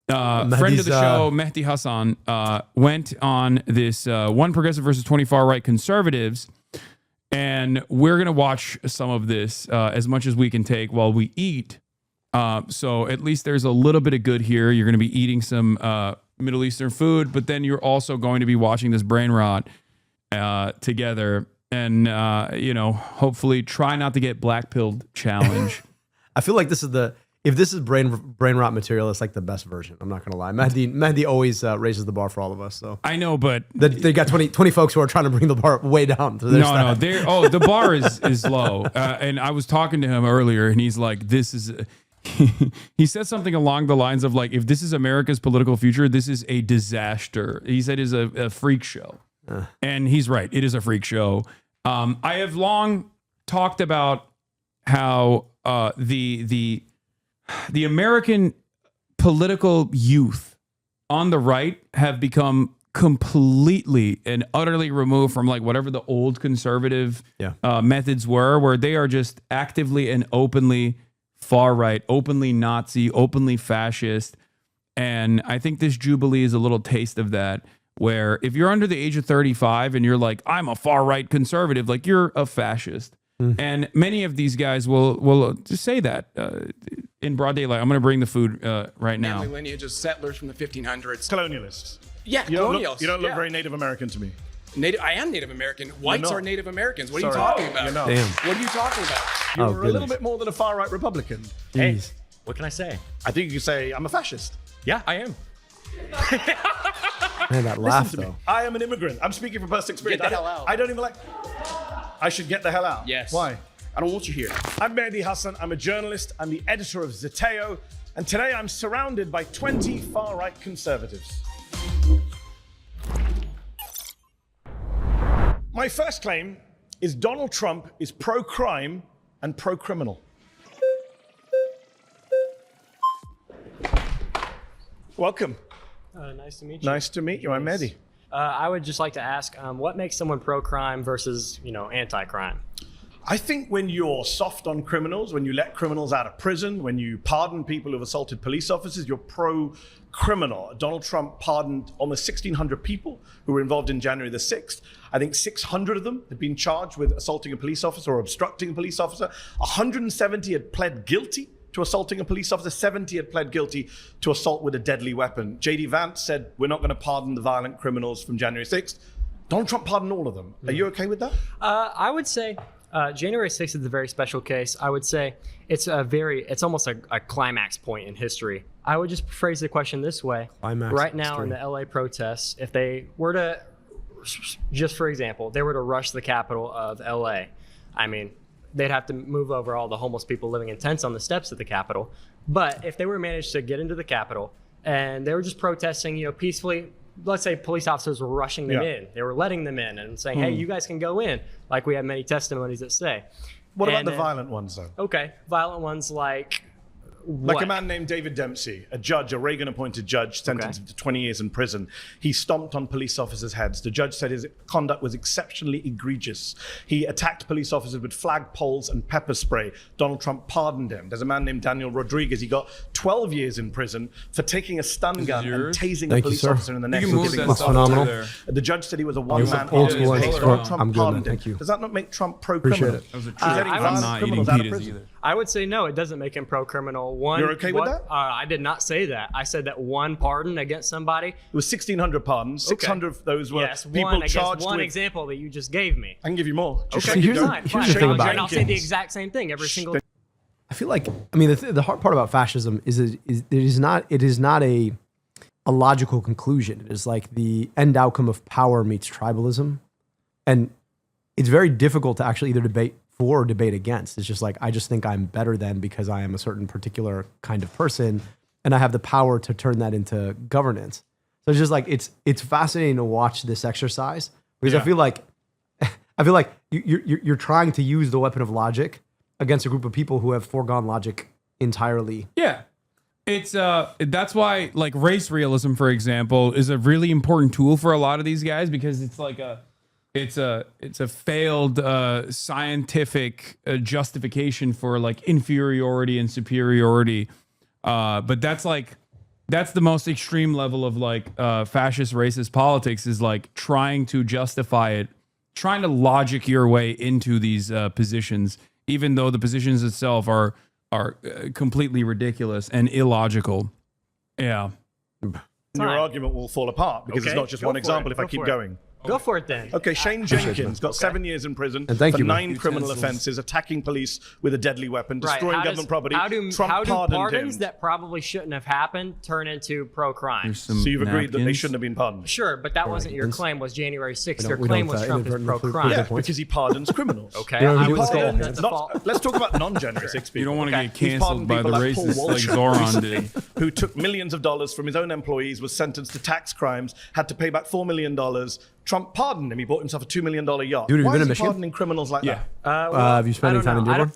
Friend of the show, Mehdi Hasan, went on this one progressive versus 20 far right conservatives. And we're going to watch some of this as much as we can take while we eat. So at least there's a little bit of good here. You're going to be eating some Middle Eastern food, but then you're also going to be watching this brain rot together. And, hopefully try not to get black pilled challenge. I feel like if this is brain rot material, it's like the best version. I'm not going to lie. Mehdi always raises the bar for all of us. So I know, but they got 20 folks who are trying to bring the bar way down. So no, the bar is low. And I was talking to him earlier, and he's like, "This is." He said something along the lines of like, "If this is America's political future, this is a disaster." He said, "It's a freak show," and he's right. It is a freak show. I have long talked about how the American political youth on the right have become completely and utterly removed from like whatever the old conservative methods were, where they are just actively and openly far right, openly Nazi, openly fascist. And I think this Jubilee is a little taste of that, where if you're under the age of 35 and you're like, I'm a far right conservative, like you're a fascist. And many of these guys will just say that in broad daylight. I'm going to bring the food right now. Family lineage of settlers from the 1500s. Colonialists. Yeah, colonialists. You don't look very Native American to me. I am Native American. Whites are Native Americans. What are you Sorry. talking about? You're not. Damn. What are you talking about? You're a little bit more than a far right Republican. Hey, what can I say? I think you can say I'm a fascist. Yeah, I am. Man, that laugh Listen to me. though. I am an immigrant. I'm speaking from personal experience. Get the hell out. I don't even like. I should get the hell out. Yes. Why? I don't want you here. I'm Mehdi Hasan. I'm a journalist. I'm the editor of Zeteo. And today I'm surrounded by 20 far-right conservatives. My first claim is Donald Trump is pro-crime and pro-criminal. Welcome. Nice to meet you. Nice to meet you. I'm Mehdi. I would just like to ask, what makes someone pro-crime versus, anti-crime? I think when you're soft on criminals, when you let criminals out of prison, when you pardon people who've assaulted police officers, you're pro-criminal. Donald Trump pardoned almost 1,600 people who were involved in January the 6th. I think 600 of them had been charged with assaulting a police officer or obstructing a police officer. 170 had pled guilty to assaulting a police officer. 70 had pled guilty to assault with a deadly weapon. J.D. Vance said, we're not going to pardon the violent criminals from January 6th. Donald Trump pardoned all of them. Are you okay with that? I would say January 6th is a very special case. I would say it's almost a climax point in history. I would just phrase the question this way. Climax right now history. in the LA protests, if they were to, just for example, they were to rush the capital of LA, I mean, they'd have to move over all the homeless people living in tents on the steps of the Capitol. But if they were managed to get into the Capitol and they were just protesting, peacefully, let's say police officers were rushing them in. They were letting them in and saying, hey, you guys can go in, like we have many testimonies that say. What about the violent ones, though? Okay, violent ones like Like a man named David Dempsey, a judge, a Reagan-appointed judge, sentenced to 20 years in prison. He stomped on police officers' heads. The judge said his conduct was exceptionally egregious. He attacked police officers with flagpoles and pepper spray. Donald Trump pardoned him. There's a man named Daniel Rodriguez. He got 12 years in prison for taking a stun gun and tasing a police officer in the neck. You can move that stuff phenomenal. there. The judge said he was a one-man old army. school and Donald Trump I'm good, man. pardoned him. Thank you. Does that not make Trump pro-criminal? Appreciate it. That was a He's treat. letting I'm violent not criminals eating out of pitas prison. either. I would say no, it doesn't make him pro-criminal. One, You're okay with that? I did not say that. I said that one pardon against somebody. It was 1,600 pardons. 600 of those were people charged one with... example that you just gave me. I can give you more. Just Okay, keep going. fine. here's the thing about And I'll say the Jenkins. exact same thing every single. I feel like, the hard part about fascism is it is not a logical conclusion. It is like the end outcome of power meets tribalism. And it's very difficult to actually either debate for or debate against. It's just like, I just think I'm better than because I am a certain particular kind of person and I have the power to turn that into governance. So it's just like, it's fascinating to watch this exercise because I feel like you're trying to use the weapon of logic against a group of people who have foregone logic entirely. Yeah. It's that's why like race realism, for example, is a really important tool for a lot of these guys because it's like it's a failed scientific justification for like inferiority and superiority. But that's like that's the most extreme level of like fascist racist politics, is like trying to justify it, trying to logic your way into these positions, even though the positions itself are completely ridiculous and illogical. Yeah. Your argument will fall apart because it's Okay, not just go one for example it, if I go keep for it. going. Go for it then. Okay, Shane Jenkins got 7 years in prison And thank for you, man. 9 criminal Utensils. offenses, attacking police with a deadly weapon, destroying How government property. How do, Trump how do pardoned pardons him. that probably shouldn't have happened turn into pro-crime? There's some So you've agreed that they napkins. shouldn't have been pardoned? Sure, but that wasn't your Vince. claim. Was January 6th? We Your don't- we claim don't, was Trump is inadvertently prove pro-crime. that Yeah, point. because he pardons criminals. Okay, You know, I he would was say called- that's a fault. Let's talk about non-generous people. You don't want to Okay. get He's canceled pardoned by the people like Paul racists like Walsh, Zoran did. who took millions of dollars from his own employees, was sentenced to tax crimes, had to pay back $4 million. Trump pardoned him. He bought himself a $2 million yacht. Dude, have you Why been is in he Michigan? pardoning criminals like that? Have you spent any time in Dearborn?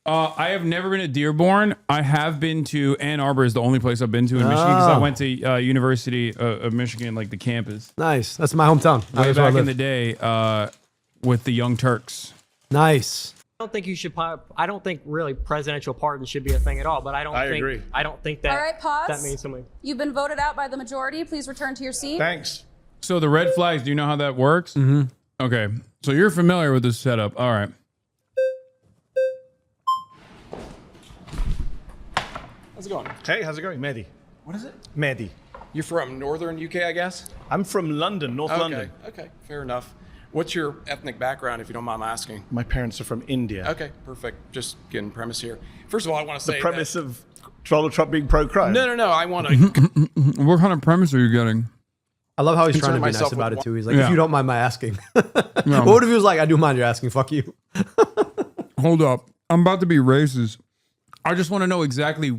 I have never been to Dearborn. I have been to Ann Arbor, is the only place I've been to in Michigan, because I went to University of Michigan, like the campus, Nice. That's my hometown. way That's where I back in live. the day with the Young Turks. Nice. I don't think you should. I don't think really presidential pardons should be a thing at all. But I don't. I think, agree. I don't think that. All right, pause. That means something. You've been voted out by the majority. Please return to your seat. Thanks. So the red flags, do you know how that works? Mm-hmm. Okay, so you're familiar with this setup. All right. How's it going? Hey, how's it going? Mehdi. What is it? Mehdi. You're from northern UK, I guess? I'm from London, North London. Okay, fair enough. What's your ethnic background, if you don't mind my asking? My parents are from India. Okay, perfect. Just getting premise here. First of all, I want to say The premise of Donald Trump being pro-crime. No, I want to. What kind of premise are you getting? I love how he's trying to Concerning be nice myself about with it too. He's like, Yeah. if you don't mind my asking. What if he was like, I do mind your asking, fuck you. Hold up. I'm about to be racist. I just want to know exactly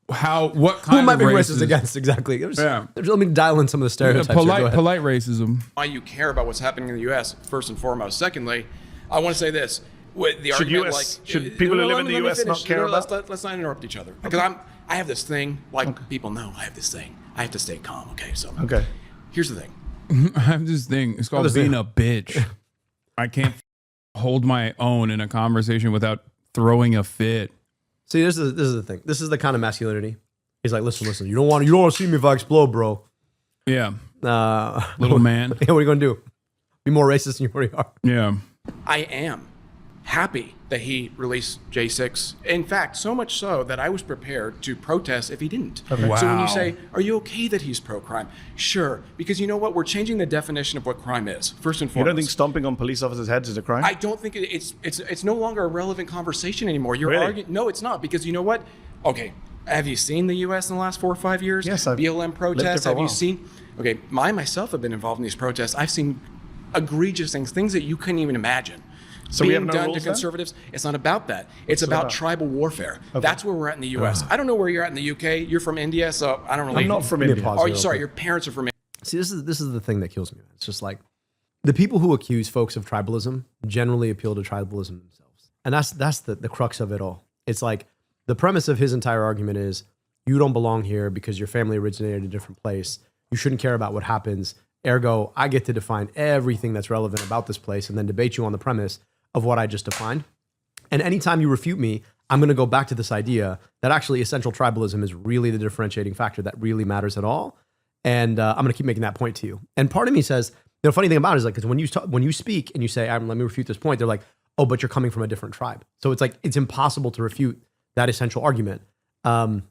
what kind Who am I of being racist racist against? Exactly. Yeah. Let me dial in some of the stereotypes. here. Go ahead. Polite racism. why you care about what's happening in the U.S. first and foremost. Secondly, I want to say this: with the argument, should people who live in the let me US not finish. care Let's about- let's not interrupt each other, because I have this thing. Like people know, I have this thing. I have to stay calm. Okay, so Okay. here's the thing. I have this thing. It's called this being thing? a bitch. I can't hold my own in a conversation without throwing a fit. See, this is the thing. This is the kind of masculinity. He's like, listen. You don't want to see me if I explode, bro. Yeah. Uh, Little man. what are you gonna do? Be more racist than you already are. Yeah. I am happy that he released J6. In fact, so much so that I was prepared to protest if he didn't. So when Wow. you say, are you okay that he's pro-crime? Sure, because you know what? We're changing the definition of what crime is, first and You foremost. don't think stomping on police officers' heads is a crime? I don't think it's no longer a relevant conversation anymore. You're Really? arguing. No, it's not, because you know what? Okay, have you seen the U.S. in the last 4 or 5 years? Yes, I've BLM lived protests. there for a Have you while. seen? Okay, I myself have been involved in these protests. I've seen egregious things that you couldn't even imagine. So we being have no done rules to then? conservatives. It's not about that. It's it about about? tribal warfare. That's where we're at in the U.S. I don't know where you're at in the U.K. You're from India, so I don't really. I'm not from Let me India. pause Oh, real sorry, quick. your parents are from India. See, this is the thing that kills me. Man. It's just like the people who accuse folks of tribalism generally appeal to tribalism themselves, and that's the crux of it all. It's like the premise of his entire argument is you don't belong here because your family originated in a different place. You shouldn't care about what happens. Ergo, I get to define everything that's relevant about this place and then debate you on the premise of what I just defined. And anytime you refute me, I'm going to go back to this idea that actually essential tribalism is really the differentiating factor that really matters at all. And I'm going to keep making that point to you. And part of me says, the funny thing about it is like, because when you speak and you say, let me refute this point, they're like, oh, but you're coming from a different tribe. So it's like, it's impossible to refute that essential argument. And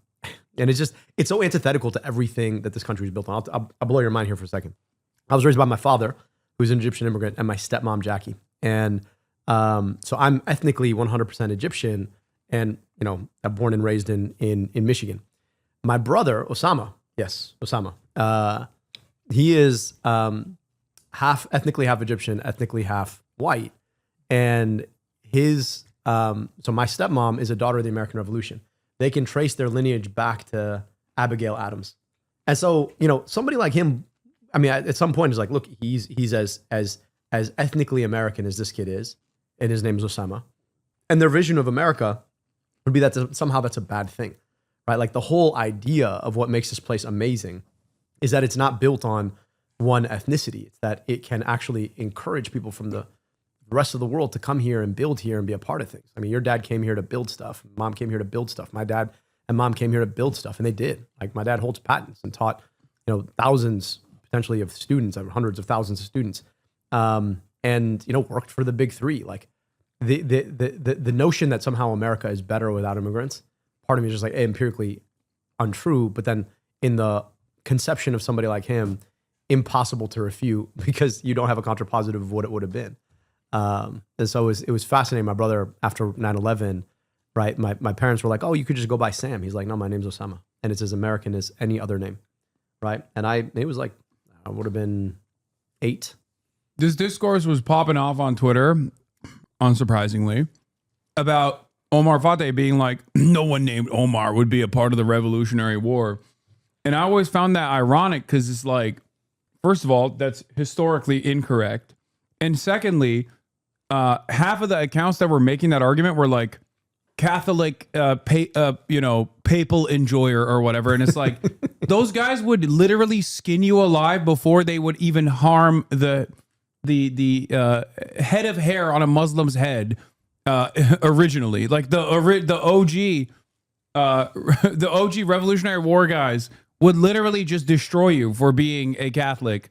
it's so antithetical to everything that this country is built on. I'll blow your mind here for a second. I was raised by my father, who's an Egyptian immigrant, and my stepmom, Jackie. And so I'm ethnically 100% Egyptian and, I'm born and raised in Michigan. My brother, Osama, he is ethnically half Egyptian, ethnically half white. And so my stepmom is a daughter of the American Revolution. They can trace their lineage back to Abigail Adams. And so, somebody like him, I mean, at some point is like, look, he's as ethnically American as this kid is, and his name is Osama. And their vision of America would be that somehow that's a bad thing, right? Like the whole idea of what makes this place amazing is that it's not built on one ethnicity. It's that it can actually encourage people from the rest of the world to come here and build here and be a part of things. I mean, your dad came here to build stuff. Mom came here to build stuff. My dad and mom came here to build stuff, and they did. Like my dad holds patents and taught, thousands potentially of students, hundreds of thousands of students, and worked for the big three. Like the notion that somehow America is better without immigrants, part of me is just like empirically untrue. But then in the conception of somebody like him, impossible to refute because you don't have a contrapositive of what it would have been. And so it was fascinating. My brother, after 9/11, right, my parents were like, oh, you could just go by Sam. He's like, no, my name's Osama. And it's as American as any other name, right? And it was like, I would have been 8. This discourse was popping off on Twitter, unsurprisingly, about Omar Fateh being like, no one named Omar would be a part of the Revolutionary War. And I always found that ironic because it's like, first of all, that's historically incorrect. And secondly, half of the accounts that were making that argument were like Catholic, papal enjoyer or whatever. And it's like, those guys would literally skin you alive before they would even harm the head of hair on a Muslim's head originally. Like the OG Revolutionary War guys would literally just destroy you for being a Catholic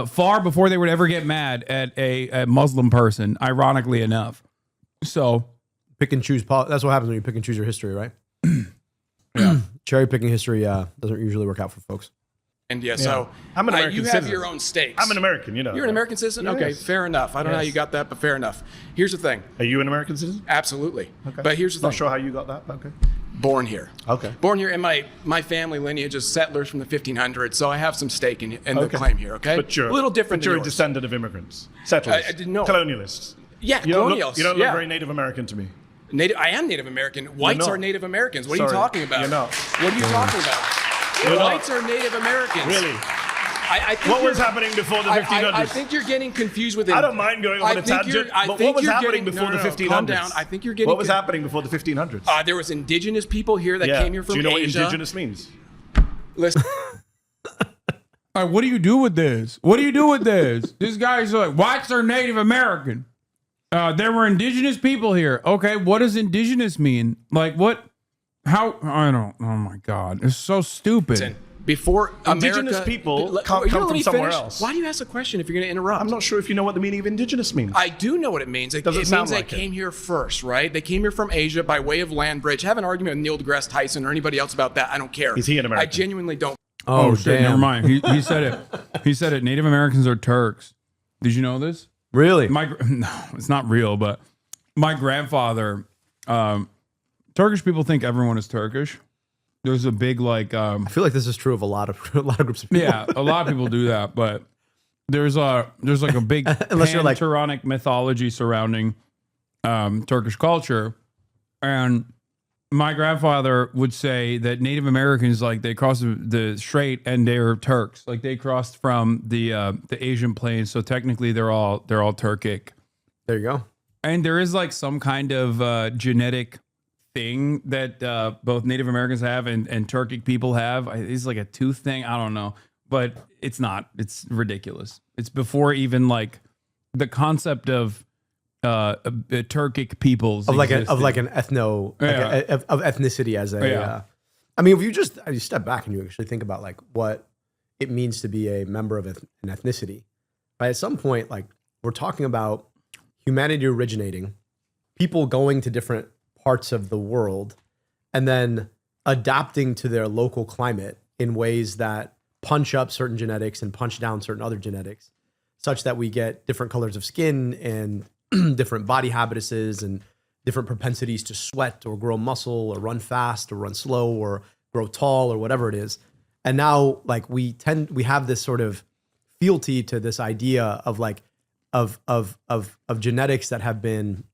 far before they would ever get mad at a Muslim person, ironically enough. So pick and choose. That's what happens when you pick and choose your history, right? Yeah. Cherry picking history doesn't usually work out for folks. India. So I'm an American you have citizen. your own stakes. I'm an American, You're an American citizen? Yes. Okay, fair enough. I don't know how you got that, but fair enough. Here's the thing. Are you an American citizen? Absolutely. Okay. But here's the thing. Not sure how you got that, but okay. Born here. Okay. Born here, and my family lineage is settlers from the 1500s, so I have some stake in the claim here, okay? But you're a little different But you're than a yours. descendant of immigrants. Settlers. I didn't know. Colonialists. Yeah, You don't colonials. look yeah. very Native American to me. I am Native American. Whites not. are Native Americans. What are you Sorry, talking about? you're not. What are you talking about? You're not. Whites are Native Americans. Really? I think What was you're- happening before the 1500s? I think you're getting confused with it. I don't mind going on a tangent, but what was happening before the 1500s? Calm down. I think you're getting. What was happening before the 1500s? There was indigenous people here that came here from Do you know Asia. what indigenous means? Listen, all right, what do you do with this? What do you do with this? This guy's like, whites are Native American. There were indigenous people here. Okay, what does indigenous mean? Like what? How? I don't. Oh my God, it's so stupid. listen, before Indigenous America, people Let- can't you come let from me somewhere finish? else. Why do you ask a question if you're going to interrupt? I'm not sure if you know what the meaning of indigenous means. I do know what it means. It Doesn't means sound they like it. came here first, right? They came here from Asia by way of land bridge. Have an argument with Neil deGrasse Tyson or anybody else about that. I don't care. Is he an American? I genuinely don't. Oh, shit, damn. never mind. He said it. He said it. Native Americans are Turks. Did you know this? Really? No, it's not real, but my grandfather, Turkish people think everyone is Turkish. There's a big I I feel like this is true of a lot of groups of people. yeah, a lot of people do that, but there's like a big Unless you're like- Turonic mythology surrounding Turkish culture, and my grandfather would say that Native Americans, like, they crossed the strait and they're Turks, like they crossed from the Asian plains, so technically they're all Turkic. There you go. And there is like some kind of genetic thing that both Native Americans have and Turkic people have. It's like a tooth thing. I don't know, but it's not. It's ridiculous. It's before even like the concept of Turkic peoples Of like existed. an ethno Yeah. of ethnicity as a. Yeah. I mean, if you just step back and you actually think about like what it means to be a member of an ethnicity, right? At some point, like we're talking about humanity originating, people going to different parts of the world, and then adapting to their local climate in ways that punch up certain genetics and punch down certain other genetics, such that we get different colors of skin and different body habituses and different propensities to sweat or grow muscle or run fast or run slow or grow tall or whatever it is. And now like we have this sort of fealty to this idea of like of genetics that have been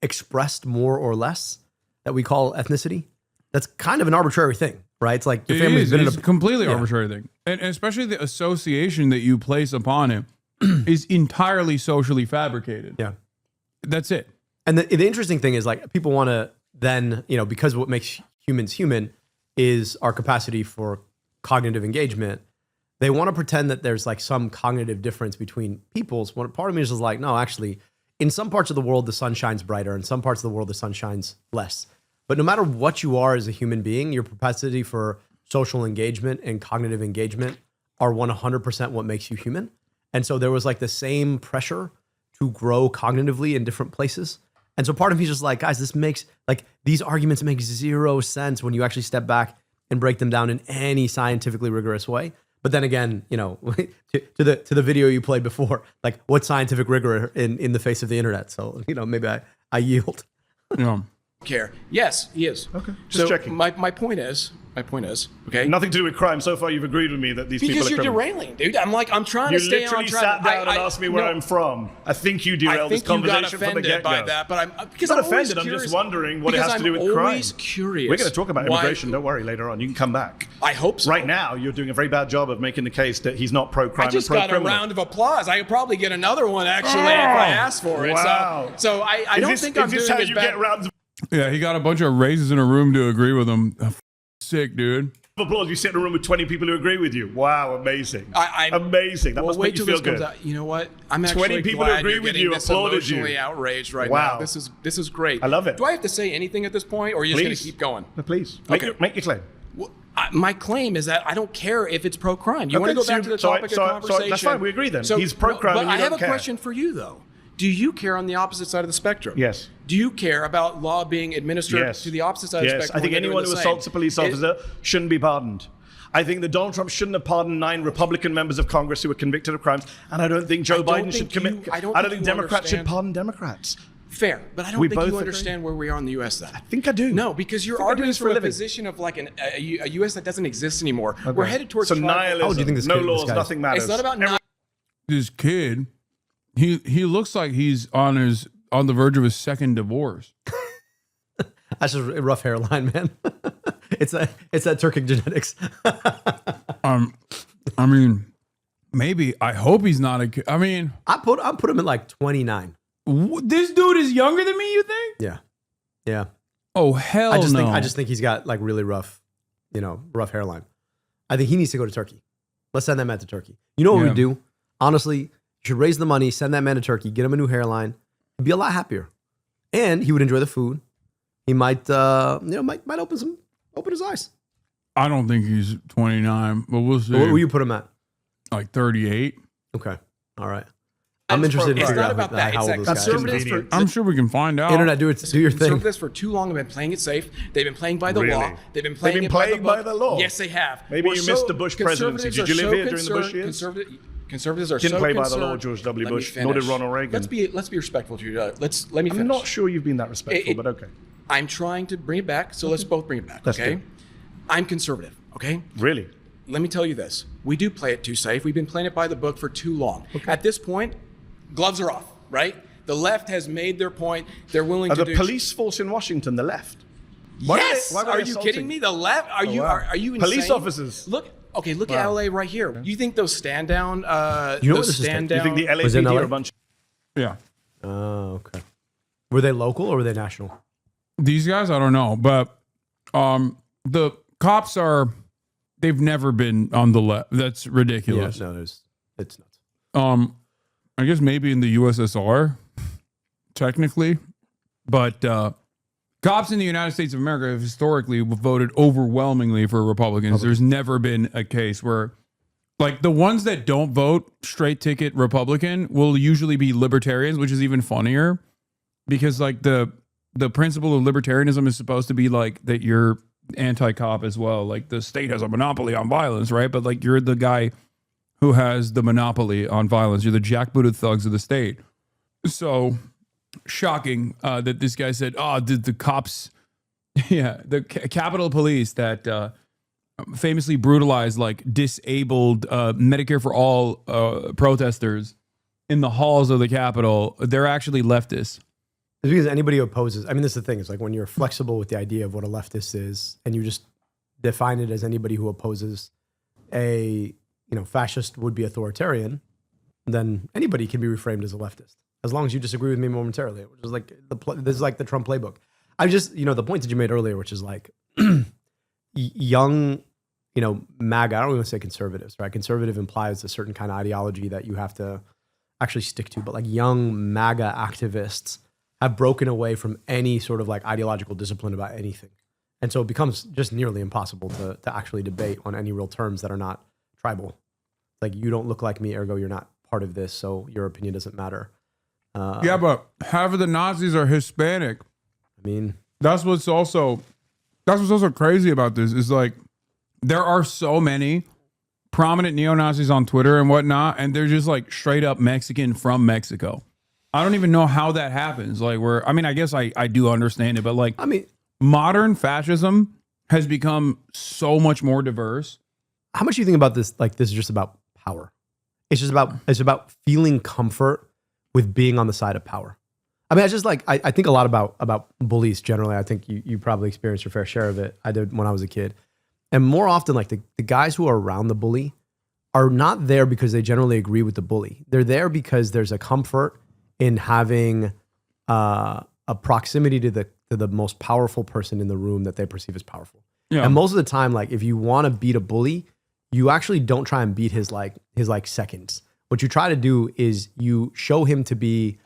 expressed more or less that we call ethnicity. That's kind of an arbitrary thing, right? It's like your family's been in It's a a completely Yeah. arbitrary thing, and especially the association that you place upon it is entirely socially fabricated. yeah. That's it. And the interesting thing is like people want to then, because what makes humans human is our capacity for cognitive engagement. They want to pretend that there's like some cognitive difference between peoples. One part of me is just like, no, actually, in some parts of the world, the sun shines brighter. In some parts of the world, the sun shines less. But no matter what you are as a human being, your propensity for social engagement and cognitive engagement are 100% what makes you human. And so there was like the same pressure to grow cognitively in different places. And so part of me is just like, guys, this makes like these arguments make zero sense when you actually step back and break them down in any scientifically rigorous way. But then again, you know, to the video you played before, like what scientific rigor in the face of the internet? So, you know, maybe I yield. Yeah. Care. Yes, he is. Okay, just checking. My point is, okay? Nothing to do with crime. So far, you've agreed with me that these people are Because you're criminals. derailing, dude. I'm trying You to stay on literally track. sat down and asked me where I'm from. I think you I derailed this think you got conversation from the offended get-go. by that, but I'm because I'm I'm not always offended. I'm curious, just wondering what it has to do with I'm crime. always curious. We're going to talk about why- immigration. Don't worry. Later on, you can come back. I hope so. Right now, you're doing a very bad job of making the case that he's not pro-crime I just and got a pro-criminal. round of applause. I could probably get another one actually if I asked for it. Wow. So I don't think I'm is this doing how as you bad. get rounds of Yeah, he got a bunch of races in a room to agree with him. Sick, dude. applause? You sit in a room with 20 people who agree with you. Wow, amazing. Amazing. That Well, must wait make you till feel this comes good. out. You know what? I'm 20 actually people glad agree you're with getting you, this applauded you. emotionally outraged right Wow. now. This is great. I love it. Do I have to say anything at this point, or are you just going Please. to keep going? No, please. Okay. Make your claim. Well, my claim is that I don't care if it's pro-crime. You want to Okay, go back so- to the so I- topic so- of so conversation. that's fine, we agree then. He's pro-crime But and you I have don't a care. question for you, though. Do you care on the opposite side of the spectrum? Yes. Do you care about law being administered Yes. to the opposite side of the Yes. spectrum? I think when they're anyone doing who the same? assaults a police officer shouldn't be pardoned. I think that Donald Trump shouldn't have pardoned 9 Republican members of Congress who were convicted of crimes, and I don't think Joe Biden should commit. I don't think think you Democrats should understand. pardon Democrats. Fair, but I don't We think both you agree? understand where we are in the U.S. then. I think I do. No, because you're I think I do arguing this for a from a living. position of like a U.S. that doesn't exist anymore. We're headed towards so tribal- nihilism. Oh, do you think this no kid- this laws, guy's- nothing matters. It's not about This kid, he looks like he's on the verge of his second divorce. That's just a rough hairline, man. it's that Turkic genetics. I mean, maybe. I hope he's not a kid. I mean, I put him at like 29. this dude is younger than me. You think? Yeah, yeah. Oh hell I just no! think he's got like really rough hairline. I think he needs to go to Turkey. Let's send that man to Turkey. You know what Yeah. we do? Honestly, you should raise the money, send that man to Turkey, get him a new hairline. He'd be a lot happier, and he would enjoy the food. He might might open his eyes. I don't think he's 29, but we'll see. Where will you put him at? Like 38. Okay, all right. I'm interested to It's figure not out about that. how It's old that this guy is. conservatives for I'm sure we can find out. Internet, do your thing. Conservatives for too long have been playing it safe. They've been playing by the Really? law. They've been playing been it by the playing by book. the law? Yes, they have. Maybe We're you missed the Bush presidency. conservatives Did you are live so here during the Bush years? Conservatives are Didn't so play by the concerned. law, George W. Let me Bush, nor did finish. Ronald Reagan. Let's be respectful to you. Let me finish. I'm not sure you've been that respectful, but okay. I'm trying to bring it back, so let's both bring it back. Let's Okay. do. I'm conservative. Okay. Really? Let me tell you this. We do play it too safe. We've been playing it by the book for too long. At this point, gloves are off, right? The left has made their point. They're willing Are to the do police force in Washington the left? Why Yes. were they Are you assaulting? kidding me? The left? Are you wow. are you insane? Police officers. Look at Wow. LA right here. You think those stand down You know what those this is stand You down think the Was it in LAPD LA? are a bunch of... Yeah. Oh, okay. Were they local or were they national? These guys, I don't know, but the cops they've never been on the left. That's ridiculous. Yeah, no, it's nuts. I guess maybe in the USSR, technically, but cops in the United States of America have historically voted overwhelmingly for Republicans. There's never been a case where, like, the ones that don't vote straight ticket Republican will usually be libertarians, which is even funnier because, like, the principle of libertarianism is supposed to be like that you're anti-cop as well. Like, the state has a monopoly on violence, right? But like, you're the guy who has the monopoly on violence. You're the jackbooted thugs of the state. So shocking that this guy said, "Oh, did the cops, the Capitol Police that famously brutalized like disabled Medicare for all protesters in the halls of the Capitol. They're actually leftists." It's because anybody who opposes, I mean, this is the thing. It's like when you're flexible with the idea of what a leftist is and you just define it as anybody who opposes a, fascist would-be authoritarian, then anybody can be reframed as a leftist, as long as you disagree with me momentarily, which is like this is like the Trump playbook. I just, the point that you made earlier, which is like young, MAGA, I don't even say conservatives, right? Conservative implies a certain kind of ideology that you have to actually stick to, but like young MAGA activists have broken away from any sort of like ideological discipline about anything. And so it becomes just nearly impossible to actually debate on any real terms that are not tribal. Like, you don't look like me, ergo you're not part of this, so your opinion doesn't matter. Yeah, but half of the Nazis are Hispanic. I mean, That's what's also crazy about this is like there are so many prominent neo-Nazis on Twitter and whatnot, and they're just like straight up Mexican from Mexico. I don't even know how that happens. Like, I guess I do understand it, but like, I mean, modern fascism has become so much more diverse. how much do you think about this? Like, this is just about power. It's about feeling comfort with being on the side of power. I mean, I think a lot about bullies generally. I think you probably experienced your fair share of it. I did when I was a kid. And more often, like the guys who are around the bully are not there because they generally agree with the bully. They're there because there's a comfort in having a proximity to the most powerful person in the room that they perceive as powerful. Yeah. And most of the time, like if you want to beat a bully, you actually don't try and beat his seconds. What you try to do is you show him to be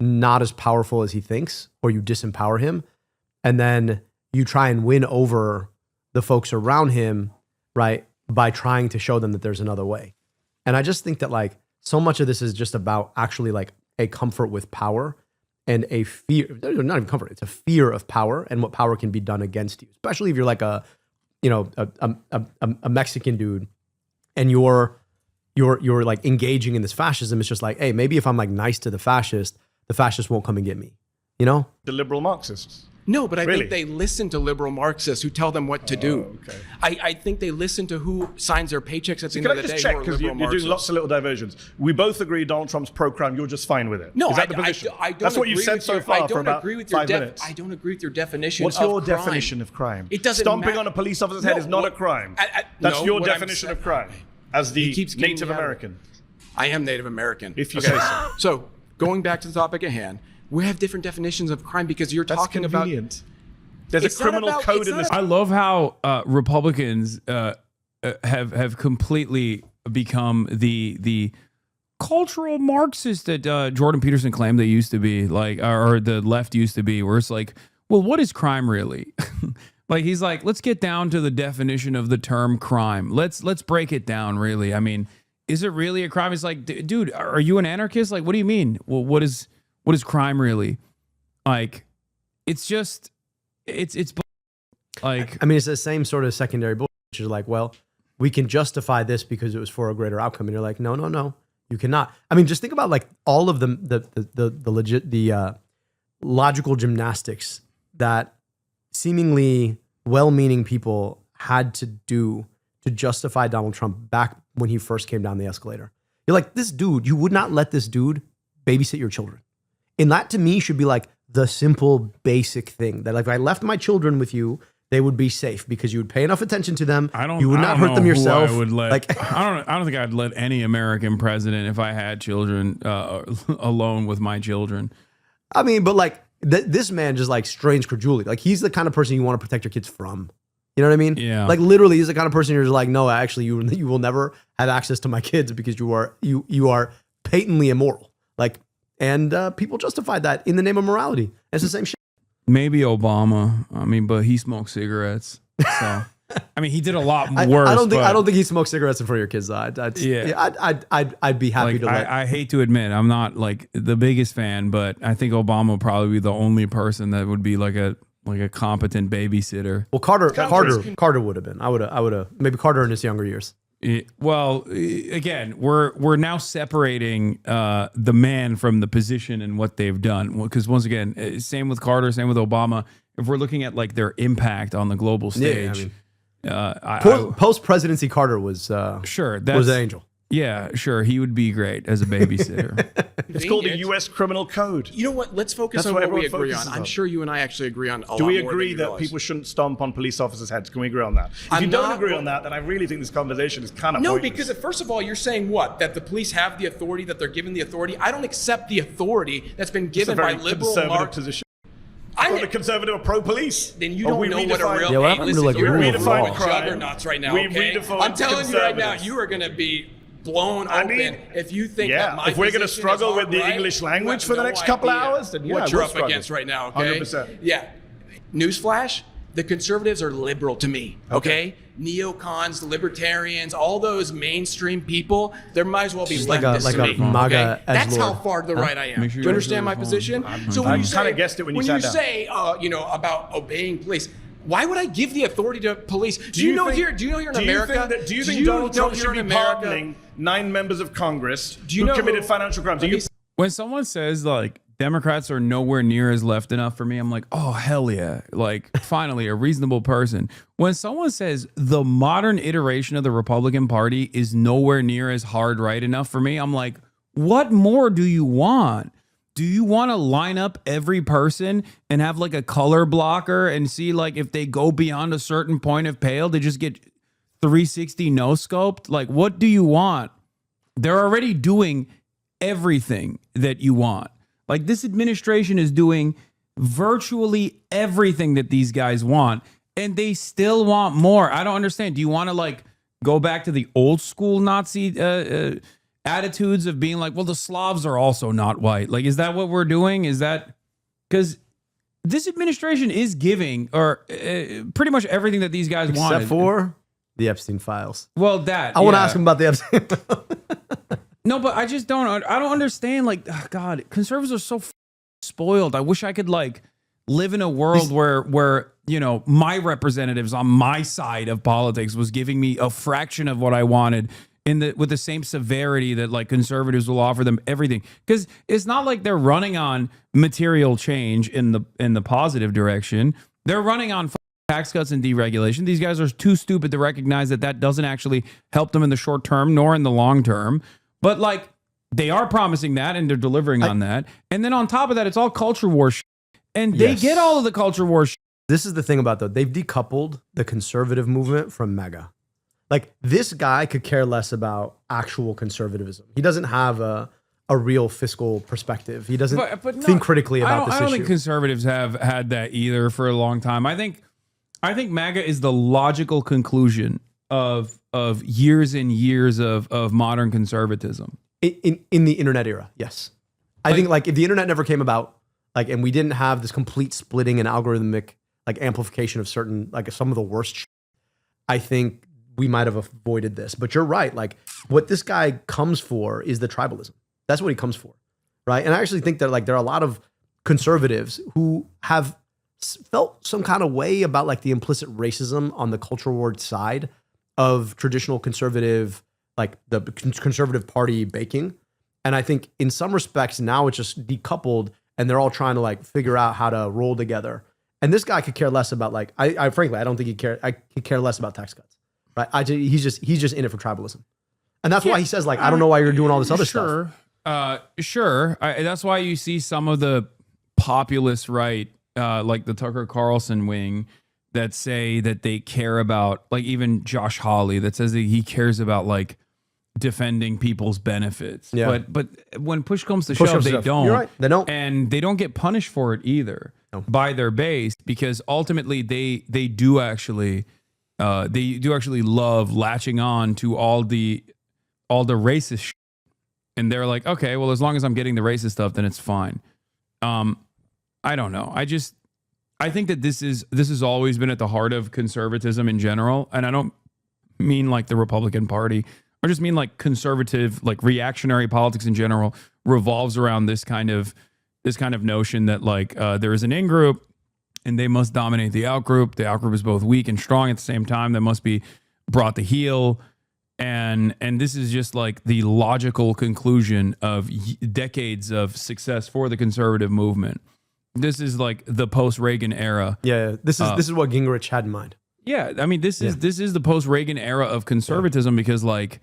not as powerful as he thinks, or you disempower him, and then you try and win over the folks around him, right, by trying to show them that there's another way. And I just think that like so much of this is just about actually like a comfort with power and a fear, not even comfort, it's a fear of power and what power can be done against you, especially if you're like a Mexican dude and you're like engaging in this fascism. It's just like, hey, maybe if I'm like nice to the fascist won't come and get me, you know? The liberal Marxists. No, but I Really? think they listen to liberal Marxists who tell them what to do. Okay. I think they listen to who signs their paychecks at the Can end I of the just day. check, who are because you're liberal doing lots Marxists. of little diversions. We both agree Donald Trump's pro-crime, you're just fine with it. No, Is that the position? I don't That's what agree you've said with so your- far I for don't about agree with your 5 minutes. I don't agree with your definition What's of your crime. definition of crime? It doesn't Stomping matter. on a police officer's head No, is not what- a crime. no, That's your what I'm definition saying- of crime as the He keeps getting Native me out of it. American. I am Native American. If you say so. So, going back to the topic at hand, we have different definitions of crime because you're That's talking convenient. There's It's a not criminal about- code it's in not this. I love how Republicans have completely become the cultural Marxist that Jordan Peterson claimed they used to be, like, or the left used to be, where it's like, well, what is crime really? Like, he's like, let's get down to the definition of the term crime. Let's break it down, really. I mean, is it really a crime? It's like, dude, are you an anarchist? Like, what do you mean? Well, what is crime really? Like, it's just, it's like, I mean, it's the same sort of secondary bullshit, which is like, well, we can justify this because it was for a greater outcome. And you're like, no, you cannot. I mean, just think about like all of the logical gymnastics that seemingly well-meaning people had to do to justify Donald Trump back when he first came down the escalator. You're like, this dude, you would not let this dude babysit your children. And that to me should be like the simple basic thing that like, if I left my children with you, they would be safe because you would pay enough attention to them. You would not hurt them yourself. I would let, like, I don't think I'd let any American president, if I had children, alone with my children. I mean, but like this man just like strains credulity. Like he's the kind of person you want to protect your kids from. You know what I mean? Yeah. Like literally, he's the kind of person you're just like, no, actually, you will never have access to my kids because you are patently immoral. Like, and people justified that in the name of morality. It's the same shit. Maybe Obama. I mean, but he smoked cigarettes. So, I mean, he did a lot worse. I don't think he smokes cigarettes in front of your kids. Though. I'd be happy like, to let. I hate to admit, I'm not like the biggest fan, but I think Obama would probably be the only person that would be like a competent babysitter. Well, Carter would have been. I would have. Maybe Carter in his younger years. Again, we're now separating the man from the position and what they've done. Because once again, same with Carter, same with Obama. If we're looking at like their impact on the global stage, Post presidency, Carter was sure was an angel. Yeah, sure, he would be great as a babysitter. It's called the U.S. Criminal Code. You know what? Let's focus That's on what what we everyone agree on. focuses I'm on. sure you and I actually agree on a lot Do we more than agree you that realize. people shouldn't stomp on police officers' heads? Can we agree on that? If I'm you don't not- agree on that, then I really think this conversation is kind of No, pointless. because first of all, you're saying what? That the police have the authority, that they're given the authority. I don't accept the authority that's been it's a given by very liberal conservative Mark. position. I'm The conservative are pro-police. Then you Or don't we know what a redefine- real. Yeah, what hey, happened to, listen, like, you're rule of redefining law? juggernauts right now. We Okay? redefine I'm telling you right now, conservatives. you are going to be blown I open mean, if you think yeah, that my if we're going to position is struggle with the alt-right, English you language have for the no next couple idea hours, then yeah, what you're we'll up struggle. against right now, okay? 100%. Yeah. Newsflash, the conservatives are liberal to me, okay? Neocons, libertarians, all those mainstream people, there might as well be like leftists a to me, MAGA okay? That's how edgelord. far to the right I am. Make sure Do you you understand my answer your position? phone. So when I you kinda say, guessed it when you sat down. say, about obeying police, why would I give the authority to police? Do you know think- here in America? Do you think Donald Trump should be America? pardoning 9 members of Congress you who know committed who- financial crimes? Let me When someone says like Democrats are nowhere near as left enough for me, I'm like, oh hell yeah. Like finally a reasonable person. When someone says the modern iteration of the Republican Party is nowhere near as hard right enough for me, I'm like, what more do you want? Do you want to line up every person and have like a color blocker and see like if they go beyond a certain point of pale, they just get 360 no scoped? Like, what do you want? They're already doing everything that you want. Like this administration is doing virtually everything that these guys want, and they still want more. I don't understand. Do you want to like go back to the old school Nazi attitudes of being like, well, the Slavs are also not white? Like, is that what we're doing? Is that because this administration is giving or pretty much everything that these guys want, Except for the Epstein files. well, that I want to yeah. ask him about the Epstein. No, but I just don't. I don't understand. Like, God, conservatives are so spoiled. I wish I could like live in a world where my representatives on my side of politics was giving me a fraction of what I wanted with the same severity that like conservatives will offer them everything. Because it's not like they're running on material change in the positive direction. They're running on tax cuts and deregulation. These guys are too stupid to recognize that doesn't actually help them in the short term nor in the long term. But like they are promising that and they're delivering on that. And then on top of that, it's all culture war shit. And they Yes. get all of the culture war shit. This is the thing about though. They've decoupled the conservative movement from MAGA. Like this guy could care less about actual conservatism. He doesn't have a real fiscal perspective. He doesn't But no, think critically about this I don't issue. think conservatives have had that either for a long time. I think MAGA is the logical conclusion of years and years of modern conservatism. in the internet era, yes. I think like if the internet never came about, like, and we didn't have this complete splitting and algorithmic like amplification of certain like some of the worst shit, I think we might have avoided this. But you're right. Like what this guy comes for is the tribalism. That's what he comes for, right? And I actually think that like there are a lot of conservatives who have felt some kind of way about like the implicit racism on the culture war side of traditional conservative, like the conservative party baking. And I think in some respects now it's just decoupled and they're all trying to like figure out how to roll together. And this guy could care less about like, I frankly, I don't think I could care less about tax cuts, right? He's just in it for tribalism. And that's why he says like, I don't know why you're doing all this other stuff. Sure. That's why you see some of the populist right, like the Tucker Carlson wing, that say that they care about, like even Josh Hawley that says that he cares about like defending people's benefits. Yeah. But when push comes to Push shove, comes to they shove. don't. You're right. They don't. And they don't get punished for it either by their base, because ultimately they do actually love latching on to all the racist shit. And they're like, okay, well, as long as I'm getting the racist stuff, then it's fine. I don't know. I think that this has always been at the heart of conservatism in general. And I don't mean like the Republican Party. I just mean like conservative, like reactionary politics in general revolves around this kind of notion that like there is an in-group and they must dominate the out-group. The out-group is both weak and strong at the same time. That must be brought to heel. And this is just like the logical conclusion of decades of success for the conservative movement. This is like the post-Reagan era. Yeah. This is what Gingrich had in mind. Yeah, I mean, this is the post-Reagan era of conservatism, because like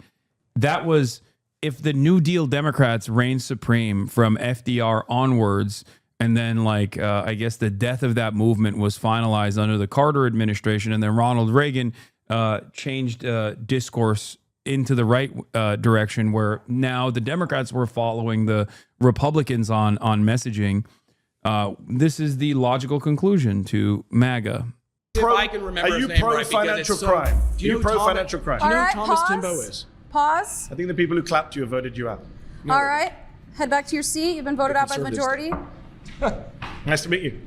that was, if the New Deal Democrats reigned supreme from FDR onwards, and then like I guess the death of that movement was finalized under the Carter administration, and then Ronald Reagan changed discourse into the right direction, where now the Democrats were following the Republicans on messaging. This is the logical conclusion to MAGA. If I can remember Are his you name pro right, because financial it's so, crime? Do you know pro Thomas- financial crime? Do you know All who right, Thomas pause. Timbo is? pause. I think the people who clapped you have voted you out. All right. Head back to your seat. You've been voted out by the majority. Nice to meet you.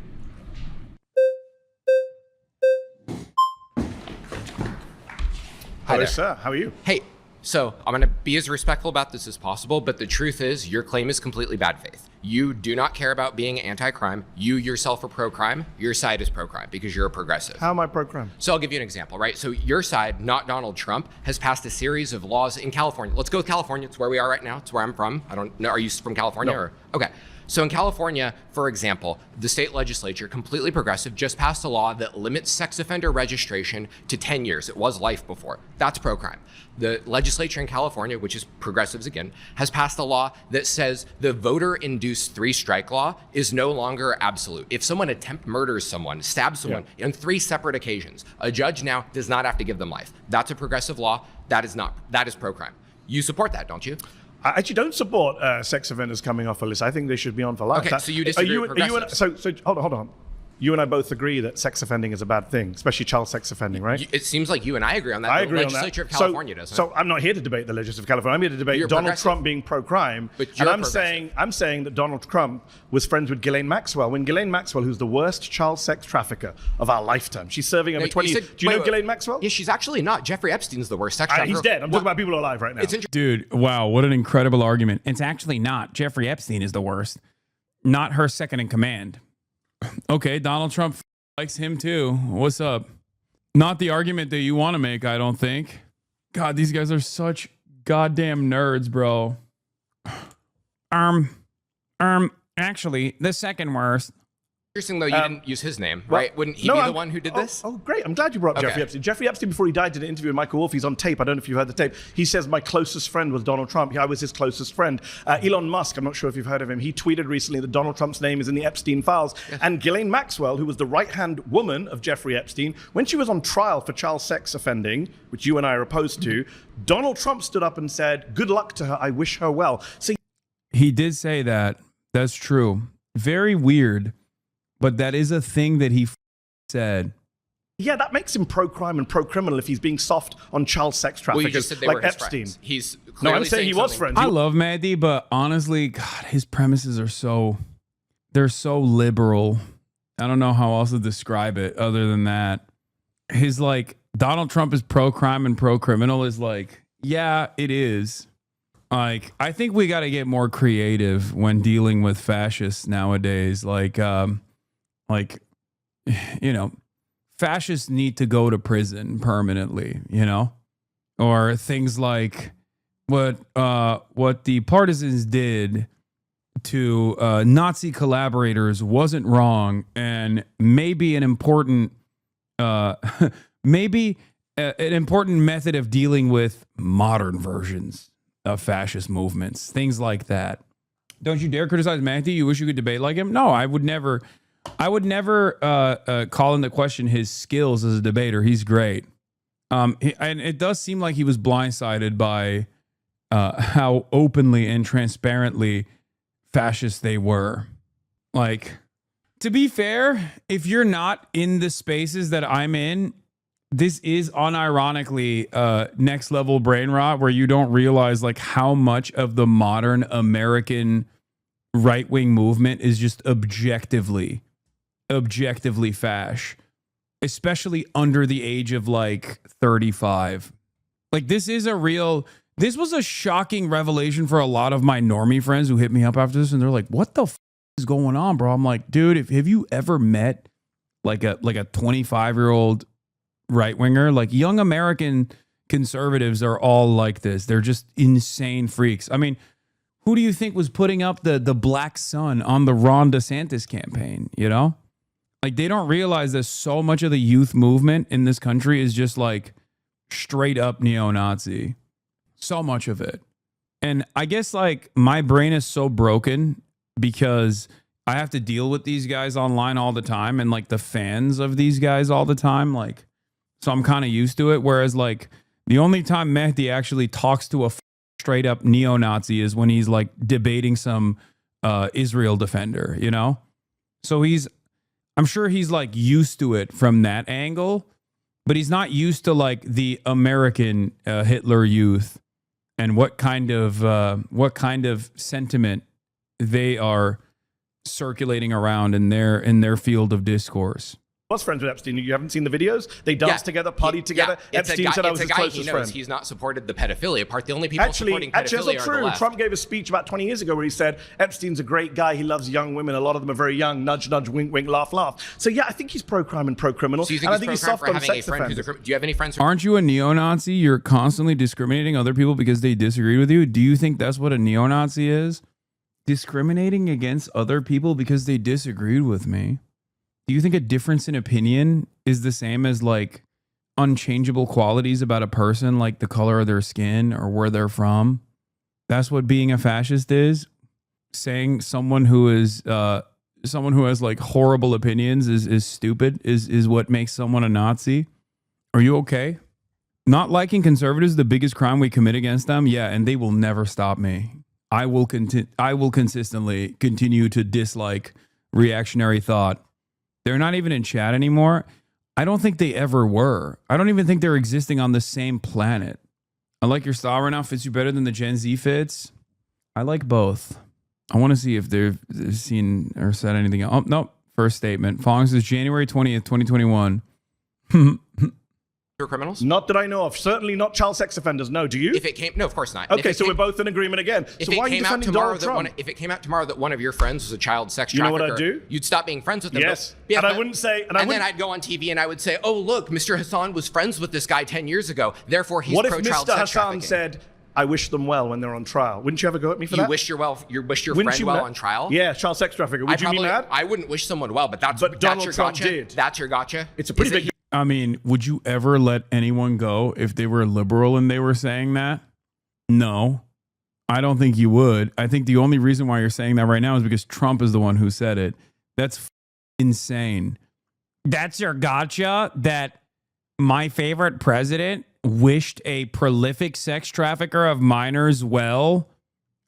Hello, there. sir. How are you? Hey, so I'm going to be as respectful about this as possible, but the truth is your claim is completely bad faith. You do not care about being anti-crime. You yourself are pro-crime. Your side is pro-crime because you're a progressive. How am I pro-crime? So I'll give you an example, right? So your side, not Donald Trump, has passed a series of laws in California. Let's go with California. It's where we are right now. It's where I'm from. I don't know. Are you from California? No. Or okay. So in California, for example, the state legislature, completely progressive, just passed a law that limits sex offender registration to 10 years. It was life before. That's pro-crime. The legislature in California, which is progressives again, has passed a law that says the voter-induced three-strike law is no longer absolute. If someone attempt murders someone, stabs someone on 3 separate occasions, a judge now does not have to give them life. That's a progressive law. That is not. That is pro-crime. You support that, don't you? I actually don't support sex offenders coming off a list. I think they should be on for life. Okay, so you disagree with progressives. So hold on. You and I both agree that sex offending is a bad thing, especially child sex offending, right? It seems like you and I agree on that. I The agree on that. legislature of California doesn't. So I'm not here to debate the legislature of California. I'm here to debate You're Donald progressive. Trump being pro-crime. But And you're I'm progressive. saying that Donald Trump was friends with Ghislaine Maxwell. When Ghislaine Maxwell, who's the worst child sex trafficker of our lifetime, she's serving over No, 20 years. Do you know Ghislaine Maxwell? Yeah, she's actually not. Jeffrey Epstein's the worst sex trafficker. He's dead. I'm talking about people who are alive right now. It's interesting. Dude, wow, what an incredible argument. It's actually not. Jeffrey Epstein is the worst. Not her second in command. Okay, Donald Trump likes him too. What's up? Not the argument that you want to make, I don't think. God, these guys are such goddamn nerds, bro. Actually, the second worst. Interesting, though, you didn't use his name, right? Wouldn't he be the one who did this? Oh, great. I'm glad you brought up Okay. Jeffrey Epstein. Jeffrey Epstein, before he died, did an interview with Michael Wolff. He's on tape. I don't know if you've heard the tape. He says, my closest friend was Donald Trump. I was his closest friend. Elon Musk, I'm not sure if you've heard of him. He tweeted recently that Donald Trump's name is in the Epstein files. And Ghislaine Maxwell, who was the right-hand woman of Jeffrey Epstein, when she was on trial for child sex offending, which you and I are opposed to, Donald Trump stood up and said, good luck to her. I wish her well. So He did say that. That's true. Very weird, but that is a thing that he said. yeah, that makes him pro-crime and pro-criminal if he's being soft on child sex Well, you traffickers just said they like were his Epstein. friends. He's No, clearly I'm saying he was something- friends. I love Mehdi, but honestly, God, his premises are they're so liberal. I don't know how else to describe it other than that. His Donald Trump is pro-crime and pro-criminal is yeah, it is. I think we got to get more creative when dealing with fascists nowadays. Fascists need to go to prison permanently, or things like what the partisans did to Nazi collaborators wasn't wrong, and maybe an important an important method of dealing with modern versions of fascist movements, things like that. Don't you dare criticize Mehdi. You wish you could debate like him? No, I would never call into question his skills as a debater. He's great. And it does seem like he was blindsided by how openly and transparently fascist they were. To be fair, if you're not in the spaces that I'm in, this is unironically next level brain rot where you don't realize how much of the modern American right-wing movement is just objectively fash, especially under the age of 35. This was a shocking revelation for a lot of my normie friends who hit me up after this, and they're like, what the is going on, bro? I'm like, dude, have you ever met a 25-year-old right-winger? Young American conservatives are all like this. They're just insane freaks. I mean, who do you think was putting up the black sun on the Ron DeSantis campaign, they don't realize that so much of the youth movement in this country is just straight up neo-Nazi. So much of it. And I guess my brain is so broken because I have to deal with these guys online all the time and the fans of these guys all the time. So I'm kind of used to it. Whereas the only time Mehdi actually talks to a straight up neo-Nazi is when he's debating some Israel defender, So I'm sure he's used to it from that angle, but he's not used to the American Hitler Youth and what kind of sentiment they are circulating around in their field of discourse. Was friends with Epstein. You haven't seen the videos? They danced together, partied together. Epstein said I was his closest friend. He's not supported the pedophilia part. The only people supporting pedophilia that's not are the true. left. Trump gave a speech about 20 years ago where he said Epstein's a great guy. He loves young women. A lot of them are very young. Nudge, nudge, wink, wink, laugh, laugh. So yeah, I think he's pro-crime and pro-criminal. So you think he's soft on sex offenders? Do you have any friends? Aren't you a neo-Nazi? You're constantly discriminating other people because they disagree with you. Do you think that's what a neo-Nazi is? Discriminating against other people because they disagreed with me. Do you think a difference in opinion is the same as like unchangeable qualities about a person, like the color of their skin or where they're from? That's what being a fascist is. Saying someone who has like horrible opinions is stupid is what makes someone a Nazi. Are you okay? Not liking conservatives is the biggest crime we commit against them. Yeah, and they will never stop me. I will consistently continue to dislike reactionary thought. They're not even in chat anymore. I don't think they ever were. I don't even think they're existing on the same planet. I like your style right now. Fits you better than the Gen Z fits. I like both. I want to see if they've seen or said anything else. Oh, nope. First statement. Following says January 20th, 2021. Criminals? Not that I know of. Certainly not child sex offenders. No, do you? No, of course not. Okay, so we're both in agreement again. So why are you defending Donald Trump? If it came out tomorrow that one of your friends was a child sex trafficker, you know what I'd do? You'd stop being friends with them. Yes. And I wouldn't say... And then I'd go on TV and I would say, oh, look, Mr. Hasan was friends with this guy 10 years ago. Therefore, he's pro-child sex trafficking. What if Mr. Hasan said, I wish them well when they're on trial? Wouldn't you ever go at me for that? You wish your friend well on trial? Yeah, child sex trafficker. Would you be mad? I wouldn't wish someone well, but that's Donald your Trump gotcha. did. That's your gotcha. It's a pretty big... I mean, would you ever let anyone go if they were liberal and they were saying that? No, I don't think you would. I think the only reason why you're saying that right now is because Trump is the one who said it. That's insane. That's your gotcha that my favorite president wished a prolific sex trafficker of minors well.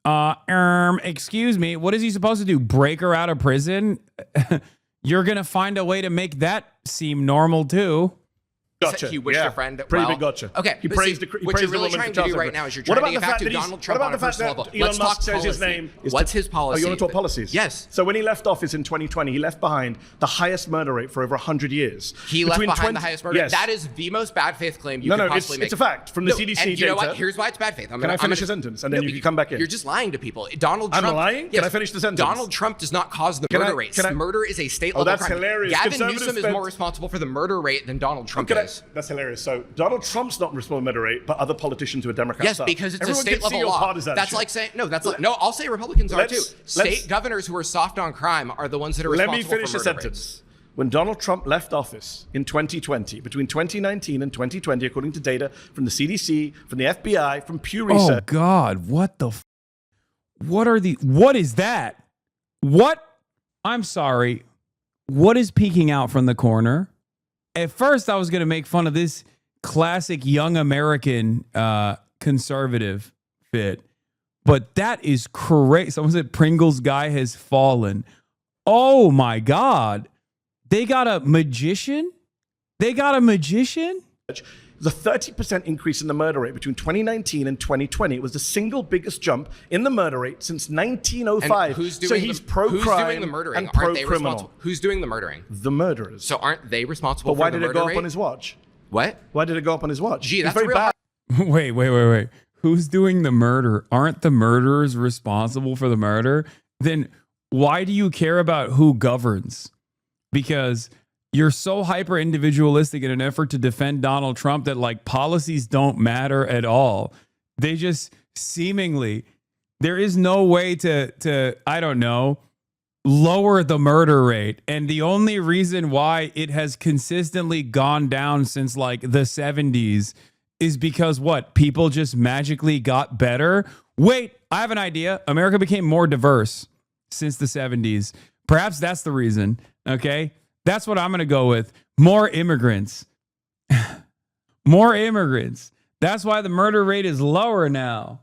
Excuse me, what is he supposed to do? Break her out of prison? You're going to find a way to make that seem normal too. Gotcha. He wished a friend pretty well. big gotcha. Okay, he praised the what you're really trying to do right now is you're trying to get back to Donald Trump on a personal level. Elon Musk says his name. What's his policy? Oh, you want to talk policies? Yes. So when he left office in 2020, he left behind the highest murder rate for over 100 years. He left behind the highest murder rate? That is the most bad faith claim you could possibly make. It's a fact from the CDC and you know data. what? Here's why it's bad faith. Can I finish a sentence and then you can come back in? You're just lying to people. Donald Trump. I'm lying? Can I finish the sentence? Donald Trump does not cause the murder rate. Murder is a state level crime. That's hilarious. Gavin Newsom is more responsible for the murder rate than Donald Trump is. That's hilarious. So Donald Trump's not responsible for murder rate, but other politicians who are Democrats Yes, are. because it's Everyone a state level law. That's like saying I'll say Republicans are too. State governors who are soft on crime are the ones that are responsible for murder rates. Let me finish a sentence. When Donald Trump left office in 2020, between 2019 and 2020, according to data from the CDC, from the FBI, from Pew Research. Oh God, what is that? What? I'm sorry. What is peeking out from the corner? At first, I was going to make fun of this classic young American conservative fit, but that is crazy. Someone said Pringles guy has fallen. Oh my God. They got a magician? The 30% increase in the murder rate between 2019 and 2020. It was the single biggest jump in the murder rate since 1905. And so he's pro-crime who's doing the murdering? and pro-criminal. Who's doing the murdering? The murderers. So aren't they responsible but why for the did murder it go rate? up on his watch? What? Why did it go up on his watch? Gee, that's very real bad. Wait. Who's doing the murder? Aren't the murderers responsible for the murder? Then why do you care about who governs? Because you're so hyper individualistic in an effort to defend Donald Trump that like policies don't matter at all. They just seemingly, there is no way to I don't know, lower the murder rate. And the only reason why it has consistently gone down since like the 70s is because what? People just magically got better. Wait, I have an idea. America became more diverse since the 70s. Perhaps that's the reason. Okay. That's what I'm going to go with. More immigrants. More immigrants. That's why the murder rate is lower now.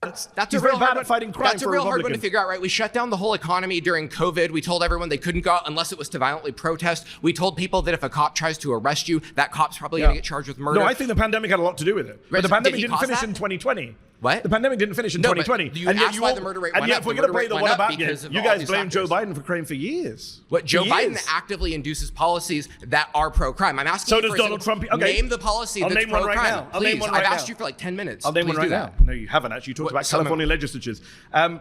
That's a real hard one to figure out, right? We shut down the whole economy during COVID. We told everyone they couldn't go out unless it was to violently protest. We told people that if a cop tries to arrest you, that cop's probably going to get charged with murder. No, I think the pandemic had a lot to do with it. But the pandemic didn't finish in 2020. What? The pandemic didn't finish in No, but 2020. you and yet asked why the murder rate and went yet up. if we're The going to murder play the rate what went up about game, because of you all guys these blame Joe factors. Biden for crime for years. What Joe For Biden years. actively induces policies that are pro-crime. I'm asking So you does for Donald Trump. Okay. Name the policy I'll that's name one right pro-crime. now. I'll Please, name one right I've asked now. you for like 10 minutes. I'll name Please one right do now. that. No, you haven't actually. You talked What, about some of California legislatures.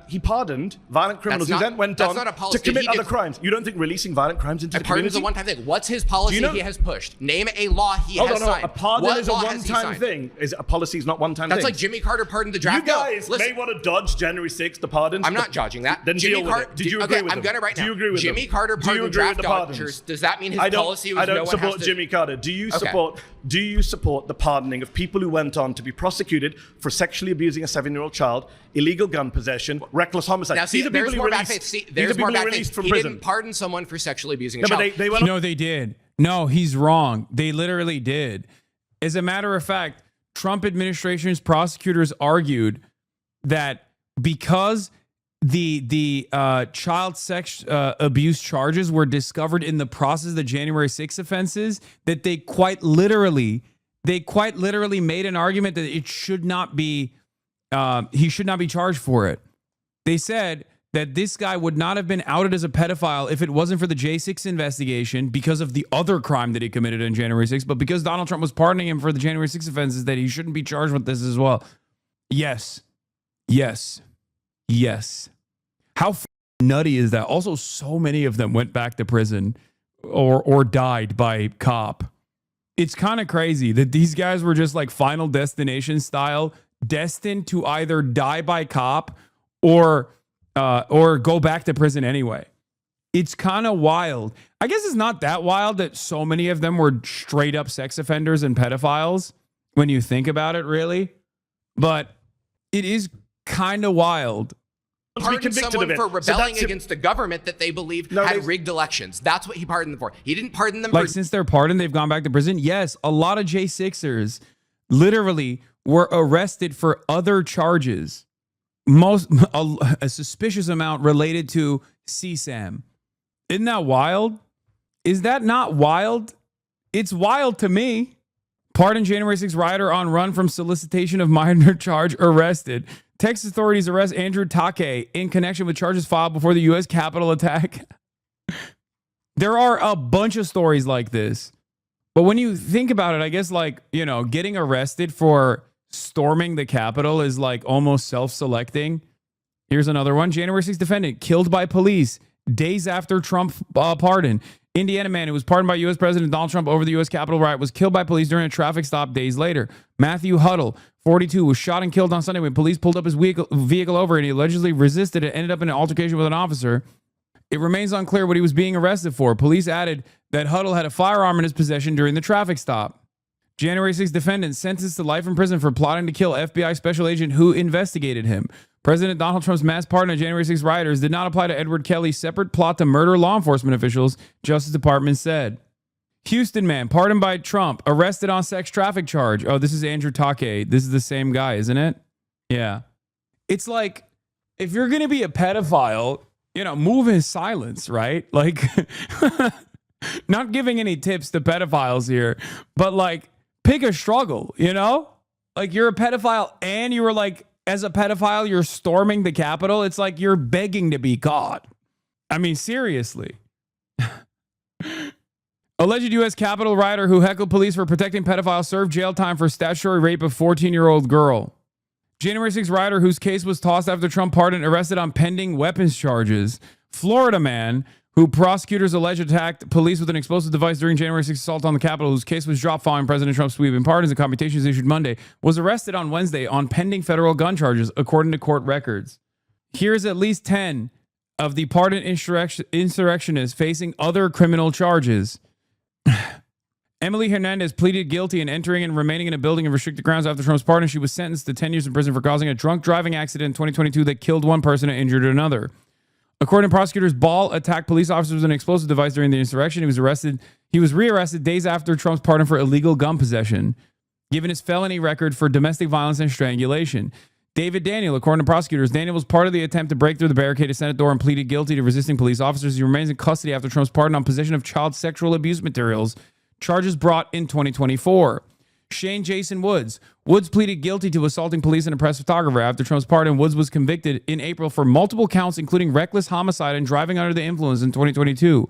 He pardoned violent criminals That's who not- then went that's on not a policy. to commit He other did- crimes. You don't think releasing violent crimes into the Pardon's community? a one-time thing. What's his policy Do you know- he has pushed? Name a law he Hold has on, signed. a pardon What is a law has he one-time signed? thing. Is a policy is not one-time thing. That's like Jimmy Carter pardoned the You draft. guys No, listen, may want to dodge January 6th, the pardons. I'm not dodging that. Then Jimmy deal with Carter, it. Did you agree okay, with I'm them? gonna right now. Do you agree with Jimmy them? Carter Do you pardoned agree with draft the pardons? dodgers. Does that mean his I don't, policy was I don't no one support has to... Jimmy Carter. Do you Okay. support the pardoning of people who went on to be prosecuted for sexually abusing a 7-year-old child, illegal gun possession, reckless homicide? Now, see, These are there's people more who bad released. faith. See, These are there's more people who bad released faith. from He prison. didn't pardon someone for sexually abusing a No, but child. they went No, they did. No, he's wrong. They literally did. As a matter of fact, Trump administration's prosecutors argued that because the child sex abuse charges were discovered in the process of the January 6 offenses, that they quite literally made an argument that it should not be he should not be charged for it. They said that this guy would not have been outed as a pedophile if it wasn't for the J6 investigation because of the other crime that he committed on January 6th, but because Donald Trump was pardoning him for the January 6 offenses, that he shouldn't be charged with this as well. Yes. Yes. Yes. How nutty is that? Also, so many of them went back to prison or died by cop. It's kind of crazy that these guys were just like Final Destination style, destined to either die by cop or go back to prison anyway. It's kind of wild. I guess it's not that wild that so many of them were straight up sex offenders and pedophiles when you think about it, really. But it is kind of wild. Pardoned convicted someone of it. for So rebelling that's against the government that they believed No, had they- rigged elections. That's what he pardoned them for. He didn't pardon them Like, for... since they're pardoned, they've gone back to prison. Yes, a lot of J6ers literally were arrested for other charges. A suspicious amount related to CSAM. Isn't that wild? Is that not wild? It's wild to me. Pardoned January 6 rioter on run from solicitation of minor charge arrested. Texas authorities arrest Andrew Take in connection with charges filed before the U.S. Capitol attack. There are a bunch of stories like this. But when you think about it, I guess, like, you know, getting arrested for storming the Capitol is like almost self-selecting. Here's another one. January 6th defendant killed by police days after Trump pardon. Indiana man who was pardoned by U.S. President Donald Trump over the U.S. Capitol riot was killed by police during a traffic stop days later. Matthew Huddle, 42, was shot and killed on Sunday when police pulled up his vehicle over and he allegedly resisted and ended up in an altercation with an officer. It remains unclear what he was being arrested for. Police added that Huddle had a firearm in his possession during the traffic stop. January 6th defendant sentenced to life in prison for plotting to kill FBI special agent who investigated him. President Donald Trump's mass pardon of January 6th rioters did not apply to Edward Kelly's separate plot to murder law enforcement officials, Justice Department said. Houston man pardoned by Trump, arrested on sex traffic charge. Oh, this is Andrew Take. This is the same guy, isn't it? Yeah. It's like, if you're going to be a pedophile, you know, move in silence, right? Like, not giving any tips to pedophiles here, but like, pick a struggle, you know? Like, you're a pedophile and you were like, as a pedophile, you're storming the Capitol. It's like you're begging to be caught. I mean, seriously. Alleged U.S. Capitol rioter who heckled police for protecting pedophiles served jail time for statutory rape of 14-year-old girl. January 6 rioter whose case was tossed after Trump pardon arrested on pending weapons charges. Florida man who prosecutors allege attacked police with an explosive device during January 6 assault on the Capitol, whose case was dropped following President Trump's sweeping pardons and commutations issued Monday, was arrested on Wednesday on pending federal gun charges, according to court records. Here's at least 10 of the pardoned insurrectionists facing other criminal charges. Emily Hernandez pleaded guilty in entering and remaining in a building in restricted grounds after Trump's pardon. She was sentenced to 10 years in prison for causing a drunk driving accident in 2022 that killed one person and injured another. According to prosecutors, Ball attacked police officers with an explosive device during the insurrection. He was rearrested days after Trump's pardon for illegal gun possession, given his felony record for domestic violence and strangulation. David Daniel, according to prosecutors, Daniel was part of the attempt to break through the barricaded Senate door and pleaded guilty to resisting police officers. He remains in custody after Trump's pardon on possession of child sexual abuse materials, charges brought in 2024. Shane Jason Woods. Woods pleaded guilty to assaulting police and a press photographer. After Trump's pardon, Woods was convicted in April for multiple counts, including reckless homicide and driving under the influence in 2022.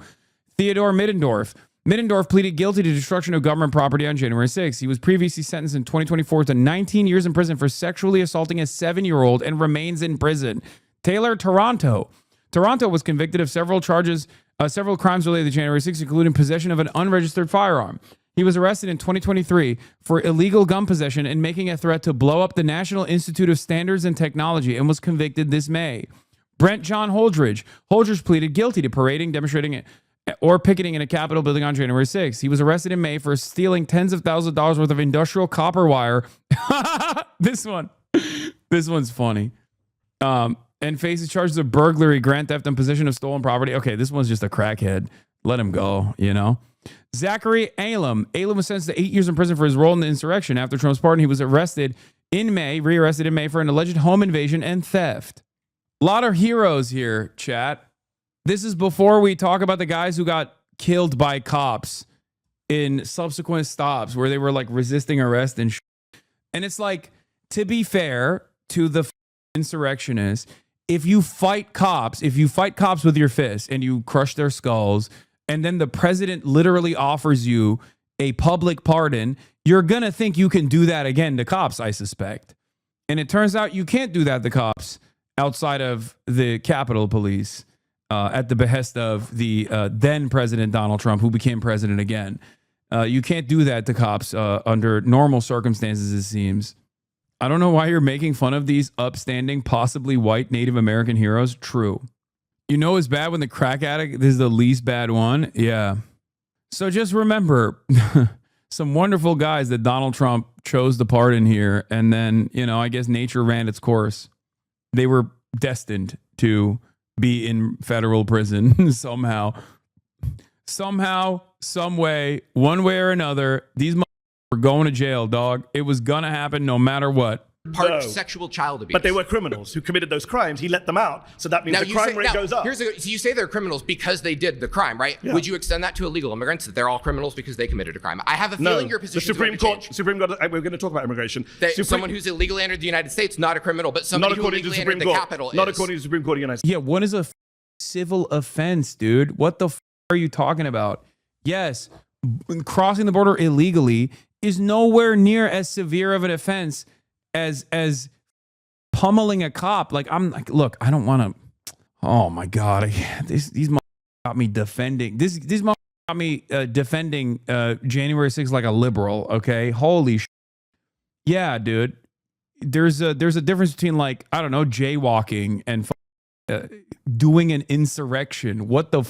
Theodore Middendorf. Middendorf pleaded guilty to destruction of government property on January 6. He was previously sentenced in 2024 to 19 years in prison for sexually assaulting a 7-year-old and remains in prison. Taylor Toronto. Toronto was convicted of several charges, several crimes related to January 6, including possession of an unregistered firearm. He was arrested in 2023 for illegal gun possession and making a threat to blow up the National Institute of Standards and Technology and was convicted this May. Brent John Holdridge. Holdridge pleaded guilty to parading, demonstrating, or picketing in a Capitol building on January 6th. He was arrested in May for stealing tens of thousands of dollars worth of industrial copper wire. This one's funny. And faces charges of burglary, grand theft, and possession of stolen property. Okay, this one's just a crackhead. Let him go, you know? Zachary Alem. Alem was sentenced to 8 years in prison for his role in the insurrection. After Trump's pardon, he was rearrested in May for an alleged home invasion and theft. A lot of heroes here, chat. This is before we talk about the guys who got killed by cops in subsequent stops where they were like resisting arrest and And it's like, to be fair to the insurrectionists, if you fight cops with your fists and you crush their skulls, and then the president literally offers you a public pardon, you're going to think you can do that again to cops, I suspect. And it turns out you can't do that to cops outside of the Capitol Police at the behest of the then President Donald Trump, who became president again. You can't do that to cops under normal circumstances, it seems. I don't know why you're making fun of these upstanding, possibly white Native American heroes. True. You know it's bad when the crack addict is the least bad one? Yeah. So just remember, some wonderful guys that Donald Trump chose to pardon here. And then, you know, I guess nature ran its course. They were destined to be in federal prison somehow. Somehow, some way, one way or another, these were going to jail, dog. It was going to happen no matter what. Sexual child abuse. But they were criminals who committed those crimes. He let them out. So that means the crime rate goes up. So you say they're criminals because they did the crime, right? Yeah. Would you extend that to illegal immigrants, that they're all criminals because they committed a crime? I have a feeling your position is going to change. Supreme Court, we're going to talk about immigration. Someone who's illegally entered the United States, not a criminal, but somebody who illegally entered the Capitol is. Not according to the Supreme Court of the United States. Yeah, one is a civil offense, dude. What the are you talking about? Yes, crossing the border illegally is nowhere near as severe of an offense as pummeling a cop. Like, I'm like, look, I don't want to. Oh my God, these got me defending these got me defending January 6th like a liberal. Okay, holy yeah, dude. There's a difference between, like, I don't know, jaywalking and doing an insurrection. What the.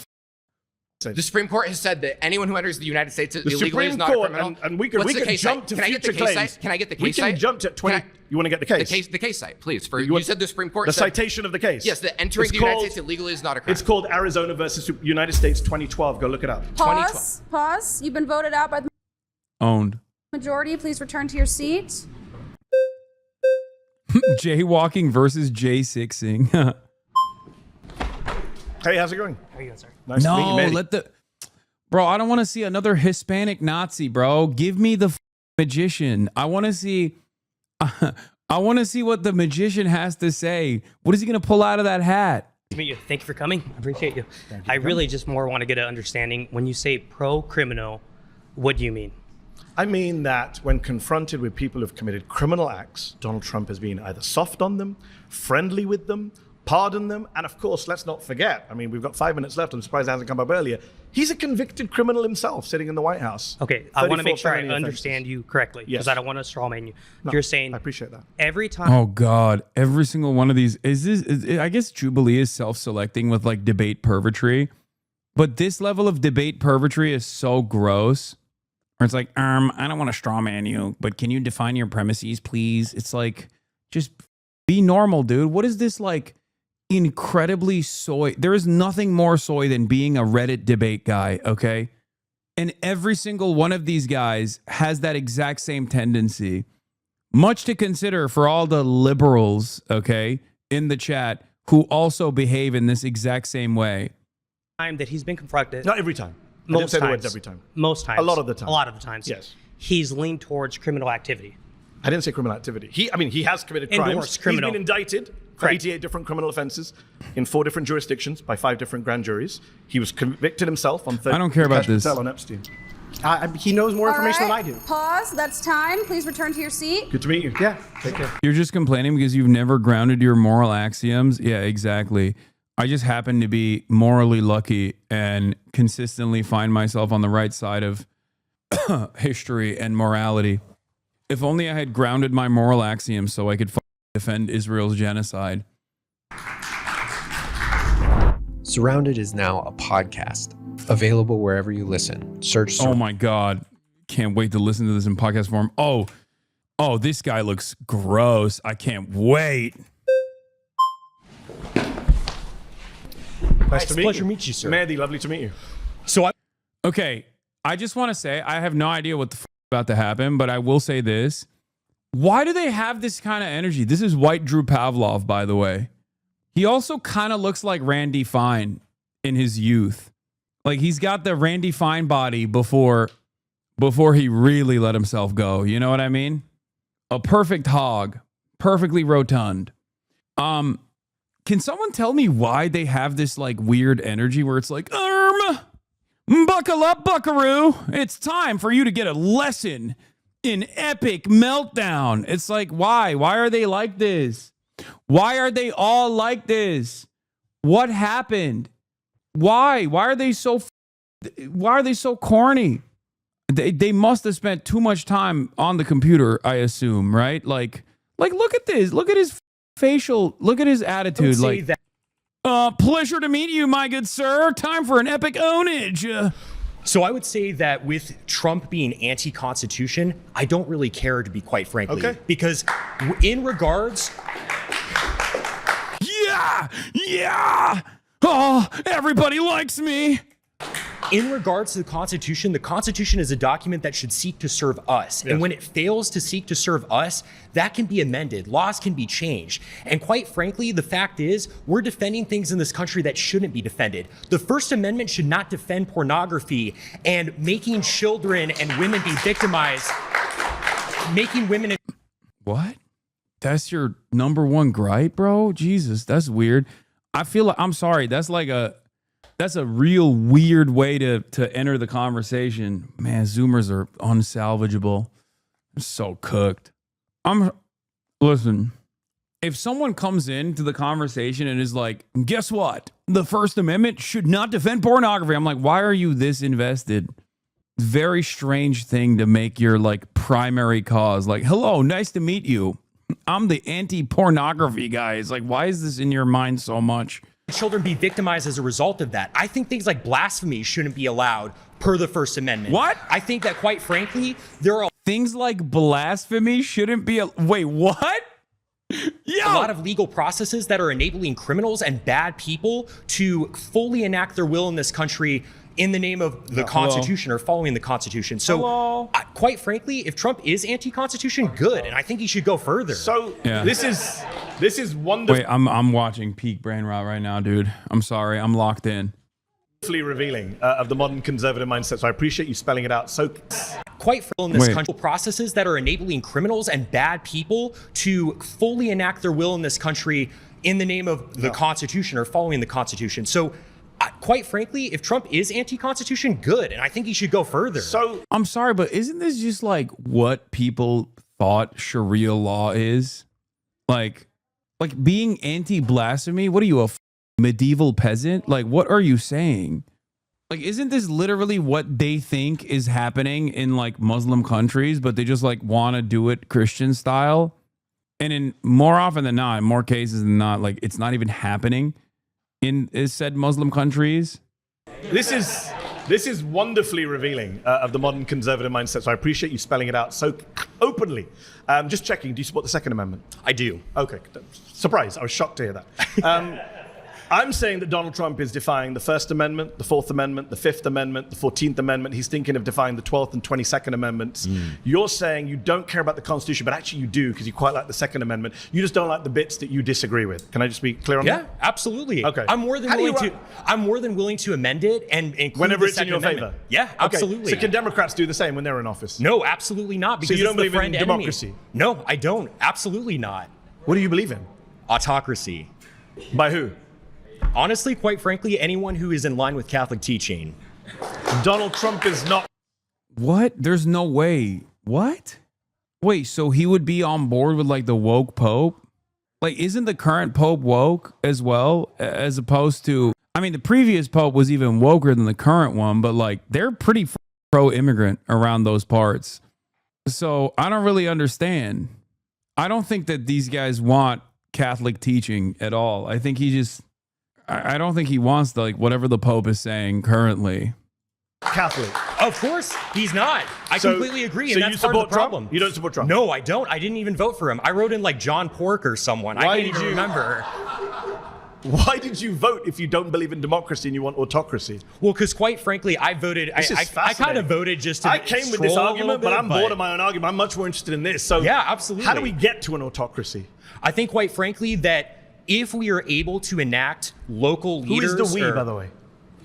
The Supreme Court has said that anyone who enters the United States illegally is not a criminal. And we could jump to future claims. Can I get the case site? We can jump to 20. You want to get the case? The case site, please. You said the Supreme Court. The citation of the case. Yes, that entering the United States illegally is not a crime. It's called Arizona versus United States 2012. Go look it up. Pause. You've been voted out by the majority. Please return to your seat. Jaywalking versus J6ing. Hey, how's it going? How are you going, sir? Nice to meet you, bro, I don't want to see another Hispanic Nazi, bro. Give me the magician. I want to see what the magician has to say. What is he going to pull out of that hat? Nice to meet you. Thank you for coming. I appreciate you. I really just more want to get an understanding. When you say pro-criminal, what do you mean? I mean that when confronted with people who've committed criminal acts, Donald Trump has been either soft on them, friendly with them, pardon them, and of course, let's not forget, I mean, we've got 5 minutes left, I'm surprised it hasn't come up earlier, he's a convicted criminal himself sitting in the White House. Okay, I want to make sure I understand you correctly, because I don't want to strawman you. No, you're saying I appreciate that. Every time. Oh God, every single one of these, I guess Jubilee is self-selecting with like debate purgatory, but this level of debate purgatory is so gross, where it's like, I don't want to strawman you, but can you define your premises, please? It's like, just be normal, dude. What is this, like, incredibly soy? There is nothing more soy than being a Reddit debate guy, okay? And every single one of these guys has that exact same tendency. Much to consider for all the liberals, okay, in the chat who also behave in this exact same way. Time that he's been confronted. Not every time. Most I didn't say times. the words every time. Most times. A lot of the time. A lot of the times. Yes. he's leaned towards criminal activity. I didn't say criminal activity. He has committed crimes. Endorsed criminal. He's been indicted for 88 different criminal offenses in 4 different jurisdictions by 5 different grand juries. He was convicted himself on 30. I don't care about this. On Epstein. He knows more information All right, than I do. Pause. That's time. Please return to your seat. Good to meet you. Yeah, take care. You're just complaining because you've never grounded your moral axioms. Yeah, exactly. I just happen to be morally lucky and consistently find myself on the right side of history and morality. If only I had grounded my moral axioms so I could defend Israel's genocide. Surrounded is now a podcast, available wherever you listen. Search. Oh my God. Can't wait to listen to this in podcast form. Oh, this guy looks gross. I can't wait. Nice to meet pleasure you. to meet you, sir. Mehdi, lovely to meet you. Okay, I just want to say I have no idea what the about to happen, but I will say this. Why do they have this kind of energy? This is white Drew Pavlov, by the way. He also kind of looks like Randy Fine in his youth. Like he's got the Randy Fine body before he really let himself go. You know what I mean? A perfect hog, perfectly rotund. Can someone tell me why they have this like weird energy where it's like, buckle up, buckaroo. It's time for you to get a lesson in epic meltdown. It's like, why? Why are they like this? Why are they all like this? What happened? Why? Why are they so corny? They must have spent too much time on the computer, I assume, right? Like look at this. Look at his facial. Look at his attitude. Like, pleasure to meet you, my good sir. Time for an epic ownage. So I would say that with Trump being anti-Constitution, I don't really care, to be quite frankly. Okay. Because in regards... Yeah! Oh, everybody likes me. In regards to the Constitution is a document that should seek to serve us. Yes. And when it fails to seek to serve us, that can be amended. Laws can be changed. And quite frankly, the fact is, we're defending things in this country that shouldn't be defended. The First Amendment should not defend pornography and making children and women be victimized, making women... What? That's your number one gripe, bro? Jesus, that's weird. I feel like, I'm sorry, that's a real weird way to enter the conversation. Man, Zoomers are unsalvageable. They're so cooked. Listen, if someone comes into the conversation and is like, guess what? The First Amendment should not defend pornography. I'm like, why are you this invested? Very strange thing to make your like primary cause. Like, hello, nice to meet you. I'm the anti-pornography guy. It's like, why is this in your mind so much? Children be victimized as a result of that. I think things like blasphemy shouldn't be allowed per the First Amendment. What? I think that, quite frankly, there are things like blasphemy shouldn't be. Wait, what? a lot of legal processes that are enabling criminals and bad people to fully enact their will in this country in the name of the Constitution or following the Constitution. So, quite frankly, if Trump is anti-Constitution, good, and I think he should go further. So Yeah. this is wonderful. Wait, I'm watching peak brain rot right now, dude. I'm sorry, I'm locked in. Revealing of the modern conservative mindset. So I appreciate you spelling it out. So quite in this Wait. country, processes that are enabling criminals and bad people to fully enact their will in this country in the name of the Constitution or following the Constitution. So, quite frankly, if Trump is anti-Constitution, good, and I think he should go further. So I'm sorry, but isn't this just like what people thought Sharia law is? Like being anti-blasphemy? What are you, a medieval peasant? Like, what are you saying? Like, isn't this literally what they think is happening in like Muslim countries, but they just like want to do it Christian style? And in more often than not, in more cases than not, like it's not even happening in said Muslim countries. this is wonderfully revealing of the modern conservative mindset. So I appreciate you spelling it out so openly. Just checking, do you support the Second Amendment? I do. Okay, surprise. I was shocked to hear that. I'm saying that Donald Trump is defying the First Amendment, the Fourth Amendment, the Fifth Amendment, the 14th Amendment. He's thinking of defying the 12th and 22nd Amendments. You're saying you don't care about the Constitution, but actually you do because you quite like the Second Amendment. You just don't like the bits that you disagree with. Can I just be clear on that? Yeah, absolutely. Okay. I'm more than willing to amend it and include whenever the it's in Second your Amendment. favor. Yeah, absolutely. So can Democrats do the same when they're in office? No, absolutely not. Because you don't it's the believe in friend democracy? enemy. No, I don't. Absolutely not. What do you believe in? Autocracy. By who? Honestly, quite frankly, anyone who is in line with Catholic teaching. Donald Trump is not. What? There's no way. What? Wait, so he would be on board with like the woke pope? Like, isn't the current pope woke as well, as opposed to, I mean, the previous pope was even woker than the current one, but like they're pretty pro-immigrant around those parts. So I don't really understand. I don't think that these guys want Catholic teaching at all. I think he just, I don't think he wants like whatever the Pope is saying currently. Catholic. Of course, he's not. I completely agree, and that's part of the problem. You don't support Trump? No, I don't. I didn't even vote for him. I wrote in like John Pork or someone. I can't even remember. Why did you vote if you don't believe in democracy and you want autocracy? Well, because quite frankly, I voted. I kind of voted just to. I came with this argument, but I'm bored of my own argument. I'm much more interested in this. So yeah, absolutely. How do we get to an autocracy? I think, quite frankly, that if we are able to enact local leaders. Who is the we, by the way?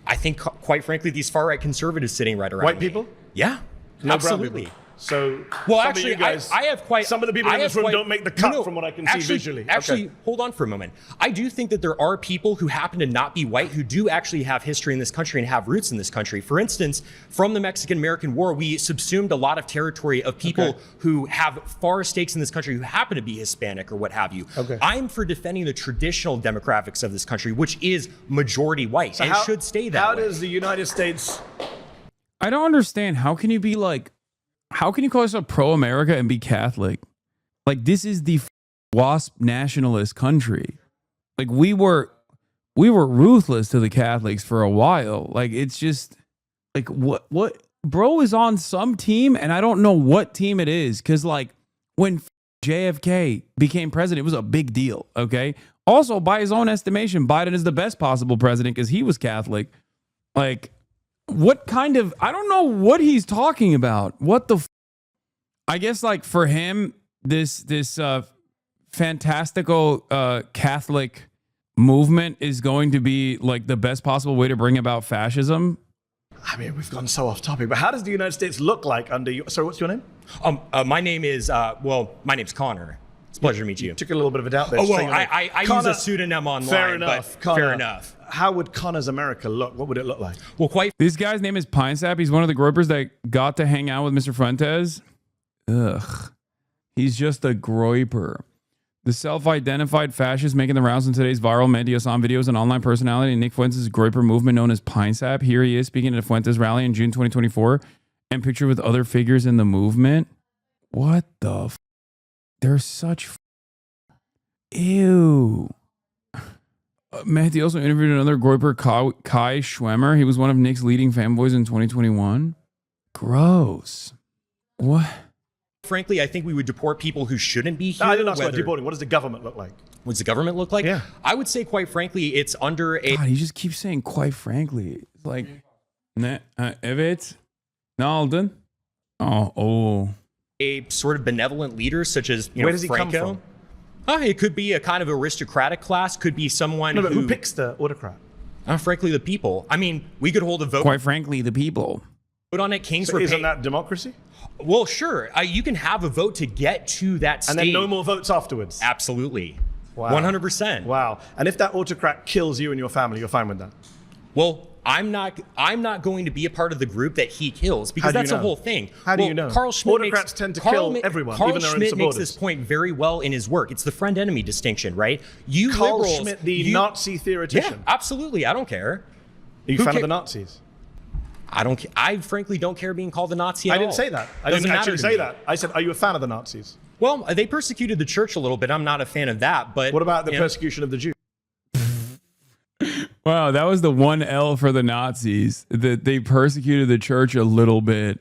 I think, quite frankly, these far-right conservatives sitting right around White me. people? Yeah, no absolutely. So, well, actually, I have quite. Some of the people in this room don't make the cut from what I can see visually. Actually, hold on for a moment. I do think that there are people who happen to not be white who do actually have history in this country and have roots in this country. For instance, from the Mexican-American War, we subsumed a lot of territory of people who have far stakes in this country who happen to be Hispanic or what have you. I'm for defending the traditional demographics of this country, which is majority white, and should stay that way. How does the United States... I don't understand. How can you be like... How can you call yourself pro-America and be Catholic? Like, this is the WASP nationalist country. Like, we were ruthless to the Catholics for a while. Like, it's just like, what bro is on some team and I don't know what team it is. Cause like when JFK became president, it was a big deal. Okay. Also, by his own estimation, Biden is the best possible president because he was Catholic. Like, what kind of, I don't know what he's talking about. What the, I guess like for him, this fantastical Catholic movement is going to be like the best possible way to bring about fascism. I mean, we've gone so off topic, but how does the United States look like under you? Sorry, what's your name? My name is, my name's Connor. It's a pleasure to meet you. Took a little bit of a doubt there. Oh, well, I use a pseudonym online. Fair enough. But fair enough. How would Connor's America look? What would it look like? Well, This guy's name is Pine Sap. He's one of the gropers that got to hang out with Mr. Fuentes. Ugh. He's just a groiper. The self-identified fascist making the rounds in today's viral Mehdi Hasan videos and online personality in Nick Fuentes' groiper movement known as Pine Sap. Here he is speaking at a Fuentes rally in June 2024 and pictured with other figures in the movement. What the f? They're such ew. Mehdi also interviewed another groiper, Kai Schwemmer. He was one of Nick's leading fanboys in 2021. Gross. What? Frankly, I think we would deport people who shouldn't be here. No, I didn't ask about deporting. What does the government look like? What does the government look like? Yeah. I would say, quite frankly, it's under a... God, he just keeps saying quite frankly. It's like, evet, Nalden. Oh. A sort of benevolent leader such as, Where does he Franco. come from? It could be a kind of aristocratic class. Could be someone who picks the autocrat? Frankly, the people. I mean, we could hold a vote. Quite frankly, the people. Vote on it. Kings so isn't that democracy? Well, sure. You can have a vote to get to that stage. And then no more votes afterwards? Absolutely. Wow. 100%. Wow. And if that autocrat kills you and your family, you're fine with that? Well, I'm not going to be a part of the group that he kills because that's the whole thing. How do you know? Carl Schmitt Autocrats tend to kill everyone, Carl even their own Schmitt supporters. makes this point very well in his work. It's the friend-enemy distinction, right? Carl liberals, Schmitt, the Nazi theoretician. Yeah, absolutely. I don't care. Are you a fan of the Nazis? I frankly don't care being called a Nazi at all. I didn't say that. I didn't actually say that. I said, are you a fan of the Nazis? Well, they persecuted the church a little bit. I'm not a fan of that. But what about the persecution of the Jews? Wow, that was the one L for the Nazis. That they persecuted the church a little bit.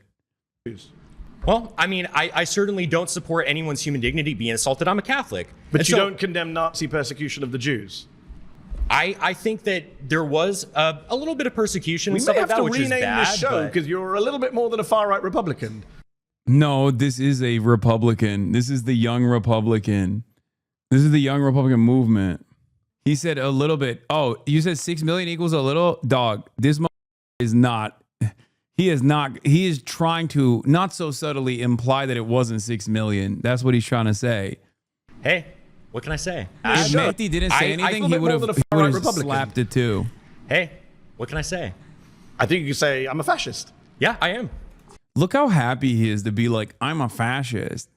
Well, I mean, I certainly don't support anyone's human dignity being assaulted. I'm a Catholic. But you don't condemn Nazi persecution of the Jews? I think that there was a little bit of persecution We and stuff may like have that, to which is rename bad. this show but- because you're a little bit more than a far-right Republican. No, this is a Republican. This is the young Republican. This is the young Republican movement. He said a little bit. Oh, you said 6 million equals a little? Dog, this is not. He is not. He is trying to not so subtly imply that it wasn't 6 million. That's what he's trying to say. Hey, what can I say? If Mehdi didn't say anything, he would have slapped it too. Hey, what can I say? I think you could say, I'm a fascist. Yeah, I am. Look how happy he is to be like, I'm a fascist.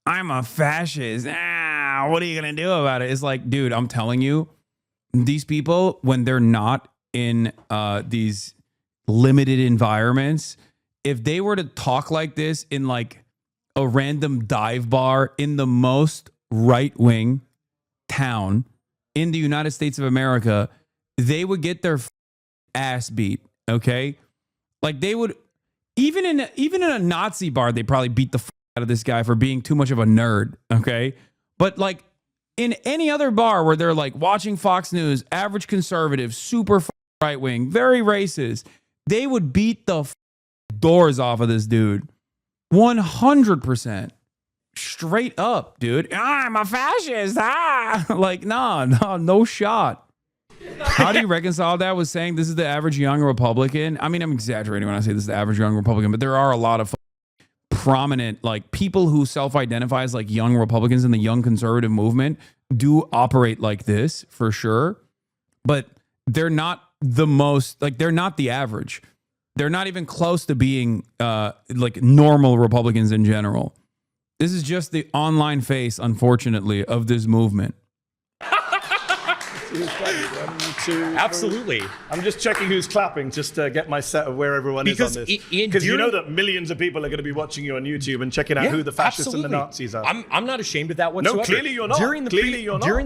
I'm a fascist. What are you going to do about it? It's like, dude, I'm telling you, these people, when they're not in these limited environments, if they were to talk like this in like a random dive bar in the most right-wing town in the United States of America, they would get their ass beat, okay? Like they would, even in a Nazi bar, they probably beat the out of this guy for being too much of a nerd, okay? But like in any other bar where they're like watching Fox News, average conservative, super right wing, very racist, they would beat the doors off of this dude. 100%. Straight up, dude. I'm a fascist. Like, no shot. How do you reconcile that with saying this is the average young Republican? I mean, I'm exaggerating when I say this is the average young Republican, but there are a lot of prominent, like, people who self-identify as like young Republicans in the young conservative movement do operate like this for sure, but they're not the most, like, they're not the average. They're not even close to being like normal Republicans in general. This is just the online face, unfortunately, of this movement. Absolutely. I'm just checking who's clapping just to get my set of where everyone is on this. Because you know that millions of people are going to be watching you on YouTube and checking out who the fascists and the Nazis are. I'm not ashamed of that whatsoever. No, clearly you're not. During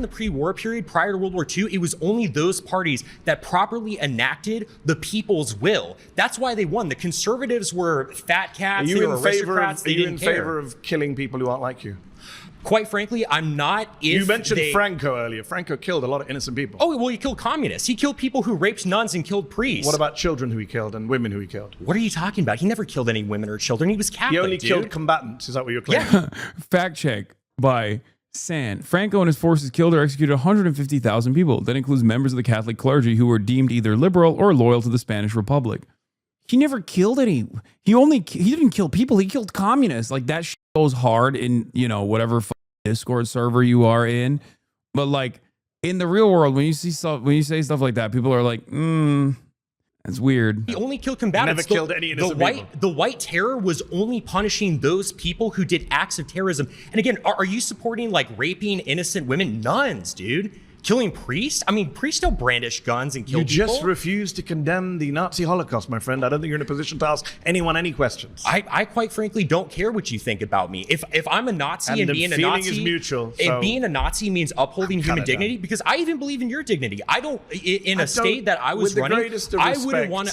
the pre-war period, prior to World War II, it was only those parties that properly enacted the people's will. That's why they won. The conservatives were fat cats. They were aristocrats. They didn't care. Are you in favor of killing people who aren't like you? Quite frankly, I'm not. You mentioned Franco earlier. Franco killed a lot of innocent people. Oh, well, he killed communists. He killed people who raped nuns and killed priests. What about children who he killed and women who he killed? What are you talking about? He never killed any women or children. He was Catholic, He only killed combatants. Is that what you're claiming? Yeah. Fact check by San. Franco and his forces killed or executed 150,000 people. That includes members of the Catholic clergy who were deemed either liberal or loyal to the Spanish Republic. He never killed any. He didn't kill people. He killed communists. Like, that shit goes hard in, you know, whatever Discord server you are in. But like in the real world, when you say stuff like that, people are like, that's weird. He only killed combatants. Never killed any innocent people. The white terror was only punishing those people who did acts of terrorism. And again, are you supporting like raping innocent women? Nuns, dude. Killing priests? I mean, priests don't brandish guns and kill people. You just refuse to condemn the Nazi Holocaust, my friend. I don't think you're in a position to ask anyone any questions. I quite frankly don't care what you think about me. If I'm a Nazi and being a Nazi is mutual, and being a Nazi means upholding human dignity, because I even believe in your dignity. I don't in a state that I was running.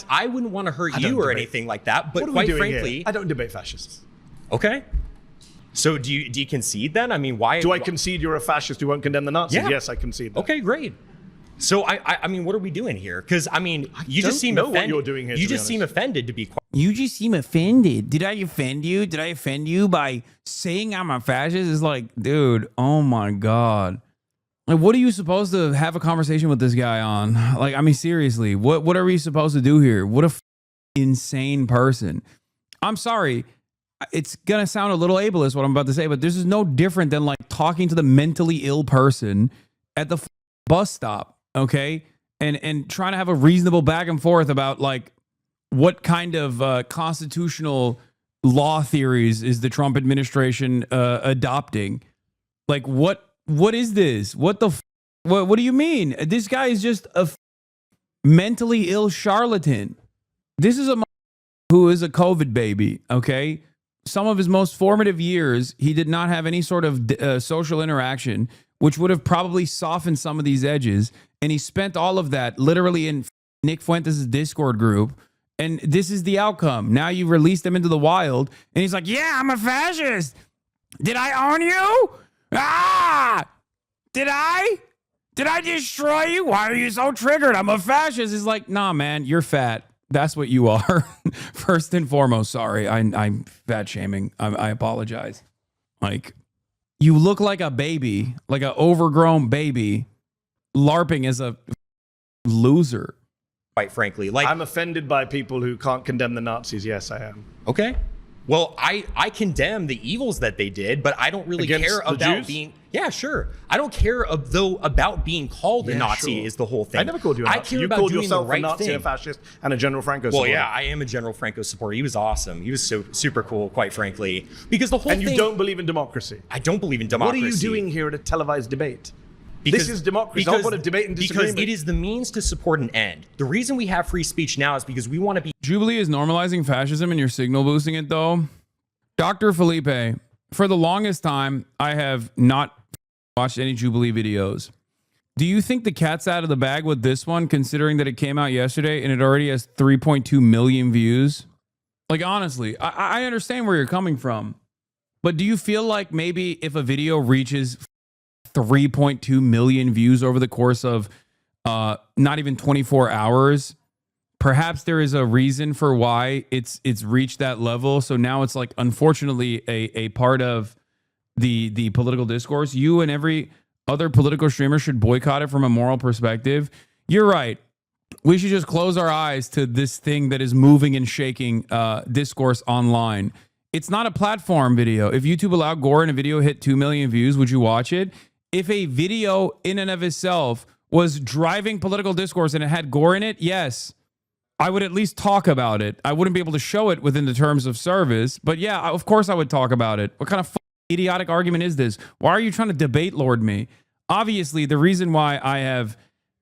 I wouldn't want to hurt you or anything like that. But quite frankly, I don't debate fascists. Okay. So do you concede then? I mean, why? Do I concede you're a fascist who won't condemn the Nazis? Yeah. Yes, I concede that. Okay, great. So I mean, what are we doing here? Because I mean, you just seem offended. What you're doing here, you just seem offended to be quiet. You just seem offended. Did I offend you? Did I offend you by saying I'm a fascist? It's like, dude, oh my God. Like, what are you supposed to have a conversation with this guy on? Like, I mean, seriously, what are we supposed to do here? What a insane person. I'm sorry. It's going to sound a little ableist what I'm about to say, but this is no different than like talking to the mentally ill person at the bus stop, okay? And trying to have a reasonable back and forth about like what kind of constitutional law theories is the Trump administration adopting? Like what is this? What do you mean? This guy is just a mentally ill charlatan. This is a who is a COVID baby, okay? Some of his most formative years, he did not have any sort of social interaction, which would have probably softened some of these edges. And he spent all of that literally in Nick Fuentes' Discord group. And this is the outcome. Now you released him into the wild. And he's like, yeah, I'm a fascist. Did I own you? Ah! Did I did I destroy you? Why are you so triggered? I'm a fascist. It's like, nah, man, you're fat. That's what you are. First and foremost, sorry, I'm fat shaming. I apologize. Like, you look like a baby, like an overgrown baby, LARPing as a loser. Quite frankly, like, I'm offended by people who can't condemn the Nazis. Yes, I am. okay. Well, I condemn the evils that they did, but I don't really Against care the about Jews? being. Yeah, sure. I don't care about being called a Nazi. Sure. Is the whole thing. I never called you a Nazi. I care You about called doing yourself the right a Nazi, thing. a fascist, and a General Franco Well, supporter. yeah, I am a General Franco supporter. He was awesome. He was so super cool, quite frankly. Because the whole And thing. you don't believe in democracy. I don't believe in What democracy. are you doing here at a televised debate? This is democracy. It's all about a debate and disagreement. Because it is the means to support an end. The reason we have free speech now is because we want to be. Jubilee is normalizing fascism and you're signal boosting it, though. Dr. Felipe, for the longest time, I have not watched any Jubilee videos. Do you think the cat's out of the bag with this one, considering that it came out yesterday and it already has 3.2 million views? Like, honestly, I understand where you're coming from. But do you feel like maybe if a video reaches 3.2 million views over the course of not even 24 hours, perhaps there is a reason for why it's reached that level? So now it's like, unfortunately, a part of the political discourse. You and every other political streamer should boycott it from a moral perspective. You're right. We should just close our eyes to this thing that is moving and shaking discourse online. It's not a platform video. If YouTube allowed gore and a video hit 2 million views, would you watch it? If a video in and of itself was driving political discourse and it had gore in it, yes, I would at least talk about it. I wouldn't be able to show it within the terms of service, but yeah, of course I would talk about it. What kind of idiotic argument is this? Why are you trying to debate lord me? Obviously, the reason why I have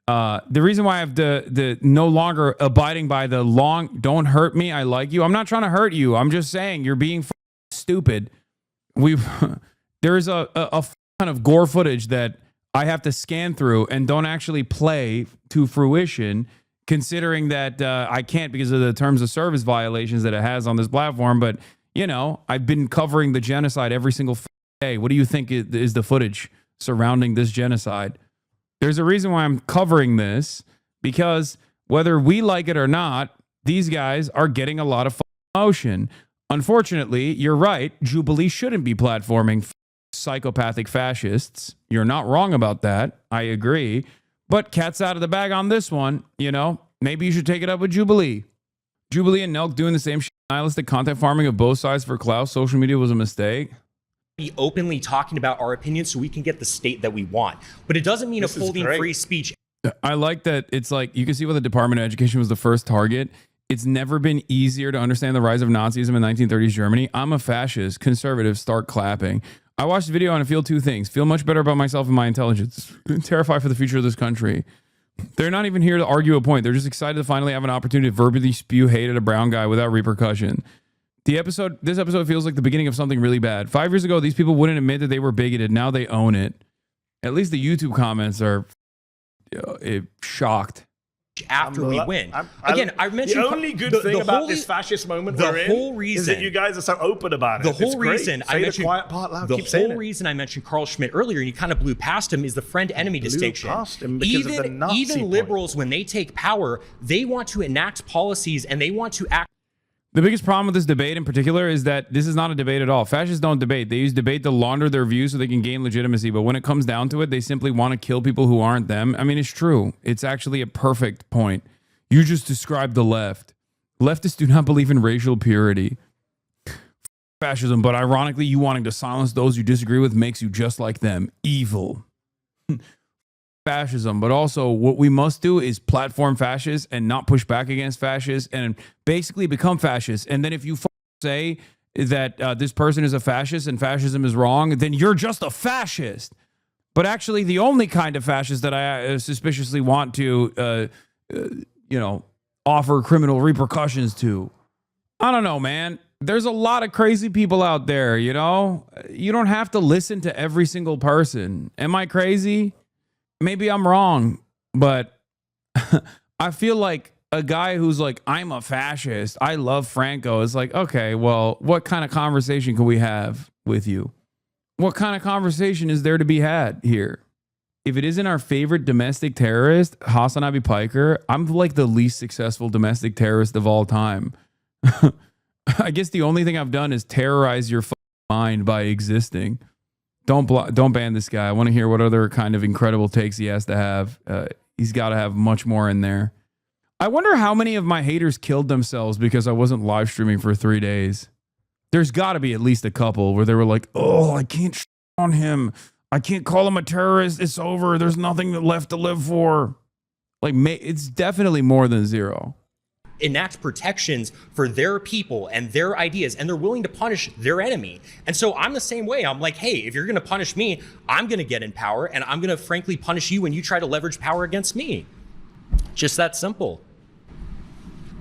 the no longer abiding by the long don't hurt me, I like you. I'm not trying to hurt you. I'm just saying you're being stupid. There is a kind of gore footage that I have to scan through and don't actually play to fruition, considering that I can't because of the terms of service violations that it has on this platform. But, you know, I've been covering the genocide every single day. What do you think is the footage surrounding this genocide? There's a reason why I'm covering this, because whether we like it or not, these guys are getting a lot of motion. Unfortunately, you're right. Jubilee shouldn't be platforming psychopathic fascists. You're not wrong about that. I agree. But cat's out of the bag on this one. You know, maybe you should take it up with Jubilee. Jubilee and Nelk doing the same nihilistic content farming of both sides for clout. Social media was a mistake. Be openly talking about our opinions so we can get the state that we want. But it doesn't mean upholding free speech. I like that it's like, you can see why the Department of Education was the first target. It's never been easier to understand the rise of Nazism in 1930s Germany. I'm a fascist. Conservatives start clapping. I watched the video and I feel two things. Feel much better about myself and my intelligence. Terrified for the future of this country. They're not even here to argue a point. They're just excited to finally have an opportunity to verbally spew hate at a brown guy without repercussion. This episode feels like the beginning of something really bad. 5 years ago, these people wouldn't admit that they were bigoted. Now they own it. At least the YouTube comments are shocked. After we win. I mentioned the only good thing about this fascist moment we're in is that you guys are so open about it. The whole reason I mentioned the quiet part loud. The whole reason I mentioned Carl Schmitt earlier, and you kind of blew past him, is the friend-enemy distinction. Past him because of the Nazi even liberals, when they take power, they want to enact policies and they want to act. The biggest problem with this debate in particular is that this is not a debate at all. Fascists don't debate. They use debate to launder their views so they can gain legitimacy. But when it comes down to it, they simply want to kill people who aren't them. I mean, it's true. It's actually a perfect point. You just described the left. Leftists do not believe in racial purity. Fascism, but ironically, you wanting to silence those you disagree with makes you just like them. Evil. Fascism, but also what we must do is platform fascists and not push back against fascists and basically become fascists. And then if you say that this person is a fascist and fascism is wrong, then you're just a fascist. But actually, the only kind of fascist that I suspiciously want to offer criminal repercussions to. I don't know, man. There's a lot of crazy people out there, you know? You don't have to listen to every single person. Am I crazy? Maybe I'm wrong, but I feel like a guy who's like, I'm a fascist, I love Franco, is like, okay, well, what kind of conversation can we have with you? What kind of conversation is there to be had here? if it isn't our favorite domestic terrorist, HasanAbi Piker, I'm like the least successful domestic terrorist of all time. I guess the only thing I've done is terrorize your mind by existing. Don't ban this guy. I want to hear what other kind of incredible takes he has to have. He's got to have much more in there. I wonder how many of my haters killed themselves because I wasn't live streaming for 3 days. There's got to be at least a couple where they were like, oh, I can't on him. I can't call him a terrorist. It's over. There's nothing left to live for. Like, it's definitely more than zero. Enact protections for their people and their ideas, and they're willing to punish their enemy. And so I'm the same way. I'm like, hey, if you're going to punish me, I'm going to get in power, and I'm going to frankly punish you when you try to leverage power against me. Just that simple.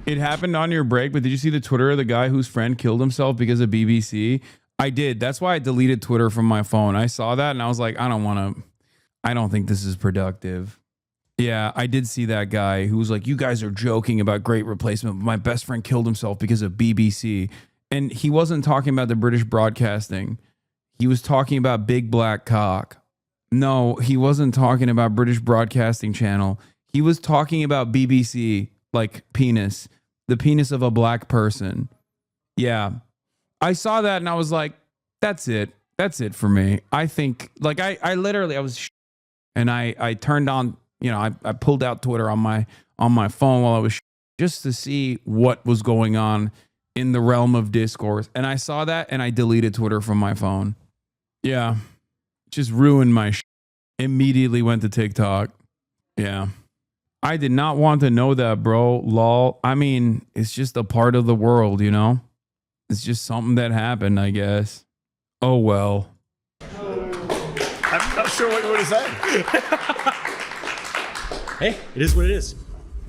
It happened on your break, but did you see the Twitter of the guy whose friend killed himself because of BBC? I did. That's why I deleted Twitter from my phone. I saw that and I was like, I don't think this is productive. Yeah, I did see that guy who was like, you guys are joking about Great Replacement. My best friend killed himself because of BBC. And he wasn't talking about the British broadcasting. He was talking about Big Black Cock. No, he wasn't talking about British Broadcasting Channel. He was talking about BBC, like penis, the penis of a black person. Yeah. I saw that and I was like, that's it. That's it for me. I think, like, I literally, I was, and I turned on, you know, I pulled out Twitter on my phone while I was just to see what was going on in the realm of discourse. And I saw that and I deleted Twitter from my phone. Yeah. Just ruined my immediately went to TikTok. Yeah. I did not want to know that, bro. Lol. I mean, it's just a part of the world, you know? It's just something that happened, I guess. Oh, well. I'm not sure what you want to say. Hey, it is what it is.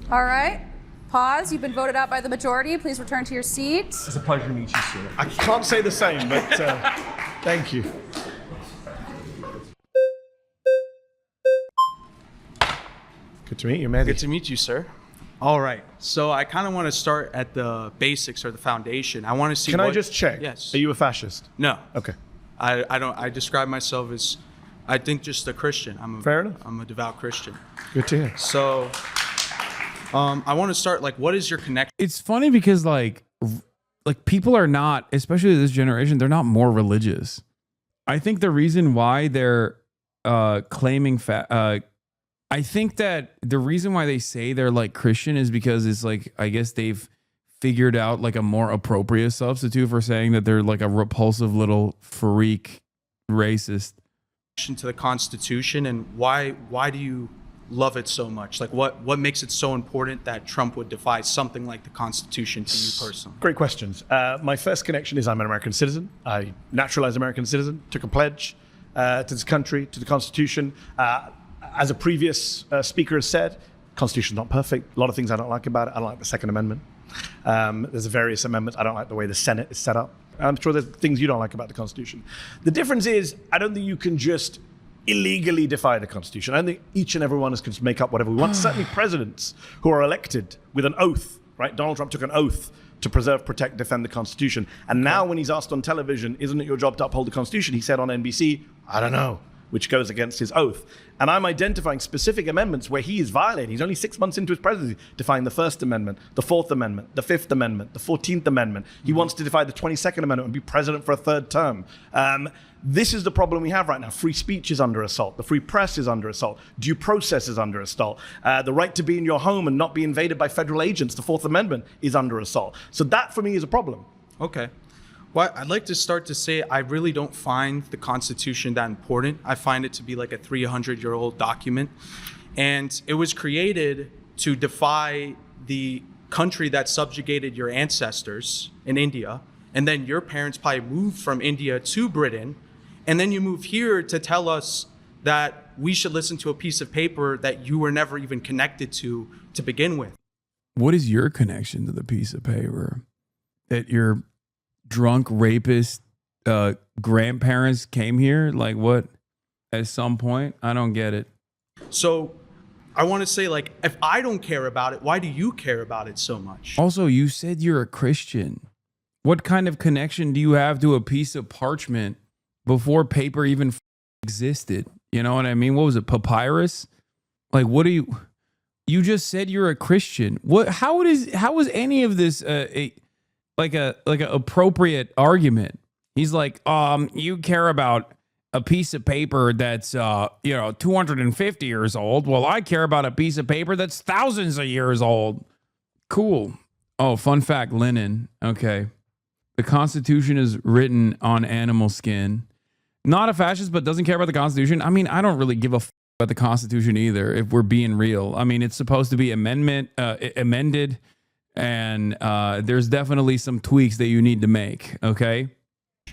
All right. Pause. You've been voted out by the majority. Please return to your seat. It's a pleasure to meet you, sir. I can't say the same, but thank you. Good to meet you, Mehdi. Good to meet you, sir. All right. So I kind of want to start at the basics or the foundation. I want to see. Can I just check? Yes. Are you a fascist? No. Okay. I don't. I describe myself as, I think, just a Christian. Fair enough. I'm a devout Christian. Good to hear. So, I want to start, like, what is your connection? It's funny because like people are not, especially this generation, they're not more religious. I think the reason why they're claiming I think that the reason why they say they're like Christian is because it's like, I guess they've figured out like a more appropriate substitute for saying that they're like a repulsive little freak racist. To the Constitution, and why do you love it so much? Like, what makes it so important that Trump would defy something like the Constitution to you personally? Great questions. My first connection is I'm an American citizen. I naturalized American citizen, took a pledge to this country, to the Constitution. As a previous speaker has said, Constitution's not perfect. A lot of things I don't like about it. I don't like the Second Amendment. There's various amendments. I don't like the way the Senate is set up. I'm sure there's things you don't like about the Constitution. The difference is, I don't think you can just illegally defy the Constitution. I don't think each and every one of us can just make up whatever we want. Certainly presidents who are elected with an oath, right? Donald Trump took an oath to preserve, protect, defend the Constitution. And now when he's asked on television, isn't it your job to uphold the Constitution? He said on NBC, I don't know, which goes against his oath. And I'm identifying specific amendments where he is violating. He's only 6 months into his presidency, defying the First Amendment, the Fourth Amendment, the Fifth Amendment, the 14th Amendment. He wants to defy the 22nd Amendment and be president for a third term. This is the problem we have right now. Free speech is under assault. The free press is under assault. Due process is under assault. The right to be in your home and not be invaded by federal agents, the Fourth Amendment, is under assault. So that, for me, is a problem. Okay. Well, I'd like to start to say I really don't find the Constitution that important. I find it to be like a 300-year-old document. And it was created to defy the country that subjugated your ancestors in India. And then your parents probably moved from India to Britain. And then you move here to tell us that we should listen to a piece of paper that you were never even connected to begin with. What is your connection to the piece of paper? That your drunk rapist grandparents came here? Like what? At some point? I don't get it. So I want to say, like, if I don't care about it, why do you care about it so much? Also, you said you're a Christian. What kind of connection do you have to a piece of parchment before paper even existed? You know what I mean? What was it? Papyrus? Like, what are you just said you're a Christian. How is any of this like an appropriate argument? He's like, you care about a piece of paper that's 250 years old. Well, I care about a piece of paper that's thousands of years old. Cool. Oh, fun fact, linen. Okay. The Constitution is written on animal skin. Not a fascist, but doesn't care about the Constitution. I mean, I don't really give a about the Constitution either, if we're being real. I mean, it's supposed to be amended, and there's definitely some tweaks that you need to make, okay?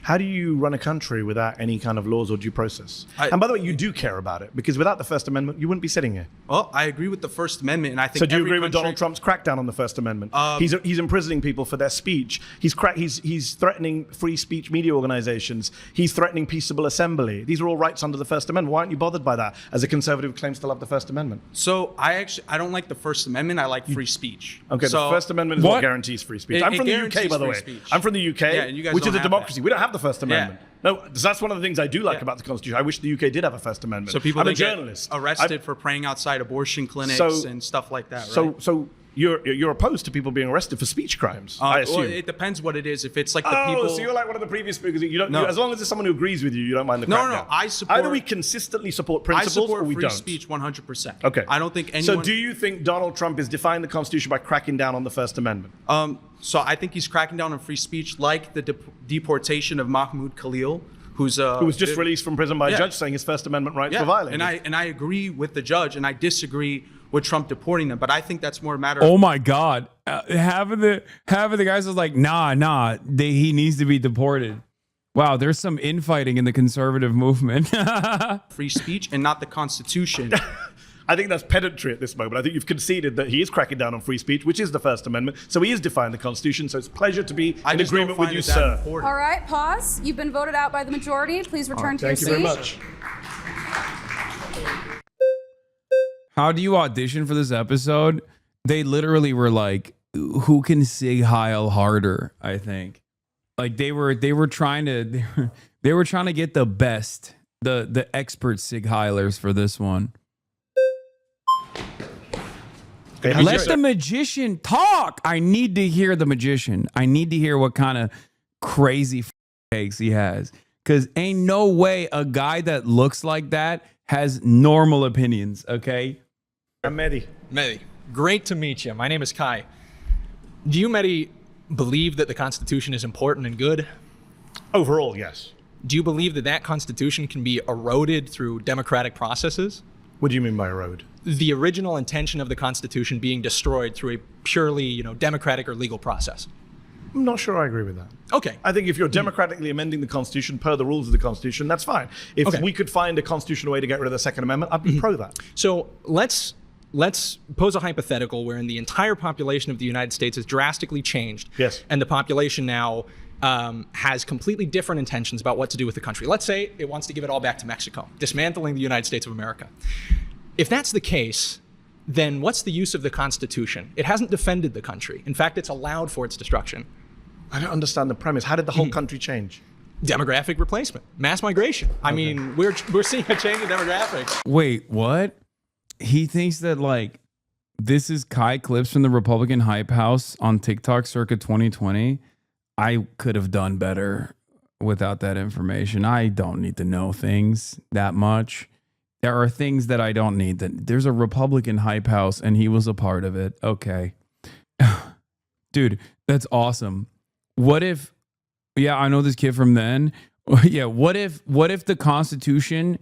How do you run a country without any kind of laws or due process? And by the way, you do care about it, because without the First Amendment, you wouldn't be sitting here. Well, I agree with the First Amendment, and I think. So do you agree with Donald Trump's crackdown on the First Amendment? He's imprisoning people for their speech. He's threatening free speech media organizations. He's threatening peaceable assembly. These are all rights under the First Amendment. Why aren't you bothered by that as a conservative who claims to love the First Amendment? So I don't like the First Amendment. I like free speech. Okay, so, the First Amendment is what guarantees free speech. I'm from the UK, by the way. Speech. I'm from the UK, yeah, and you guys which is a have democracy. that. We don't have the First Amendment. Yeah. No, that's one of the things I do like about the Constitution. I wish the UK did have a First Amendment. So people I'm a that get journalist. arrested for praying outside abortion clinics and stuff like that, right? So you're opposed to people being arrested for speech crimes, I assume. Well, it depends what it is. If it's like the people... so you're like one of the previous speakers. No. As long as there's someone who agrees with you, you don't mind the crackdown. No, I support... Either we consistently support principles or we free don't. speech 100%. Okay. I don't think anyone... So do you think Donald Trump is defying the Constitution by cracking down on the First Amendment? So I think he's cracking down on free speech, like the deportation of Mahmoud Khalil, who was just released from prison by a judge saying his First Amendment rights were violated. And I agree with the judge, and I disagree with Trump deporting them. But I think that's more a matter. Oh my God, having the guys was like, nah, he needs to be deported. Wow, there's some infighting in the conservative movement. Free speech and not the Constitution. I think that's pedantry at this moment. I think you've conceded that he is cracking down on free speech, which is the First Amendment. So he is defying the Constitution. So it's a pleasure to be in agreement with you, sir. All right, pause. You've been voted out by the majority. Please return to your seat. Thank you very much. How do you audition for this episode? They literally were like, who can Sig Heil harder, I think. Like they were trying to get the best, the expert Sig Heilers for this one. Let the magician talk. I need to hear the magician. I need to hear what kind of crazy takes he has. Because ain't no way a guy that looks like that has normal opinions, okay? I'm Mehdi. Mehdi, great to meet you. My name is Kai. Do you, Mehdi, believe that the Constitution is important and good? Overall, yes. Do you believe that Constitution can be eroded through democratic processes? What do you mean by erode? The original intention of the Constitution being destroyed through a purely, democratic or legal process. I'm not sure I agree with that. Okay. I think if you're democratically amending the Constitution per the rules of the Constitution, that's fine. If we could find a constitutional way to get rid of the Second Amendment, I'd be pro that. So let's pose a hypothetical wherein the entire population of the United States has drastically changed. Yes. And the population now has completely different intentions about what to do with the country. Let's say it wants to give it all back to Mexico, dismantling the United States of America. If that's the case, then what's the use of the Constitution? It hasn't defended the country. In fact, it's allowed for its destruction. I don't understand the premise. How did the whole country change? Demographic replacement, mass migration. I mean, we're seeing a change in demographics. Wait, what? He thinks that this is Kai clips from the Republican Hype House on TikTok circa 2020. I could have done better without that information. I don't need to know things that much. There are things that I don't need. There's a Republican Hype House and he was a part of it. Okay. Dude, that's awesome. What if, I know this kid from then. Yeah, what if the Constitution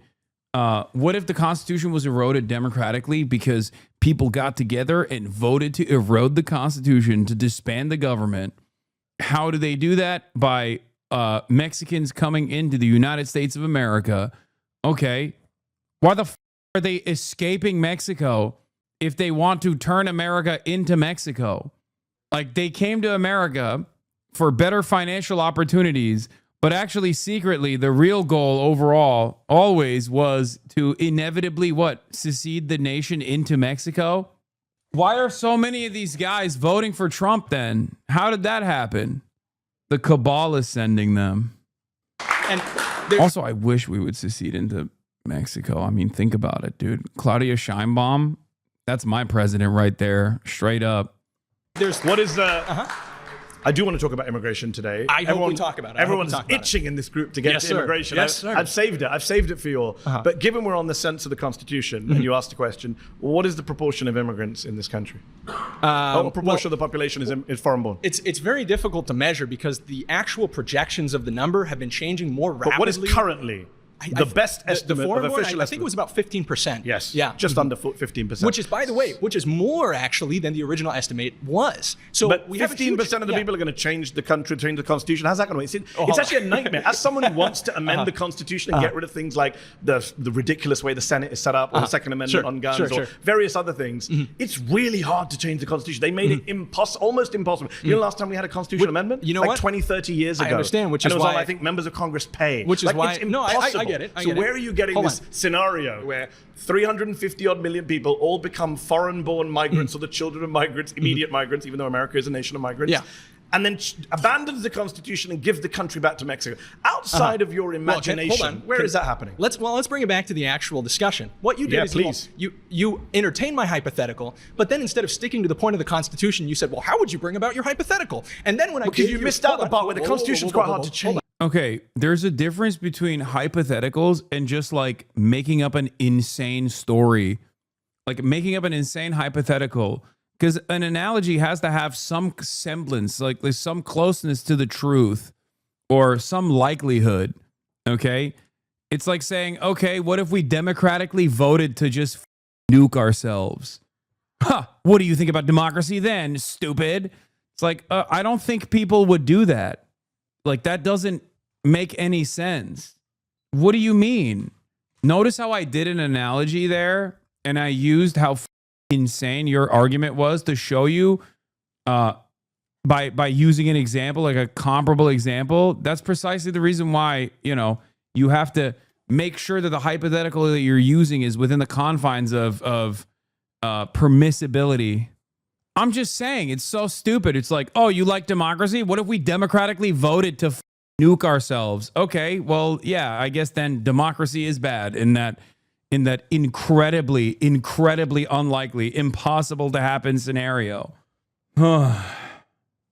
was eroded democratically because people got together and voted to erode the Constitution to disband the government? How do they do that? By Mexicans coming into the United States of America. Okay. Why the are they escaping Mexico if they want to turn America into Mexico? Like they came to America for better financial opportunities, but actually secretly the real goal overall always was to inevitably secede the nation into Mexico? Why are so many of these guys voting for Trump then? How did that happen? The cabal is sending them. And also, I wish we would secede into Mexico. I mean, think about it, dude. Claudia Sheinbaum, that's my president right there, straight up. What is the... I do want to talk about immigration today. I hope we talk about it. Everyone's itching in this group to get to immigration. Yes, sir. I've saved it. I've saved it for you all. But given we're on the sense of the Constitution, and you asked the question, what is the proportion of immigrants in this country? What proportion of the population is foreign-born? It's very difficult to measure because the actual projections of the number have been changing more rapidly. But what is currently the best estimate of official estimate? I think it was about 15%. Yes. Yeah. Just under 15%. Which is, by the way, more actually than the original estimate was. So but we 15% of the people are going to change the country, change the Constitution. How's that going to work? It's actually a nightmare. As someone who wants to amend the Constitution and get rid of things like the ridiculous way the Senate is set up, or the Second Amendment on guns, or various other things, it's really hard to change the Constitution. They made it almost impossible. You know, last time we had a constitutional amendment? You know like what? 20, 30 years ago. I understand, which is it was why on, I think, members of Congress pay. Which is like, why... it's impossible. I get it. So where are you getting this scenario where 350 odd million people all become foreign-born migrants or the children of migrants, immediate migrants, even though America is a nation of migrants, and then abandons the Constitution and gives the country back to Mexico? Outside of your imagination, where is that happening? Let's bring it back to the actual discussion. What you did is you entertained my hypothetical, but then instead of sticking to the point of the Constitution, you said, well, how would you bring about your hypothetical? And then when because you missed out the part where the Constitution is quite hard to change. Okay, there's a difference between hypotheticals and just like making up an insane story, like making up an insane hypothetical, because an analogy has to have some semblance, like there's some closeness to the truth or some likelihood. Okay, it's like saying, okay, what if we democratically voted to just nuke ourselves? Huh, what do you think about democracy then, stupid? It's like, I don't think people would do that. Like, that doesn't make any sense. What do you mean? Notice how I did an analogy there, and I used how insane your argument was to show you by using an example, like a comparable example. That's precisely the reason why, you know, you have to make sure that the hypothetical that you're using is within the confines of permissibility. I'm just saying, it's so stupid. It's like, oh, you like democracy? What if we democratically voted to nuke ourselves? Okay, well, yeah, I guess then democracy is bad in that incredibly unlikely, impossible to happen scenario. Hold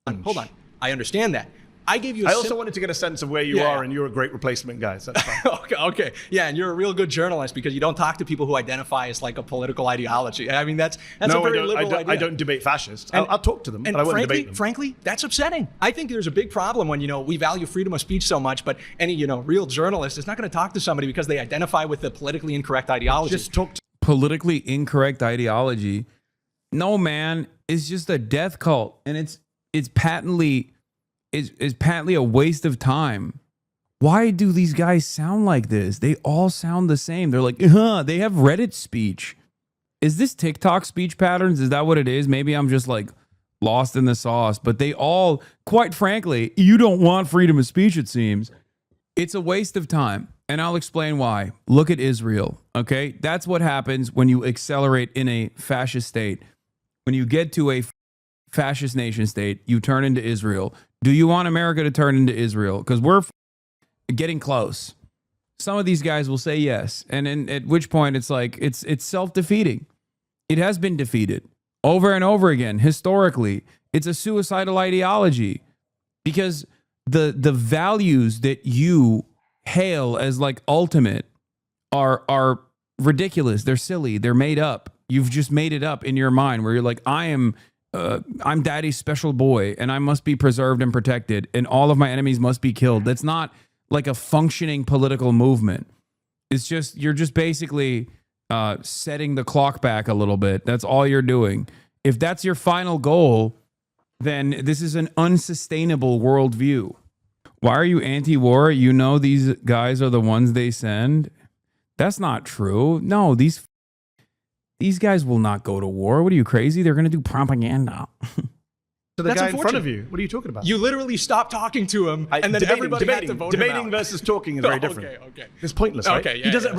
on. I understand that. I gave you. I also wanted to get a sense of where you are, and you're a great replacement guy. So that's fine. Okay. Yeah, and you're a real good journalist because you don't talk to people who identify as like a political ideology. I mean, that's a very liberal idea. I don't debate fascists. I'll talk to them, but I won't debate them. Frankly, that's upsetting. I think there's a big problem when, you know, we value freedom of speech so much, but any, you know, real journalist is not going to talk to somebody because they identify with the politically incorrect ideology. Just talk to politically incorrect ideology. No, man, it's just a death cult, and it's patently a waste of time. Why do these guys sound like this? They all sound the same. They're like, they have Reddit speech. Is this TikTok speech patterns? Is that what it is? Maybe I'm just like lost in the sauce, but they all, quite frankly, you don't want freedom of speech, it seems. It's a waste of time, and I'll explain why. Look at Israel, okay? That's what happens when you accelerate in a fascist state. When you get to a fascist nation state, you turn into Israel. Do you want America to turn into Israel? Because we're getting close. Some of these guys will say yes. And at which point it's like, it's self-defeating. It has been defeated over and over again. Historically, it's a suicidal ideology because the values that you hail as like ultimate are ridiculous. They're silly. They're made up. You've just made it up in your mind where you're like, I'm daddy's special boy and I must be preserved and protected and all of my enemies must be killed. That's not like a functioning political movement. It's just, you're just basically setting the clock back a little bit. That's all you're doing. If that's your final goal, then this is an unsustainable worldview. Why are you anti-war? You know these guys are the ones they send? That's not true. No, these guys will not go to war. What are you, crazy? They're going to do propaganda. To the guy in front of you. What are you talking about? You literally stopped talking to him, and then everybody had to vote him out. Debating versus talking is very different. Okay. It's pointless, right? Okay, he doesn't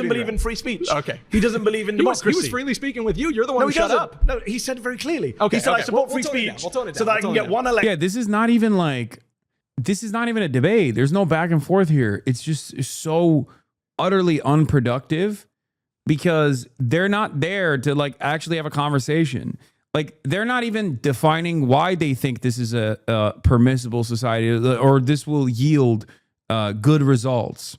believe in free speech. Okay. He doesn't believe in democracy. He was freely speaking with you. You're the one who shut up. No, he said very clearly. Okay. He said, I support free speech so that I can get one election. Yeah, this is not even a debate. There's no back and forth here. It's just so utterly unproductive because they're not there to like actually have a conversation. Like they're not even defining why they think this is a permissible society or this will yield good results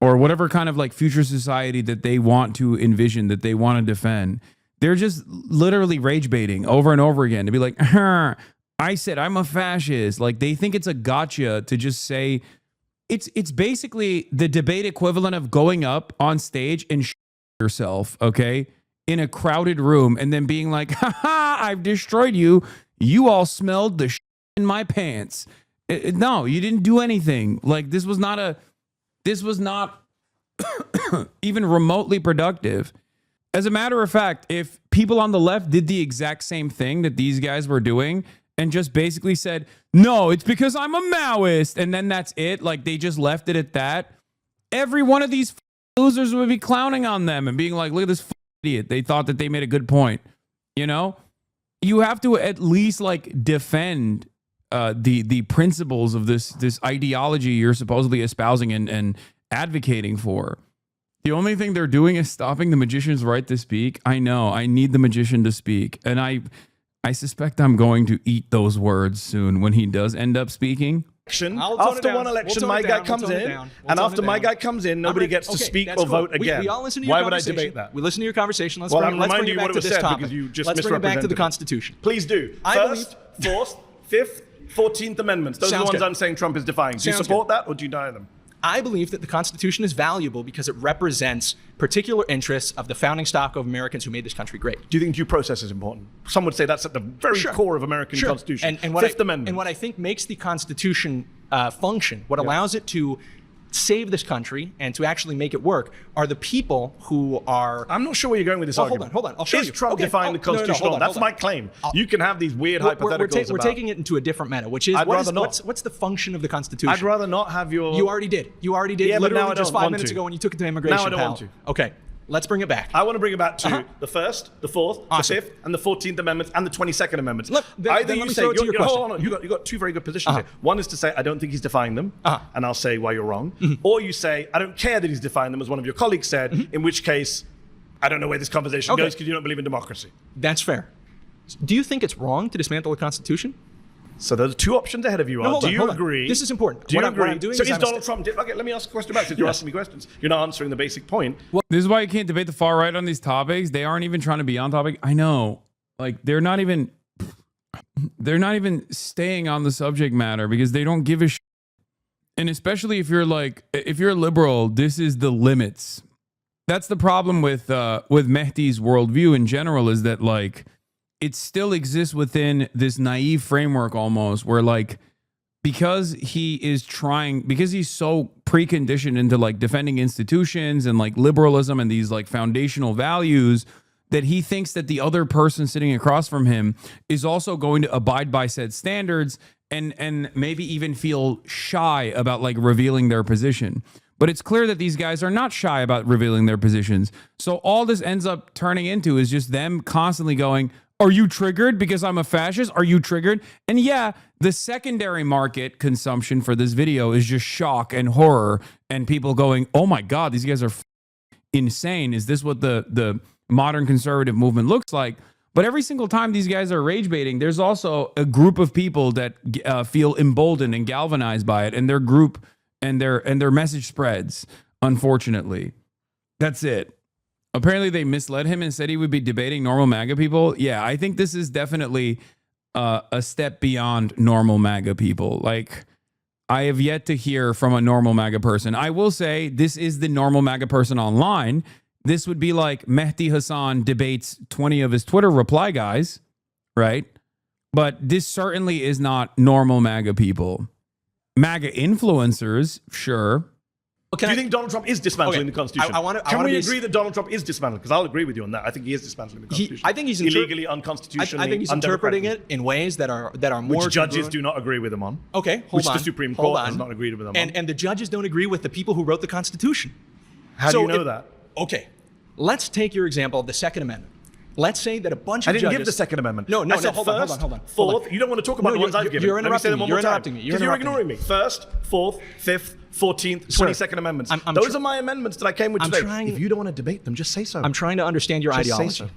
or whatever kind of like future society that they want to envision, that they want to defend. They're just literally rage baiting over and over again to be like, I said I'm a fascist. Like they think it's a gotcha to just say it's basically the debate equivalent of going up on stage and yourself, okay, in a crowded room and then being like, haha, I've destroyed you. You all smelled the in my pants. No, you didn't do anything. Like this was not even remotely productive. As a matter of fact, if people on the left did the exact same thing that these guys were doing and just basically said, no, it's because I'm a Maoist, and then that's it, like they just left it at that, every one of these losers would be clowning on them and being like, look at this idiot. They thought that they made a good point. You know, you have to at least like defend the principles of this ideology you're supposedly espousing and advocating for. The only thing they're doing is stopping the magician's right to speak. I know. I need the magician to speak. And I suspect I'm going to eat those words soon when he does end up speaking. After one election, my guy comes in, and after my guy comes in, nobody gets to speak or vote again. We all listen to your Why conversation. would I debate that? We listen to your conversation. Let's Well, bring, I'm let's bring reminding it you back what to it was this said topic. because you just Let's bring it back to the misrepresented it. Constitution. Please do. First, Fourth, Fifth, 14th Amendments. Those are the Sounds ones good. I'm saying Trump is defying. Do you Sounds support good. that or do you deny them? I believe that the Constitution is valuable because it represents particular interests of the founding stock of Americans who made this country great. Do you think due process is important? Some would say that's at the very core of American Constitution. And Fifth Amendment. And what I think makes the Constitution function, what allows it to save this country and to actually make it work, are the people who are... I'm not sure where you're going with this argument. Hold on. I'll show you. Is Trump Okay. defying the Constitution? Hold on. That's my claim. You can have these weird hypotheticals We're about... taking it into a different meta, which is, I'd rather not. what's the function of the Constitution? I'd rather not have your... You already did. Yeah, but literally now I just don't 5 want minutes to. ago when you took it to immigration. Now I don't pal. want to. Okay, let's bring it back. I want to bring it back to the First, the Fourth, Awesome. the Fifth, and the 14th Amendments, and the 22nd Amendments. Look, then Either let you me say... throw it to your question. Hold on. You got two very good positions here. One is to say, I don't think he's defying them, and I'll say why you're wrong. Or you say, I don't care that he's defying them, as one of your colleagues said, in which case, I don't know where this conversation goes because you don't believe in democracy. That's fair. Do you think it's wrong to dismantle the Constitution? So those two options ahead of you are, do you agree? This is important. Do you What agree? I'm doing so is is I'm Donald Trump... Okay, let me ask a question back since you're asking me questions. You're not answering the basic point. This is why you can't debate the far right on these topics. They aren't even trying to be on topic. I know. Like they're not even staying on the subject matter because they don't give a shit. And especially if you're a liberal, this is the limits. That's the problem with Mehdi's worldview in general, is that like it still exists within this naive framework almost where like because he's so preconditioned into like defending institutions and like liberalism and these like foundational values that he thinks that the other person sitting across from him is also going to abide by said standards and maybe even feel shy about like revealing their position. But it's clear that these guys are not shy about revealing their positions. So all this ends up turning into is just them constantly going, are you triggered because I'm a fascist? Are you triggered? And yeah, the secondary market consumption for this video is just shock and horror and people going, oh my God, these guys are insane. Is this what the modern conservative movement looks like? But every single time these guys are rage baiting, there's also a group of people that feel emboldened and galvanized by it, and their group and their message spreads, unfortunately. That's it. Apparently they misled him and said he would be debating normal MAGA people. Yeah, I think this is definitely a step beyond normal MAGA people. Like, I have yet to hear from a normal MAGA person. I will say this is the normal MAGA person online. This would be like Mehdi Hasan debates 20 of his Twitter reply guys, right? But this certainly is not normal MAGA people. MAGA influencers, sure. Do you think Donald Trump is dismantling the Constitution? Can we agree that Donald Trump is dismantling? Because I'll agree with you on that. I think he is dismantling the Constitution. I think he's illegally, unconstitutionally. I think he's interpreting it in ways that are more. Which judges do not agree with him on. Okay, which the Supreme Court has not agreed with him on. And the judges don't agree with the people who wrote the Constitution. How do you know that? Okay, let's take your example of the Second Amendment. Let's say that a bunch I of didn't judges... give the Second Amendment. No, I said hold on. Fourth. You don't want to talk about the ones I've given. You're Let me say them interrupting me. one You're more time. interrupting me. Because you're ignoring me. First, Fourth, Fifth, 14th, 22nd Amendments. Those are my amendments that I came with today. If you don't want to debate them, just say so. I'm trying to understand your Just say ideology. so.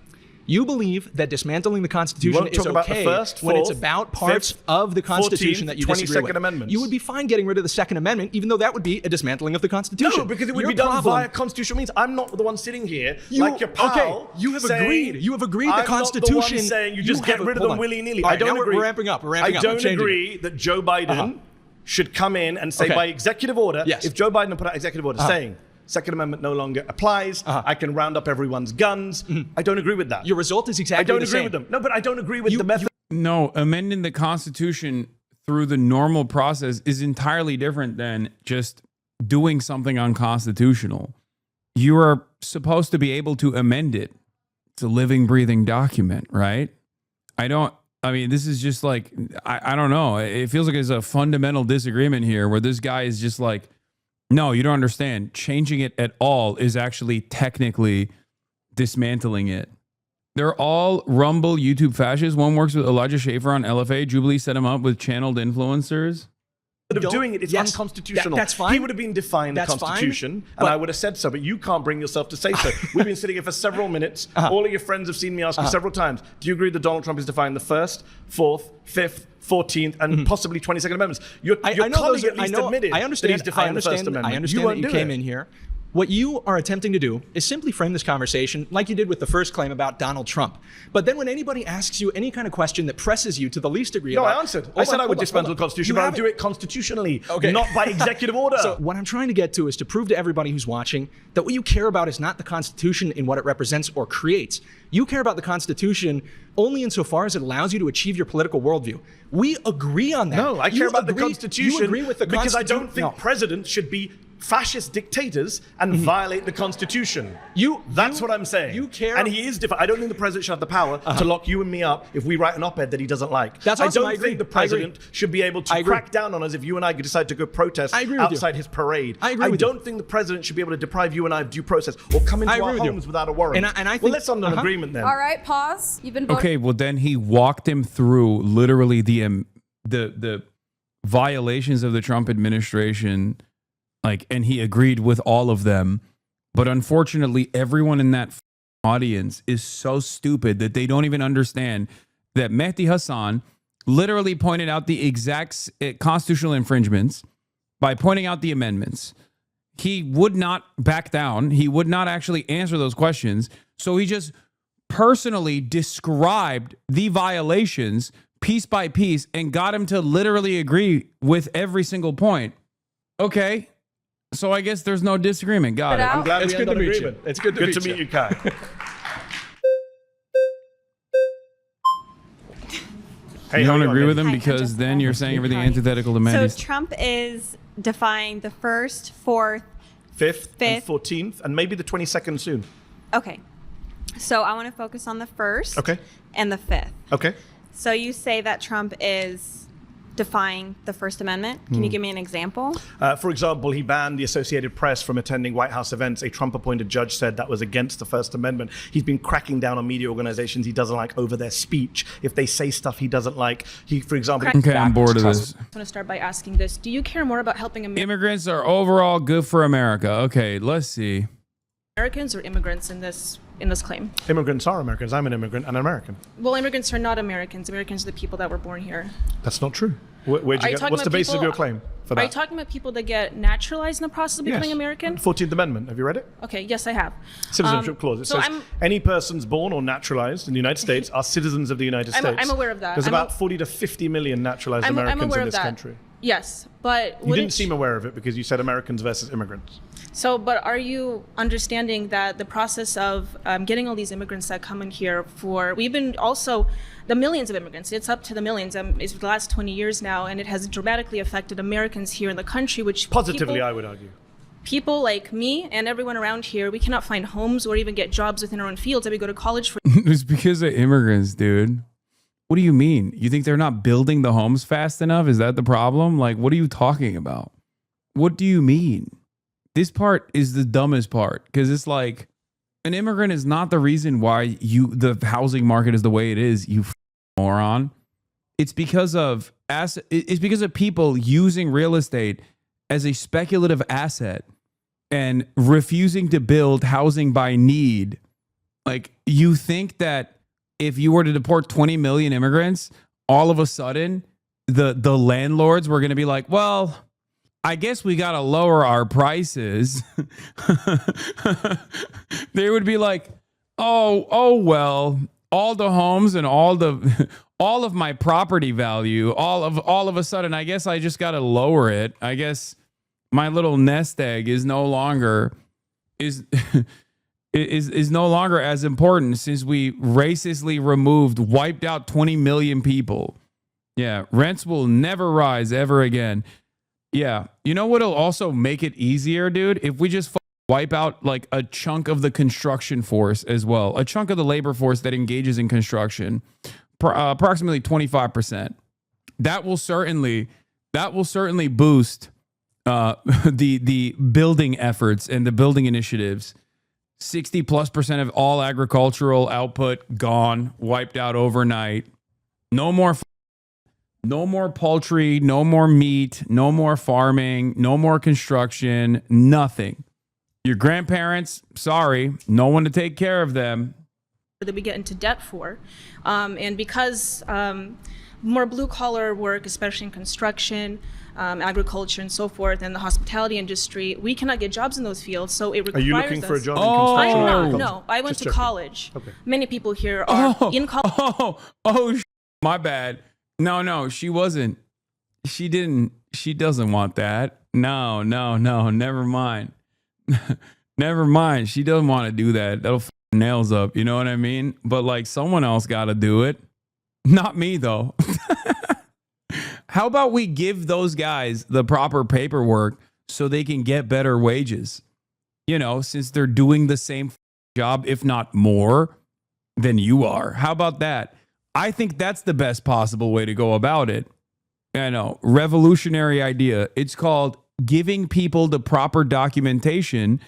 You believe that dismantling the Constitution won't is talk about the okay first, when it's fourth, about parts fifth, of the Constitution 14th, that you disagree 22nd with. Amendments. You would be fine getting rid of the Second Amendment, even though that would be a dismantling of the Constitution. No, because it would Your be done problem- via constitutional means. I'm not the one sitting here like your pal. Okay, you have agreed. You have agreed the Constitution. I'm not the one saying you just get rid of them willy-nilly. All I right, now don't agree. We're ramping up. I don't agree that Joe Biden should come in and say by executive order, if Joe Biden put out executive order saying Second Amendment no longer applies, I can round up everyone's guns. I don't agree with that. Your result is exactly I don't the agree same. with them. No, but I don't agree with the method. No, amending the Constitution through the normal process is entirely different than just doing something unconstitutional. You are supposed to be able to amend it. It's a living, breathing document, right? I mean, this is just like, I don't know. It feels like there's a fundamental disagreement here where this guy is just like, no, you don't understand. Changing it at all is actually technically dismantling it. They're all Rumble YouTube fascists. One works with Elijah Schaffer on LFA. Jubilee set him up with channeled influencers. Of doing it, it's unconstitutional. That's fine. He would have been defying the Constitution, and I would have said so, but you can't bring yourself to say so. We've been sitting here for several minutes. All of your friends have seen me ask you several times, do you agree that Donald Trump is defying the First, Fourth, Fifth, 14th, and possibly 22nd Amendments? Your colleague at least admitted that he's defying the First Amendment. I understand that you came in here. What you are attempting to do is simply frame this conversation like you did with the first claim about Donald Trump. But then when anybody asks you any kind of question that presses you to the least degree I answered. I said I would dismantle the Constitution, but I would do it constitutionally, not by executive order. So what I'm trying to get to is to prove to everybody who's watching that what you care about is not the Constitution in what it represents or creates. You care about the Constitution only insofar as it allows you to achieve your political worldview. We agree on that. No, I care about the Constitution You agree with the because I don't Constitution. think presidents should be fascist dictators and violate the Constitution. That's what I'm saying. You care. And he is different. I don't think the president should have the power to lock you and me up if we write an op-ed that he doesn't like. That's I awesome. don't think the president should be able to crack down on us if you and I decide to go protest outside his parade. I agree with you. don't think the president should be able to deprive you and I of due process or come into our homes without a warrant. And I think, well, let's on an agreement then. All right, pause. You've been voted. Okay, well then he walked him through literally the violations of the Trump administration, and he agreed with all of them. But unfortunately, everyone in that audience is so stupid that they don't even understand that Mehdi Hasan literally pointed out the exact constitutional infringements by pointing out the amendments. He would not back down. He would not actually answer those questions. So he just personally described the violations piece by piece and got him to literally agree with every single point. Okay. So I guess there's no disagreement. Got it. I'm glad It's we good end to on meet you. agreement. It's good to meet you, Kai. You don't agree with him because then you're saying everything antithetical to Mehdi's. So Trump is defying the First, Fourth, Fifth, and 14th, and maybe the 22nd soon. Okay. So I want to focus on the First and the Fifth. Okay. So you say that Trump is defying the First Amendment. Can you give me an example? For example, he banned the Associated Press from attending White House events. A Trump-appointed judge said that was against the First Amendment. He's been cracking down on media organizations he doesn't like over their speech. If they say stuff he doesn't like, he, for example... Okay, I'm bored of this. I want to start by asking this. Do you care more about helping Immigrants are overall good for America. Okay, let's see. Americans or immigrants in this claim? Immigrants are Americans. I'm an immigrant and an American. Well, immigrants are not Americans. Americans are the people that were born here. That's not true. Where'd you get? What's the basis of your claim for that? Are you talking about people that get naturalized in the process of becoming American? 14th Amendment. Have you read it? Okay, yes, I have. Citizenship clause. It says any persons born or naturalized in the United States are citizens of the United States. I'm aware of that. There's about 40 to 50 million naturalized Americans in this country. Yes, but you didn't seem aware of it because you said Americans versus immigrants. So, but are you understanding that the process of getting all these immigrants that come in here we've been also, the millions of immigrants, it's up to the millions, it's the last 20 years now, and it has dramatically affected Americans here in the country, which positively, I would argue. People like me and everyone around here, we cannot find homes or even get jobs within our own fields that we go to college for. It's because of immigrants, dude. What do you mean? You think they're not building the homes fast enough? Is that the problem? What are you talking about? What do you mean? This part is the dumbest part because it's An immigrant is not the reason why the housing market is the way it is, you moron. It's because of people using real estate as a speculative asset and refusing to build housing by need. Like, you think that if you were to deport 20 million immigrants, all of a sudden the landlords were going to be like, well, I guess we got to lower our prices. They would be like, oh, well, all the homes and all of my property value, all of a sudden, I guess I just got to lower it. I guess my little nest egg is no longer is no longer as important since we racistly wiped out 20 million people. Yeah, rents will never rise ever again. Yeah, you know what'll also make it easier, dude? If we just wipe out like a chunk of the construction force as well, a chunk of the labor force that engages in construction, approximately 25%. That will certainly boost the building efforts and the building initiatives. 60+% of all agricultural output gone, wiped out overnight. No more poultry, no more meat, no more farming, no more construction, nothing. Your grandparents, sorry, no one to take care of them. That we get into debt for. And because more blue-collar work, especially in construction, agriculture and so forth, and the hospitality industry, we cannot get jobs in those fields, so it requires us. Are you looking for a job in construction? I am not, no. I went to college. Okay. Many people here are in college. My bad. No, she wasn't. She didn't. She doesn't want that. No, never mind. Never mind. She doesn't want to do that. That'll f nails up. You know what I mean? But like, someone else got to do it. Not me, though. How about we give those guys the proper paperwork so they can get better wages? You know, since they're doing the same job, if not more, than you are. How about that? I think that's the best possible way to go about it. I know, revolutionary idea. It's called giving people the proper documentation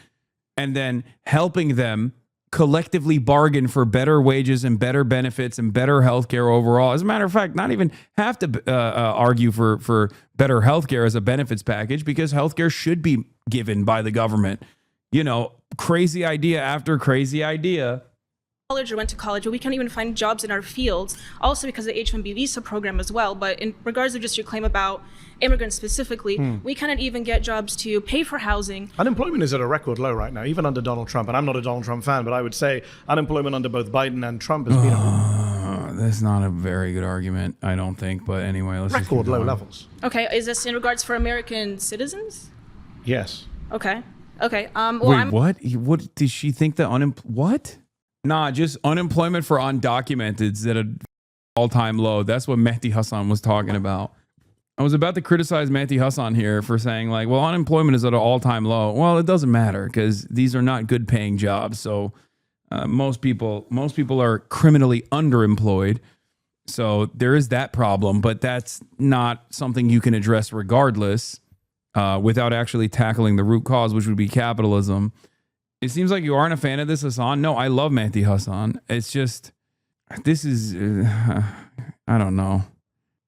and then helping them collectively bargain for better wages and better benefits and better healthcare overall. As a matter of fact, not even have to argue for better healthcare as a benefits package, because healthcare should be given by the government. You know, crazy idea after crazy idea. College or went to college, but we can't even find jobs in our fields, also because of the H-1B visa program as well. But in regards to just your claim about immigrants specifically, we cannot even get jobs to pay for housing. Unemployment is at a record low right now, even under Donald Trump. And I'm not a Donald Trump fan, but I would say unemployment under both Biden and Trump has been that's not a very good argument, I don't think. But anyway, let's just record low levels. Okay, is this in regards for American citizens? Yes. Okay. Well, wait, what? What did she think that what? Nah, just unemployment for undocumented is at an all-time low. That's what Mehdi Hasan was talking about. I was about to criticize Mehdi Hasan here for saying like, well, unemployment is at an all-time low. Well, it doesn't matter because these are not good paying jobs. So most people are criminally underemployed. So there is that problem, but that's not something you can address regardless without actually tackling the root cause, which would be capitalism. It seems like you aren't a fan of this, Hasan. No, I love Mehdi Hasan. It's just, this is, I don't know.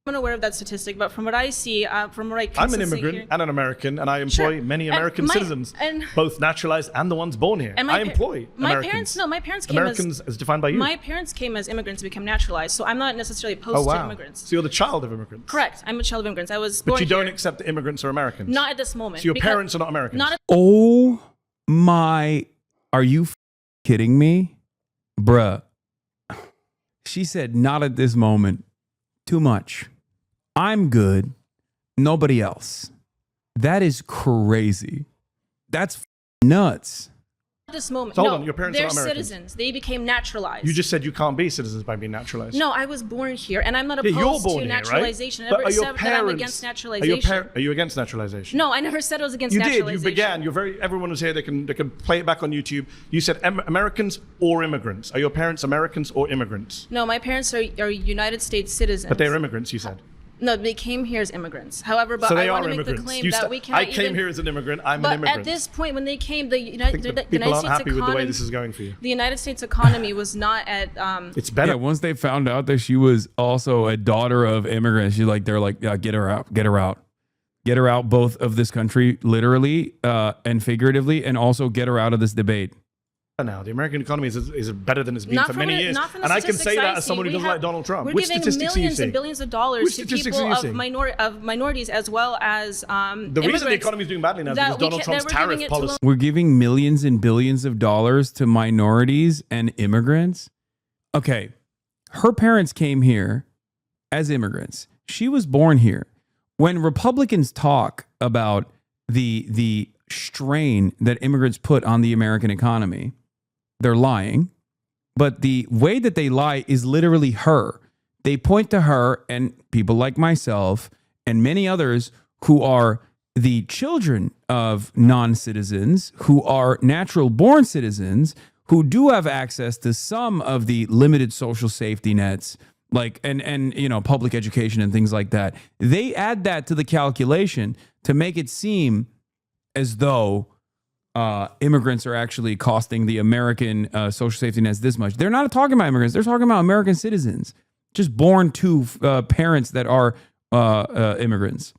I'm unaware of that statistic, but from what I see, from what I can I'm an immigrant and an American, and I employ many American citizens, both naturalized and the ones born here. I employ Americans. My parents came Americans as defined by you. My parents came as immigrants to become naturalized, so I'm not necessarily opposed to immigrants. So you're the child of immigrants. Correct. I'm a child of immigrants. I was born But you don't accept that immigrants are Americans. Not at this moment. So your parents are not Americans. Oh my, are you kidding me? Bruh. She said, not at this moment. Too much. I'm good. Nobody else. That is crazy. That's nuts. At this moment. So hold on, your parents are they're not Americans. citizens. They became naturalized. You just said you can't be citizens by being naturalized. No, I was born here, and I'm not opposed to naturalization. Right? I never said that I'm against naturalization. Are you against naturalization? No, I never said I was against you naturalization. You began. Everyone was here. They can play it back on YouTube. You said Americans or immigrants. Are your parents Americans or immigrants? No, my parents are United States citizens. But they're immigrants, you said. No, they came here as immigrants. However, but So they I want are to make the immigrants. claim that we cannot I came here as an immigrant. I'm an immigrant. But at this point, when they came, the I United, think the that people United aren't States happy economy, with the way this is going for you. the United States economy was not at. It's better. Yeah, once they found out that she was also a daughter of immigrants, they're like, yeah, get her out, get her out. Get her out both of this country, literally and figuratively, and also get her out of this debate. Now, the American economy is better than it's been Not for from many the- years. not from the And I can say statistics that I as someone who see. doesn't like Donald Trump. We're Which giving statistics are you millions seeing? and billions of dollars Which to statistics people are you of, seeing? minorities as well as The reason the immigrants economy is doing badly now is that because we Donald can't- Trump's that we're giving tariff it to policy. We're giving millions and billions of dollars to minorities and immigrants. Okay, her parents came here as immigrants. She was born here. When Republicans talk about the strain that immigrants put on the American economy, they're lying. But the way that they lie is literally her. They point to her and people like myself and many others who are the children of non-citizens, who are natural born citizens, who do have access to some of the limited social safety nets, like and public education and things like that. They add that to the calculation to make it seem as though immigrants are actually costing the American social safety nets this much. They're not talking about immigrants. They're talking about American citizens, just born to parents that are immigrants.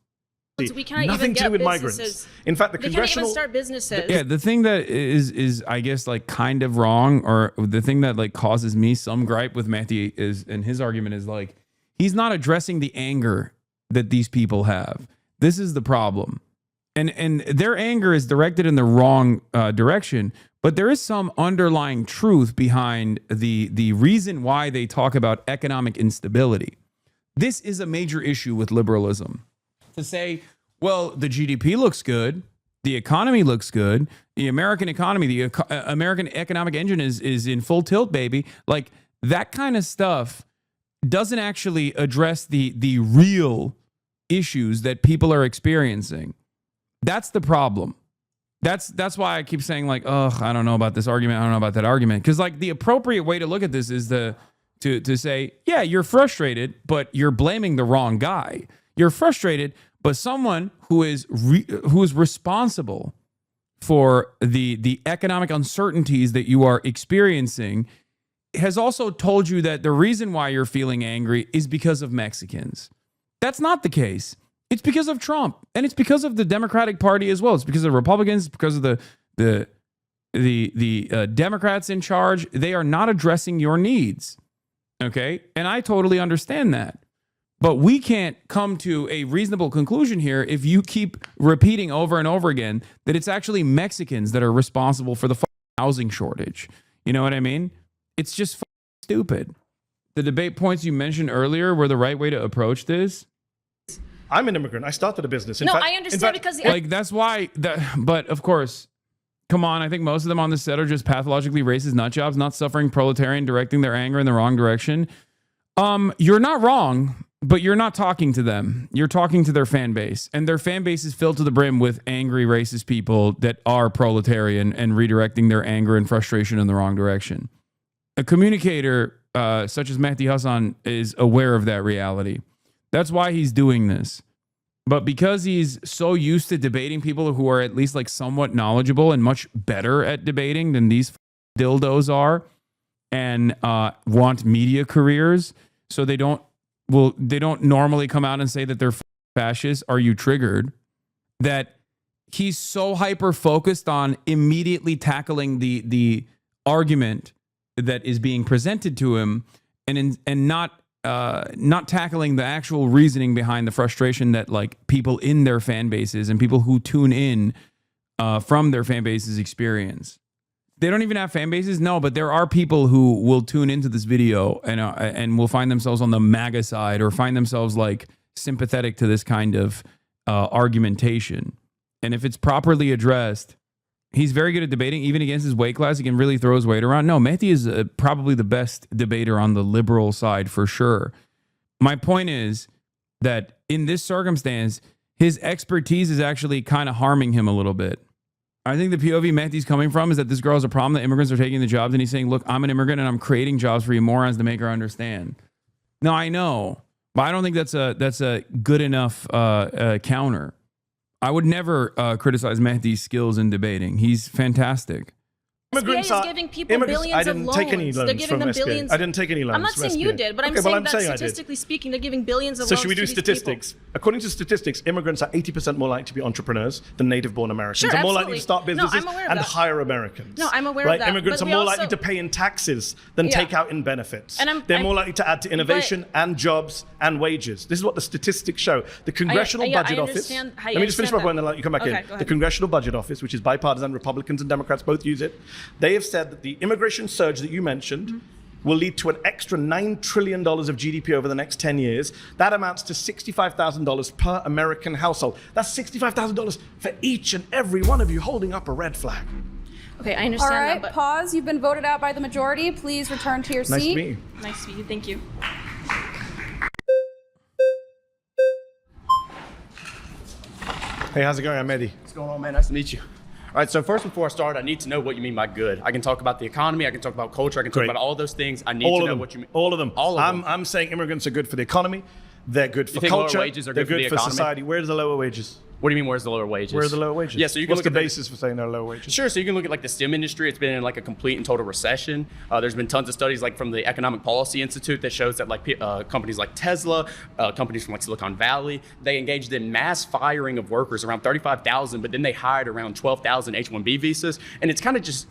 we can't Nothing even to get do with businesses. migrants. In fact, the They can't congressional even start businesses. Yeah, the thing that is I guess like kind of wrong, or the thing that like causes me some gripe with Mehdi is, and his argument is like, he's not addressing the anger that these people have. This is the problem. And their anger is directed in the wrong direction, but there is some underlying truth behind the reason why they talk about economic instability. This is a major issue with liberalism. To say, well, the GDP looks good, the economy looks good, the American economy, the American economic engine is in full tilt, baby. Like that kind of stuff doesn't actually address the real issues that people are experiencing. That's the problem. That's why I keep saying like, oh, I don't know about this argument. I don't know about that argument. Because like the appropriate way to look at this is to say, yeah, you're frustrated, but you're blaming the wrong guy. You're frustrated, but someone who is responsible for the economic uncertainties that you are experiencing has also told you that the reason why you're feeling angry is because of Mexicans. That's not the case. It's because of Trump, and it's because of the Democratic Party as well. It's because of Republicans, because of the Democrats in charge. They are not addressing your needs. Okay, and I totally understand that. But we can't come to a reasonable conclusion here if you keep repeating over and over again that it's actually Mexicans that are responsible for the housing shortage. You know what I mean? It's just stupid. The debate points you mentioned earlier were the right way to approach this. I'm an immigrant. I started a business. No, I understand because like that's why that. But of course, come on. I think most of them on this set are just pathologically racist nut jobs, not suffering proletarian, directing their anger in the wrong direction. You're not wrong, but you're not talking to them. You're talking to their fan base, and their fan base is filled to the brim with angry racist people that are proletarian and redirecting their anger and frustration in the wrong direction. A communicator such as Mehdi Hasan is aware of that reality. That's why he's doing this. But because he's so used to debating people who are at least like somewhat knowledgeable and much better at debating than these dildos are, and want media careers, so they don't normally come out and say that they're fascist. Are you triggered? That he's so hyper focused on immediately tackling the argument that is being presented to him, and not tackling the actual reasoning behind the frustration that like people in their fan bases and people who tune in from their fan bases experience. They don't even have fan bases, no, but there are people who will tune into this video and will find themselves on the MAGA side or find themselves like sympathetic to this kind of argumentation. And if it's properly addressed, he's very good at debating, even against his weight class. He can really throw his weight around. No, Mehdi is probably the best debater on the liberal side for sure. My point is that in this circumstance, his expertise is actually kind of harming him a little bit. I think the POV Mehdi's coming from is that this girl has a problem that immigrants are taking the jobs, and he's saying, look, I'm an immigrant and I'm creating jobs for you morons to make her understand. No, I know. But I don't think that's a good enough counter. I would never criticize Mehdi's skills in debating. He's fantastic. Immigrants SBA is giving people billions I didn't of take any loans. loans They're giving from them SBA. billions. I didn't take any loans. I'm not from saying SBA. you did, but I'm Okay, saying well, that I did. statistically speaking, they're giving billions of So loans should we do to these people. statistics? According to statistics, immigrants are 80% more likely to be entrepreneurs than native-born Americans. Sure, They're more absolutely. likely to start No, businesses I'm aware of and that. hire Americans. No, I'm aware right? of that. Immigrants But are we more also- likely to pay in taxes than Yeah. take out in benefits. And They're more likely to add to innovation and jobs and wages. This is what the statistics show. The Congressional yeah, I Budget Office. understand how Let you me just finish my understand point and then let you come back Okay, in. go The ahead. Congressional Budget Office, which is bipartisan, Republicans and Democrats both use it. They have said that the immigration surge that you mentioned will lead to an extra $9 trillion of GDP over the next 10 years. That amounts to $65,000 per American household. That's $65,000 for each and every one of you holding up a red flag. Okay, I All understand right, that, but pause. You've been voted out by the majority. Please return to your Nice seat. to meet you. nice to meet you. Thank you. Hey, how's it going? I'm Mehdi. What's going on, man? Nice to meet you. All right, so first, before I start, I need to know what you mean by good. I can talk about the economy, I can talk about culture, I can talk Great. about all those things. I need All to of know them. what you mean. All of them. All of them. I'm saying immigrants are good for the economy. They're good for You think lower culture. wages are they're good for the for economy? society. Where's the lower wages? What do you mean, where's the lower wages? Where are the lower wages? Yeah, so you can What's look the at basis for saying there are lower wages? Sure, so you can look at like the STEM industry. It's been in like a complete and total recession. There's been tons of studies like from the Economic Policy Institute that shows that like companies like Tesla, companies from like Silicon Valley, they engaged in mass firing of workers, around 35,000, but then they hired around 12,000 H-1B visas. And it's kind of just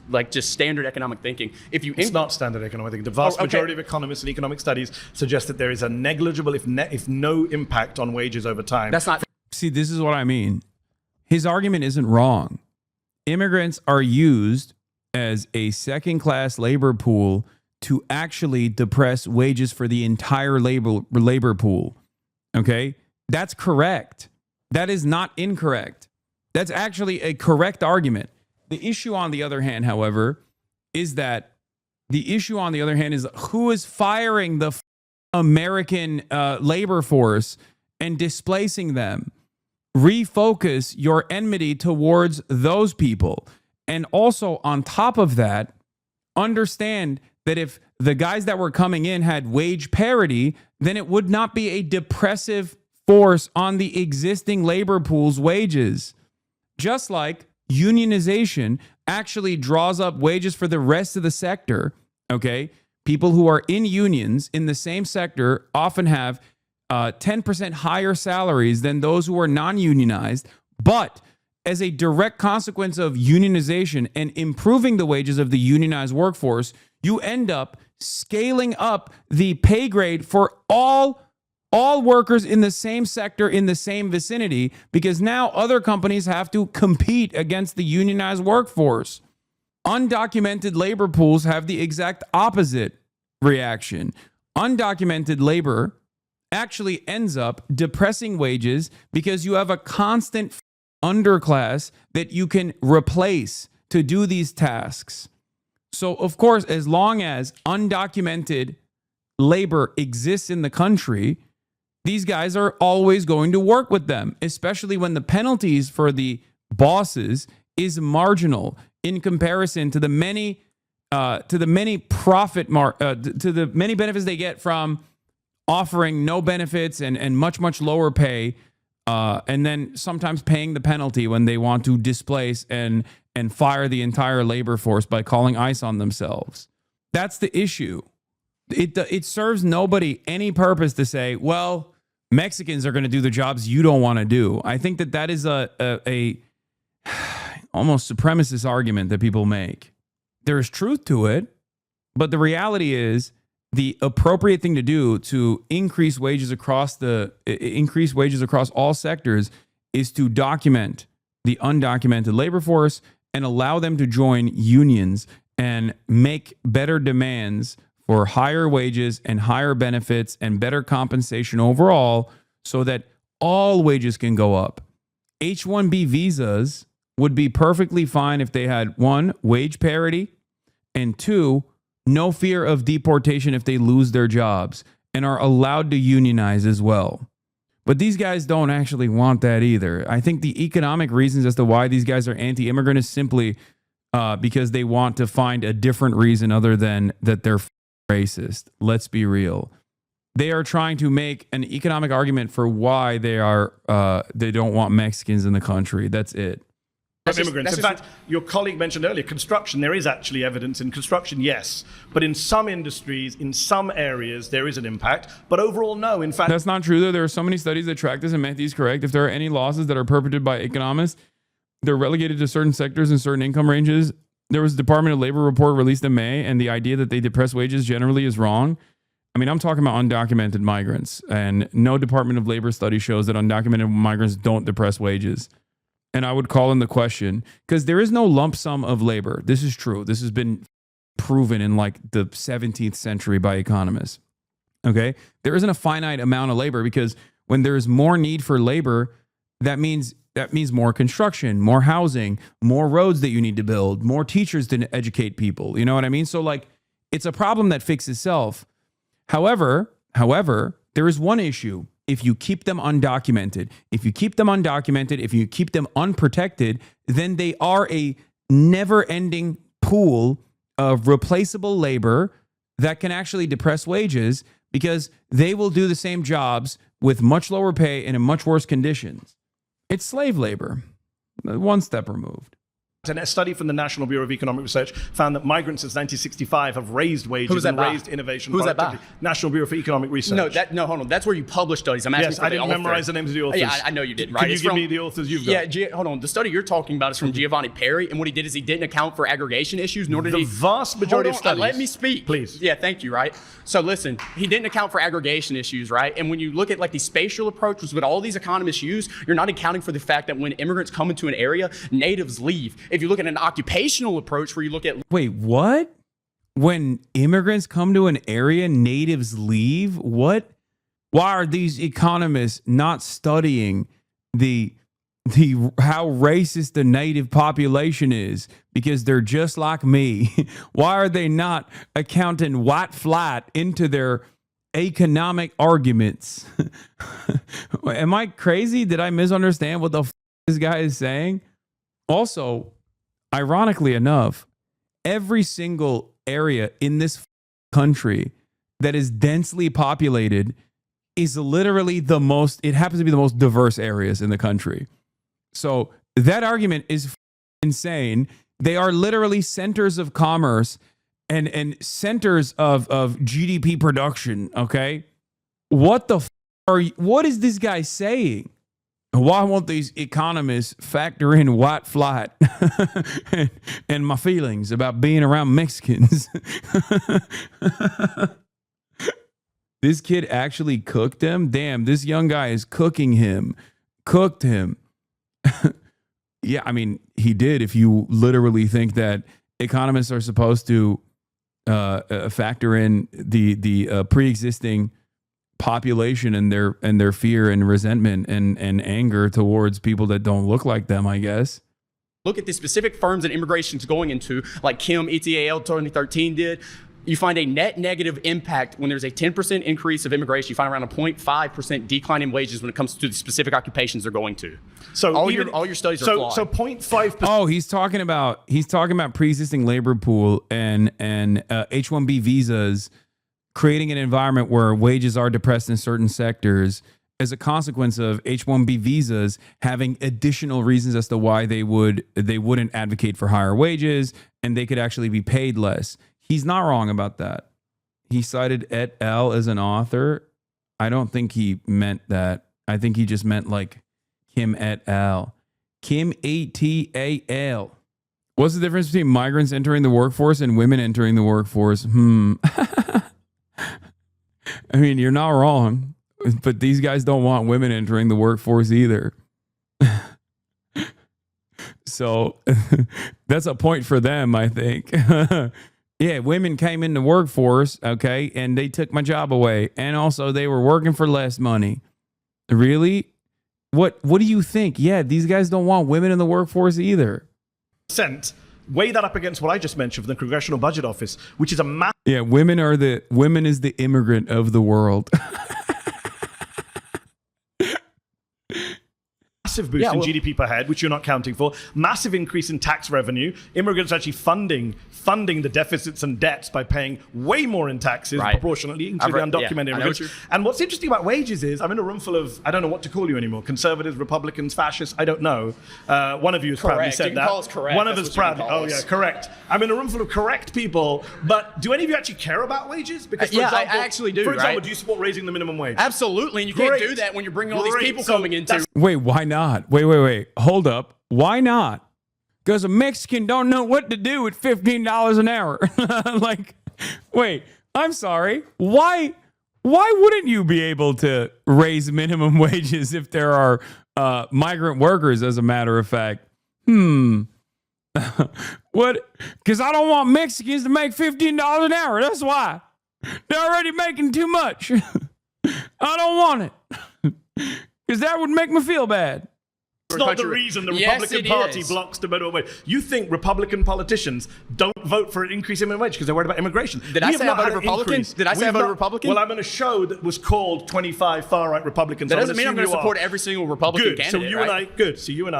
standard economic thinking. If you It's not standard economic thinking. The vast okay. majority of economists and economic studies suggest that there is a negligible, if no impact on wages over time. That's not. See, this is what I mean. His argument isn't wrong. Immigrants are used as a second-class labor pool to actually depress wages for the entire labor pool. Okay? That's correct. That is not incorrect. That's actually a correct argument. The issue, on the other hand, however, is who is firing the American labor force and displacing them. Refocus your enmity towards those people. And also, on top of that, understand that if the guys that were coming in had wage parity, then it would not be a depressive force on the existing labor pool's wages. Just like unionization actually draws up wages for the rest of the sector, okay? People who are in unions in the same sector often have 10% higher salaries than those who are non-unionized. But as a direct consequence of unionization and improving the wages of the unionized workforce, you end up scaling up the pay grade for all workers in the same sector in the same vicinity, because now other companies have to compete against the unionized workforce. Undocumented labor pools have the exact opposite reaction. Undocumented labor actually ends up depressing wages because you have a constant underclass that you can replace to do these tasks. So, of course, as long as undocumented labor exists in the country, these guys are always going to work with them, especially when the penalties for the bosses is marginal in comparison to the many benefits they get from offering no benefits and much lower pay, and then sometimes paying the penalty when they want to displace and fire the entire labor force by calling ICE on themselves. That's the issue. It serves nobody any purpose to say, well, Mexicans are going to do the jobs you don't want to do. I think that is a almost supremacist argument that people make. There is truth to it, but the reality is the appropriate thing to do to increase wages across all sectors is to document the undocumented labor force and allow them to join unions and make better demands for higher wages and higher benefits and better compensation overall, so that all wages can go up. H-1B visas would be perfectly fine if they had, 1, wage parity, and 2, no fear of deportation if they lose their jobs and are allowed to unionize as well. But these guys don't actually want that either. I think the economic reasons as to why these guys are anti-immigrant is simply because they want to find a different reason other than that they're racist. Let's be real. They are trying to make an economic argument for why they don't want Mexicans in the country. That's it. Immigrants. In fact, your colleague mentioned earlier construction. There is actually evidence in construction, yes, but in some industries, in some areas, there is an impact. But overall, no. In fact, that's not true. Though there are so many studies that track this, and Mehdi is correct. If there are any losses that are perpetrated by economists, they're relegated to certain sectors and certain income ranges. There was a Department of Labor report released in May, and the idea that they depress wages generally is wrong. I mean, I'm talking about undocumented migrants, and no Department of Labor study shows that undocumented migrants don't depress wages. And I would call in the question, because there is no lump sum of labor. This is true. This has been proven in like the 17th century by economists. Okay? There isn't a finite amount of labor, because when there is more need for labor, that means more construction, more housing, more roads that you need to build, more teachers to educate people. You know what I mean? So like, it's a problem that fixes itself. However, there is one issue. If you keep them undocumented, if you keep them unprotected, then they are a never-ending pool of replaceable labor that can actually depress wages, because they will do the same jobs with much lower pay and in much worse conditions. It's slave labor, one step removed. And a study from the National Bureau of Economic Research found that migrants since 1965 have raised wages and raised innovation. Who's that by? National Bureau for Economic Research. No, hold on. That's where you publish studies. I'm asking yes, for I didn't memorize the names of the authors. Yeah, I know you didn't. Right? Can you give me the authors you've got? Yeah, hold on. The study you're talking about is from Giovanni Perry, and what he did is he didn't account for aggregation issues, nor did he. The vast majority of studies. Let me speak, please. Yeah, thank you. Right. So listen, he didn't account for aggregation issues, right? And when you look at like the spatial approach, which is what all these economists use, you're not accounting for the fact that when immigrants come into an area, natives leave. If you look at an occupational approach where you look at wait, what? When immigrants come to an area, natives leave? What? Why are these economists not studying the how racist the native population is? Because they're just like me. Why are they not accounting white flight into their economic arguments? Am I crazy? Did I misunderstand what the this guy is saying? Also, ironically enough, every single area in this country that is densely populated is literally it happens to be the most diverse areas in the country. So that argument is insane. They are literally centers of commerce and centers of GDP production, okay? What is this guy saying? Why won't these economists factor in white flight and my feelings about being around Mexicans? This kid actually cooked him? Damn, this young guy is cooking him. Cooked him. Yeah, I mean, he did. If you literally think that economists are supposed to factor in the pre-existing population and their fear and resentment and anger towards people that don't look like them, I guess. Look at the specific firms that immigration is going into, like Kim, ETAL 2013 did. You find a net negative impact when there's a 10% increase of immigration. You find around a 0.5% decline in wages when it comes to the specific occupations they're going to. So all your studies are flawed. So 0.5%. Oh, he's talking about pre-existing labor pool and H-1B visas, creating an environment where wages are depressed in certain sectors as a consequence of H-1B visas having additional reasons as to why they wouldn't advocate for higher wages and they could actually be paid less. He's not wrong about that. He cited et al. As an author. I don't think he meant that. I think he just meant like Kim et al. Kim et.al. What's the difference between migrants entering the workforce and women entering the workforce? I mean, you're not wrong, but these guys don't want women entering the workforce either. So that's a point for them, I think. Yeah, women came in the workforce, okay, and they took my job away. And also they were working for less money. Really? What do you think? Yeah, these guys don't want women in the workforce either. Weigh that up against what I just mentioned from the Congressional Budget Office, which is a massive... Yeah, women is the immigrant of the world. massive boost in GDP per head, which you're not counting for, massive increase in tax revenue, immigrants actually funding the deficits and debts by paying way more in taxes proportionately into the undocumented immigrants. And what's interesting about wages is, I'm in a room full of, I don't know what to call you anymore, conservatives, Republicans, fascists, I don't know. One of you has proudly said that. Call us correct. One of us proudly, correct. I'm in a room full of correct people, but do any of you actually care about wages? Because, for example, I actually do. For example, do you support raising the minimum wage? Absolutely, and you can't do that when you're bringing all these people coming into. Wait, why not? Wait. Hold up. Why not? Because a Mexican don't know what to do with $15 an hour. Like, wait, I'm sorry. Why wouldn't you be able to raise minimum wages if there are migrant workers, as a matter of fact? What? Because I don't want Mexicans to make $15 an hour. That's why. They're already making too much. I don't want it. Because that would make me feel bad. It's not the reason the Republican Party blocks the minimum wage. You think Republican politicians don't vote for an increase in minimum wage because they're worried about immigration. Did I say I voted Republican? Did I say I voted Republican? Well, I'm in a show that was called 25 far-right Republicans. That doesn't mean I'm going to support every single Republican candidate. So you and I, So you and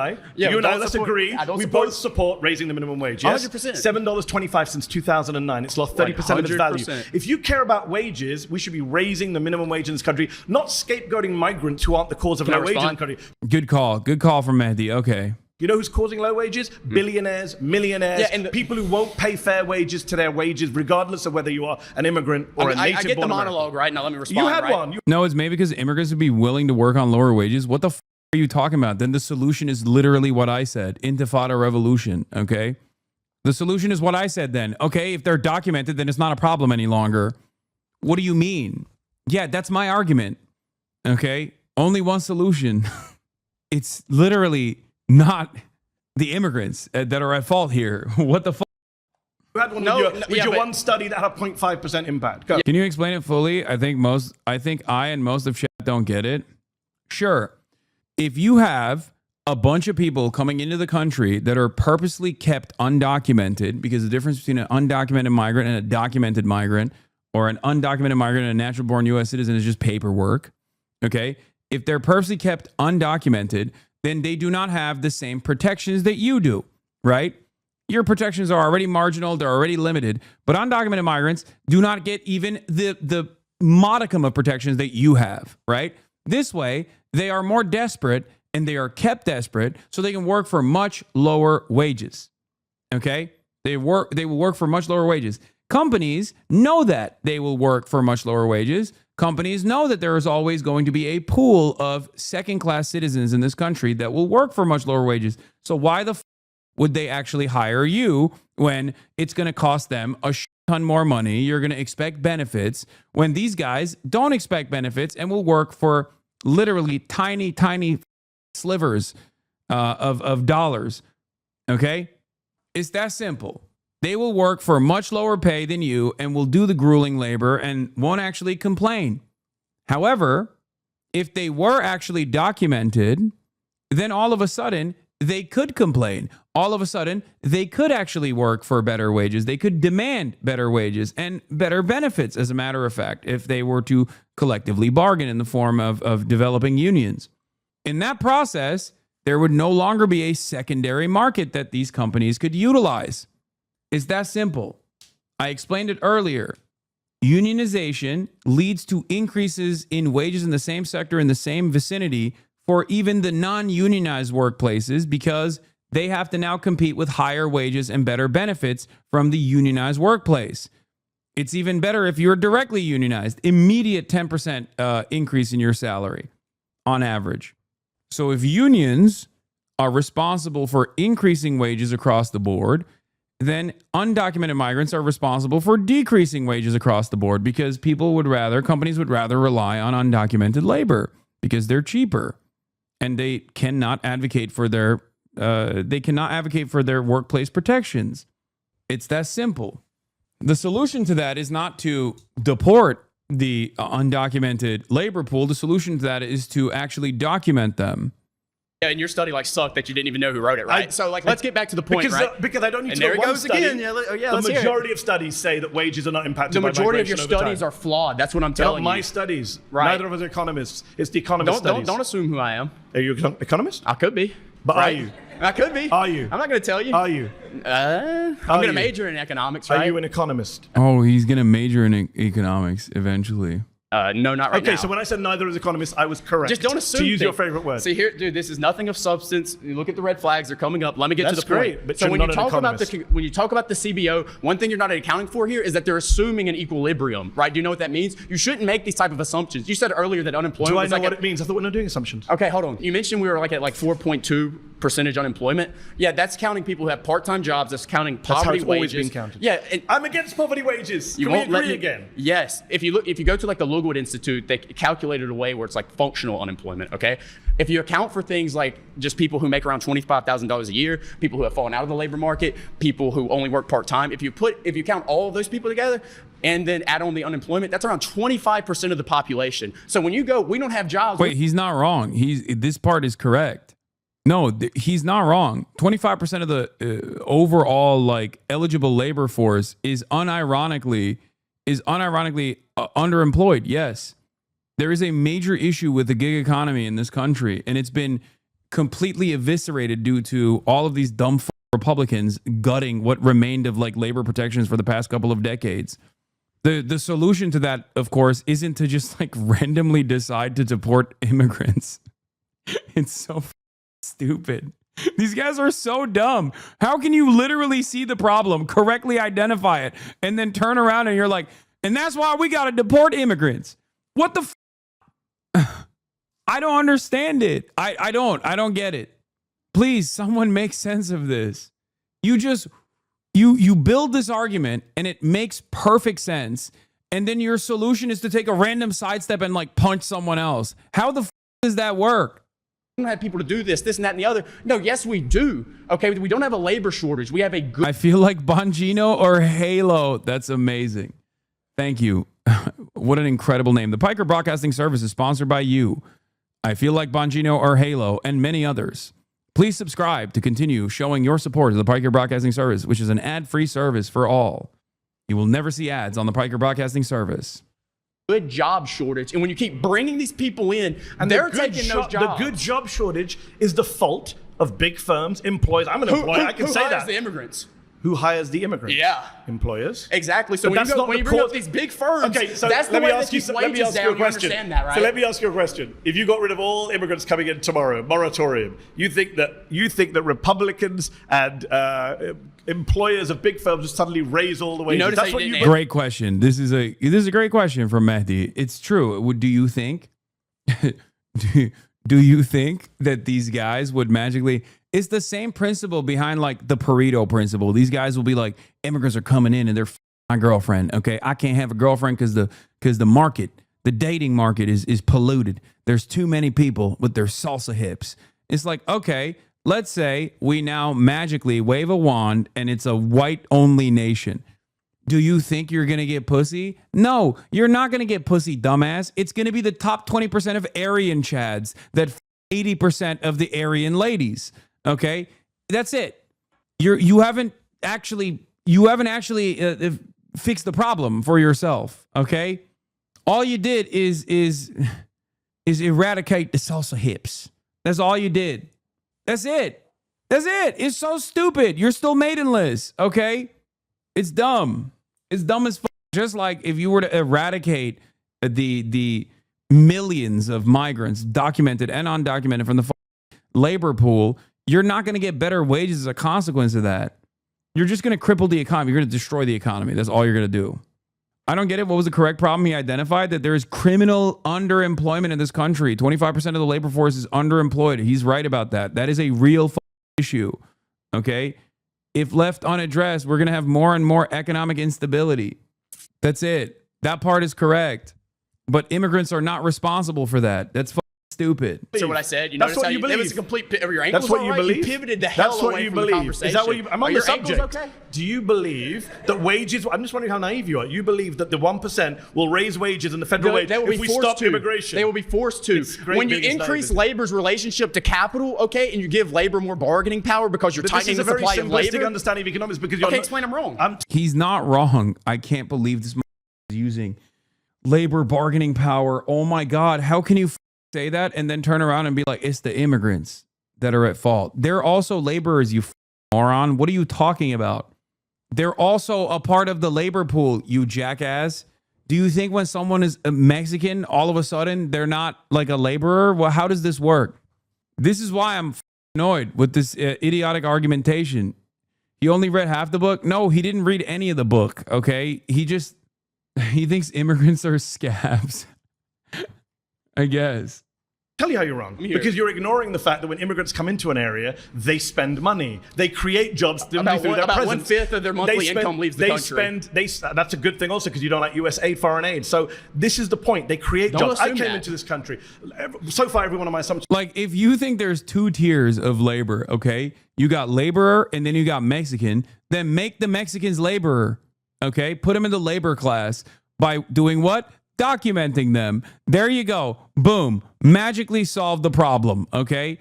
I, let's agree. We both support raising the minimum wage. Yes? 100%. $7.25 since 2009. It's lost 30% of its value. If you care about wages, we should be raising the minimum wage in this country, not scapegoating migrants who aren't the cause of low wage in the country. Good call from Mehdi. Okay. You know who's causing low wages? Billionaires, millionaires, people who won't pay fair wages to their wages, regardless of whether you are an immigrant or a native. I get the monologue, right? Now let me respond. You had one. No, it's maybe because immigrants would be willing to work on lower wages. What the are you talking about? Then the solution is literally what I said. Intifada revolution, okay? The solution is what I said then. Okay, if they're documented, then it's not a problem any longer. What do you mean? Yeah, that's my argument. Okay? Only one solution. It's literally not the immigrants that are at fault here. What the fuck? You had one with your one study that had a 0.5% impact. Go. Can you explain it fully? I think I and most of chat don't get it. Sure. If you have a bunch of people coming into the country that are purposely kept undocumented, because the difference between an undocumented migrant and a documented migrant, or an undocumented migrant and a natural born U.S. citizen, is just paperwork. Okay? If they're purposely kept undocumented, then they do not have the same protections that you do, right? Your protections are already marginal, they're already limited, but undocumented migrants do not get even the modicum of protections that you have, right? This way, they are more desperate and they are kept desperate so they can work for much lower wages, okay? They will work for much lower wages. Companies know that they will work for much lower wages. Companies know that there is always going to be a pool of second-class citizens in this country that will work for much lower wages. So why the would they actually hire you when it's going to cost them a ton more money? You're going to expect benefits when these guys don't expect benefits and will work for literally tiny, tiny slivers of dollars. Okay? It's that simple. They will work for much lower pay than you and will do the grueling labor and won't actually complain. However, if they were actually documented, then all of a sudden they could complain. All of a sudden they could actually work for better wages. They could demand better wages and better benefits, as a matter of fact, if they were to collectively bargain in the form of developing unions. In that process, there would no longer be a secondary market that these companies could utilize. It's that simple. I explained it earlier. Unionization leads to increases in wages in the same sector in the same vicinity for even the non-unionized workplaces because they have to now compete with higher wages and better benefits from the unionized workplace. It's even better if you're directly unionized. Immediate 10% increase in your salary on average. So if unions are responsible for increasing wages across the board, then undocumented migrants are responsible for decreasing wages across the board because companies would rather rely on undocumented labor because they're cheaper and they cannot advocate for their workplace protections. It's that simple. The solution to that is not to deport the undocumented labor pool. The solution to that is to actually document them Yeah, and your study like sucked that you didn't even know who wrote it, right? So like, let's get back to the point, right? Because I don't need and to there know it one goes study. again. Yeah, The majority of studies say that wages are not impacted the by majority of migration your over studies time. are flawed. That's what I'm They're not telling my you. studies. Right. Neither of us are economists. It's the economist studies. Don't assume who I am. Are you an economist? I could be. But right? are you? I could be. Are you? I'm not going to tell you. Are you? I'm going to major in economics, right? Are you an economist? Oh, he's going to major in economics eventually. No, not right now. Okay, so when I said neither is economist, I was correct. Just don't assume. To use your favorite word. See here, dude, this is nothing of substance. You look at the red flags; they're coming up. Let me get to That's the point. great, but so you're when you not an talk about economist. when you talk about the CBO, one thing you're not accounting for here is that they're assuming an equilibrium, right? Do you know what that means? You shouldn't make these type of assumptions. You said earlier that unemployment. Do I was know like what it means? I thought we're not doing assumptions. Okay, hold on. You mentioned we were like at like 4.2% unemployment. Yeah, that's counting people who have part-time jobs. That's counting poverty That's how it's always wages. been counted. Yeah, and I'm against poverty wages. you Can we won't let agree me again? Yes. If you go to like the Lookwood Institute, they calculated a way where it's like functional unemployment. Okay. If you account for things like just people who make around $25,000 a year, people who have fallen out of the labor market, people who only work part time, if you count all of those people together and then add on the unemployment, that's around 25% of the population. So when you go, we don't have jobs. Wait, he's not wrong. This part is correct. No, he's not wrong. 25% of the overall like eligible labor force is unironically underemployed. Yes. There is a major issue with the gig economy in this country, and it's been completely eviscerated due to all of these dumb Republicans gutting what remained of like labor protections for the past couple of decades. The solution to that, of course, isn't to just like randomly decide to deport immigrants. It's so stupid. These guys are so dumb. How can you literally see the problem, correctly identify it, and then turn around and you're like, and that's why we got to deport immigrants? What the I don't understand it. I don't get it. Please, someone make sense of this. You build this argument and it makes perfect sense. And then your solution is to take a random sidestep and like punch someone else. How the does that work? We don't have people to do this, and that, and the other. No, yes, we do. Okay, we don't have a labor shortage. We have a good. I feel like Bongino or Halo. That's amazing. Thank you. What an incredible name. The Piker Broadcasting Service is sponsored by you. I feel like Bongino or Halo and many others. Please subscribe to continue showing your support to the Piker Broadcasting Service, which is an ad-free service for all. You will never see ads on the Piker Broadcasting Service. Good job shortage, and when you keep bringing these people in, and they're taking those jobs. The good job shortage is the fault of big firms, employers. I'm an employer. I can say that. Who hires the immigrants? Who hires the immigrants? Yeah. Employers. Exactly. So when you bring up these big firms, okay, so that's the let me way ask they you. keep Let me wages ask you down. a question. You understand that, right? So let me ask you a question. If you got rid of all immigrants coming in tomorrow, moratorium, you think that Republicans and employers of big firms would suddenly raise all the wages? That's what you. Great question. This is a great question from Mehdi. It's true. Do you think? Do you think that these guys would magically? It's the same principle behind like the Pareto principle. These guys will be like, immigrants are coming in and they're my girlfriend. Okay, I can't have a girlfriend because the market, the dating market is polluted. There's too many people with their salsa hips. It's like, okay, let's say we now magically wave a wand and it's a white only nation. Do you think you're going to get pussy? No, you're not going to get pussy, dumbass. It's going to be the top 20% of Aryan chads that 80% of the Aryan ladies. Okay, that's it. You haven't actually fixed the problem for yourself. Okay, all you did is eradicate the salsa hips. That's all you did. That's it. That's it. It's so stupid. You're still maidenless. Okay, it's dumb. It's dumb as fuck. Just like if you were to eradicate the millions of migrants, documented and undocumented, from the labor pool, you're not going to get better wages as a consequence of that. You're just going to cripple the economy. You're going to destroy the economy. That's all you're going to do. I don't get it. What was the correct problem he identified? That there is criminal underemployment in this country. 25% of the labor force is underemployed. He's right about that. That is a real issue. Okay? If left unaddressed, we're going to have more and more economic instability. That's it. That part is correct. But immigrants are not responsible for that. That's stupid. stupid. So what I said, you That's notice what how you it was believe. a complete pivot of your ankles. That's what all you right? believe. You pivoted the hell That's what away you from believe. the conversation. Is that what you? I'm Are on the your subject. ankles okay? Do you believe that wages? I'm just wondering how naive you are. You believe that the 1% will raise wages and the federal wage They will if be we forced stop to. immigration? They will be forced to. great When you being increase naive. labor's relationship to capital, okay, and you give labor more bargaining power because you're But tightening this the is a very supply of simplistic labor. understanding of economics because you're Okay, not, explain I'm wrong. He's not wrong. I can't believe this is using labor bargaining power. Oh my God. How can you say that and then turn around and be like, it's the immigrants that are at fault? They're also laborers, you moron. What are you talking about? They're also a part of the labor pool, you jackass. Do you think when someone is a Mexican, all of a sudden they're not like a laborer? Well, how does this work? This is why I'm annoyed with this idiotic argumentation. He only read half the book? No, he didn't read any of the book, okay? He thinks immigrants are scabs. I guess. Tell you how you're wrong. Because you're ignoring the fact that when immigrants come into an area, they spend money. They create jobs through their About presence. 1/5 of their monthly They spend- income leaves the they country. That's a good thing also because you don't like US aid, foreign aid. So this is the point. They create Don't jobs. I assume came that. into this country. So far, every one of my assumptions. Like, if you think there's two tiers of labor, okay? You got laborer and then you got Mexican, then make the Mexicans laborer, okay? Put them in the labor class by doing what? Documenting them. There you go. Boom. Magically solve the problem, okay?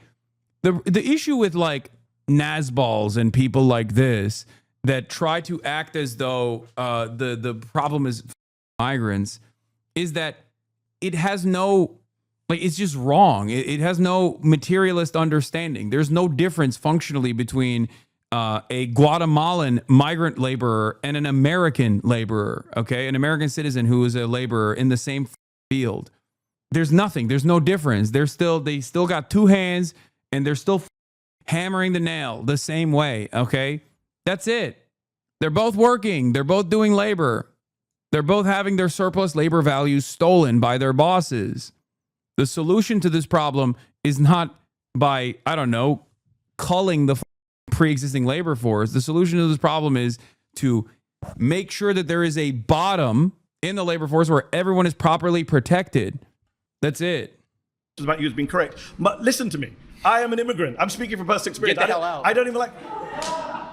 The issue with like Nazballs and people like this that try to act as though the problem is migrants is that it has no, like, it's just wrong. It has no materialist understanding. There's no difference functionally between a Guatemalan migrant laborer and an American laborer, okay? An American citizen who is a laborer in the same field. There's nothing. There's no difference. They still got two hands and they're still hammering the nail the same way, okay? That's it. They're both working. They're both doing labor. They're both having their surplus labor values stolen by their bosses. The solution to this problem is not by, I don't know, culling the pre-existing labor force. The solution to this problem is to make sure that there is a bottom in the labor force where everyone is properly protected. That's it. It's about you as being correct. But listen to me. I am an immigrant. I'm speaking from personal experience. Get the hell out. I don't even like.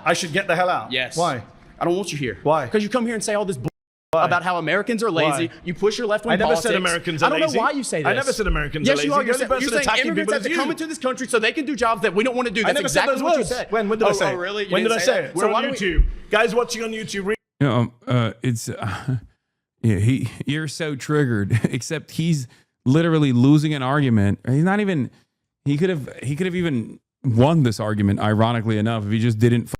I should get the hell out. Yes. Why? I don't want you here. Why? Because you come here and say all this Why? about how Americans are lazy. Why? You push your left-wing I never politics. said Americans are I don't lazy. know why you say this. I never said Americans yes, are lazy. you are. The only person You're saying attacking immigrants people have is to you. come into this country so they can do jobs that we don't want to do. I That's never said exactly those what you words. said. When did I say it? Oh, really? You When did didn't I say say that? it? We're So on why don't we- YouTube. Guys watching on YouTube. It's yeah. You're so triggered. Except he's literally losing an argument. He's not even. He could have even won this argument. Ironically enough, if he just didn't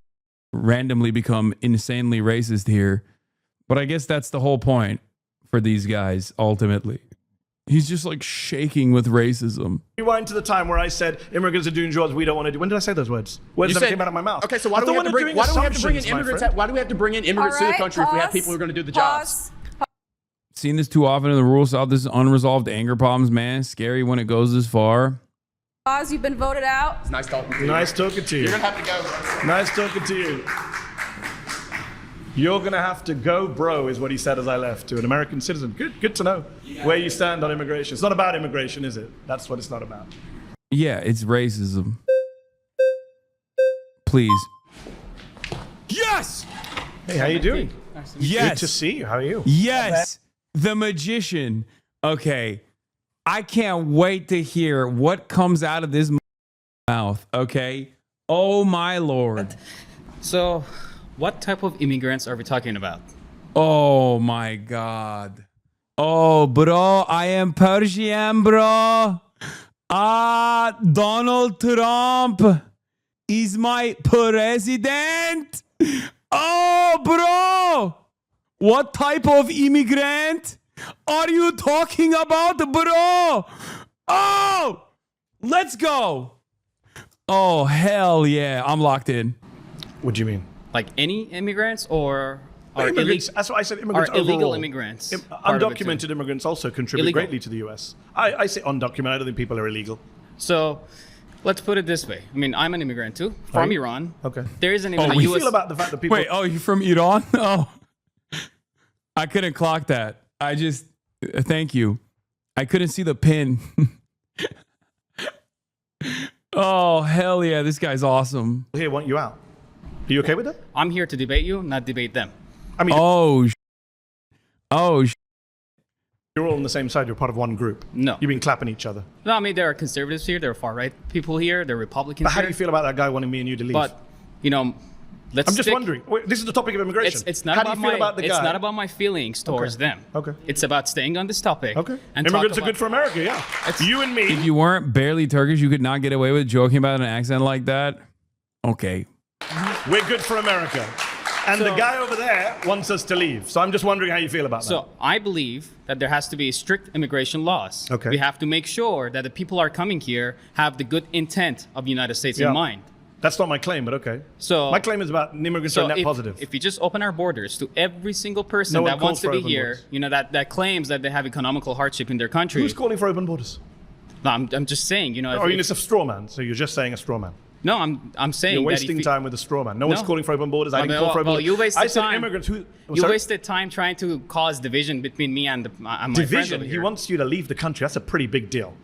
randomly become insanely racist here. But I guess that's the whole point for these guys. Ultimately, he's just like shaking with racism. Rewind to the time where I said immigrants are doing jobs we don't want to do. When did I say those words? Words You that said- came out of my mouth. Okay, so why do we have to bring in immigrants? Why do we have to bring in immigrants to the country if we have people who are going to do the jobs? Seen this too often in the rural South. This is unresolved anger problems, man. Scary when it goes this far. Pause, you've been voted out. It's nice talking to you. Nice talking to you. You're going to have to go. Nice talking to you. You're going to have to go, bro, is what he said as I left, to an American citizen. Good to know where you stand on immigration. It's not about immigration, is it? That's what it's not about. Yeah, it's racism. Please. Yes! Hey, how you doing? Yes. Good to see you. How are you? Yes. The magician. Okay. I can't wait to hear what comes out of this mouth. Okay. Oh, my Lord. So, what type of immigrants are we talking about? Oh, my God. Oh, bro, I am Persian, bro. Donald Trump is my president. Oh, bro. What type of immigrant are you talking about, bro? Oh, let's go. Oh, hell yeah. I'm locked in. What do you mean? Like any immigrants or are immigrants? That's what I said. Immigrants are illegal overall. immigrants. Undocumented immigrants also contribute Illegal. greatly to the U.S. I say undocumented. I don't think people are illegal. So, let's put it this way. I mean, I'm an immigrant too, Are from you? Iran. Okay. There isn't even How a do you US. feel about the fact that people? Wait, oh, you from Iran? Oh, I couldn't clock that. Thank you. I couldn't see the pin. Oh, hell yeah. This guy's awesome. Here want you out. Are you okay with that? I'm here to debate you, not debate them. I mean, you're all on the same side. You're part of one group. No. You've been clapping each other. No, I mean, there are conservatives here, there are far-right people here, there are Republicans But how here. do you feel about that guy wanting me and you to leave? But, you know, let's I'm just stick- wondering. Wait, this is the topic of immigration. It's not how about do you feel about the guy? It's not about my feelings towards them. Okay. It's about staying on this topic. Okay. And Immigrants talk are good for America, yeah. You and me. If you weren't barely Turkish, you could not get away with joking about an accent like that. Okay. We're good for America. And the guy over there wants us to leave. So I'm just wondering how you feel about that. So I believe that there has to be strict immigration laws. Okay. We have to make sure that the people are coming here have the good intent of the United States in mind. That's not my claim, but okay. So my claim is about immigrants are net positive. If we just open our borders to every single person No one that wants calls to for be open here, borders. you know, that claims that they have economical hardship in their country. Who's calling for open borders? No, I'm just saying, you know. Or it's a straw man. So you're just saying a straw man. No, I'm saying you're that wasting time with a straw man. No one's calling for open borders. I didn't call for open borders. You wasted I said time. immigrants who. You wasted time trying to cause division between me and my friends Division. over He here. wants you to leave the country. That's a pretty big deal.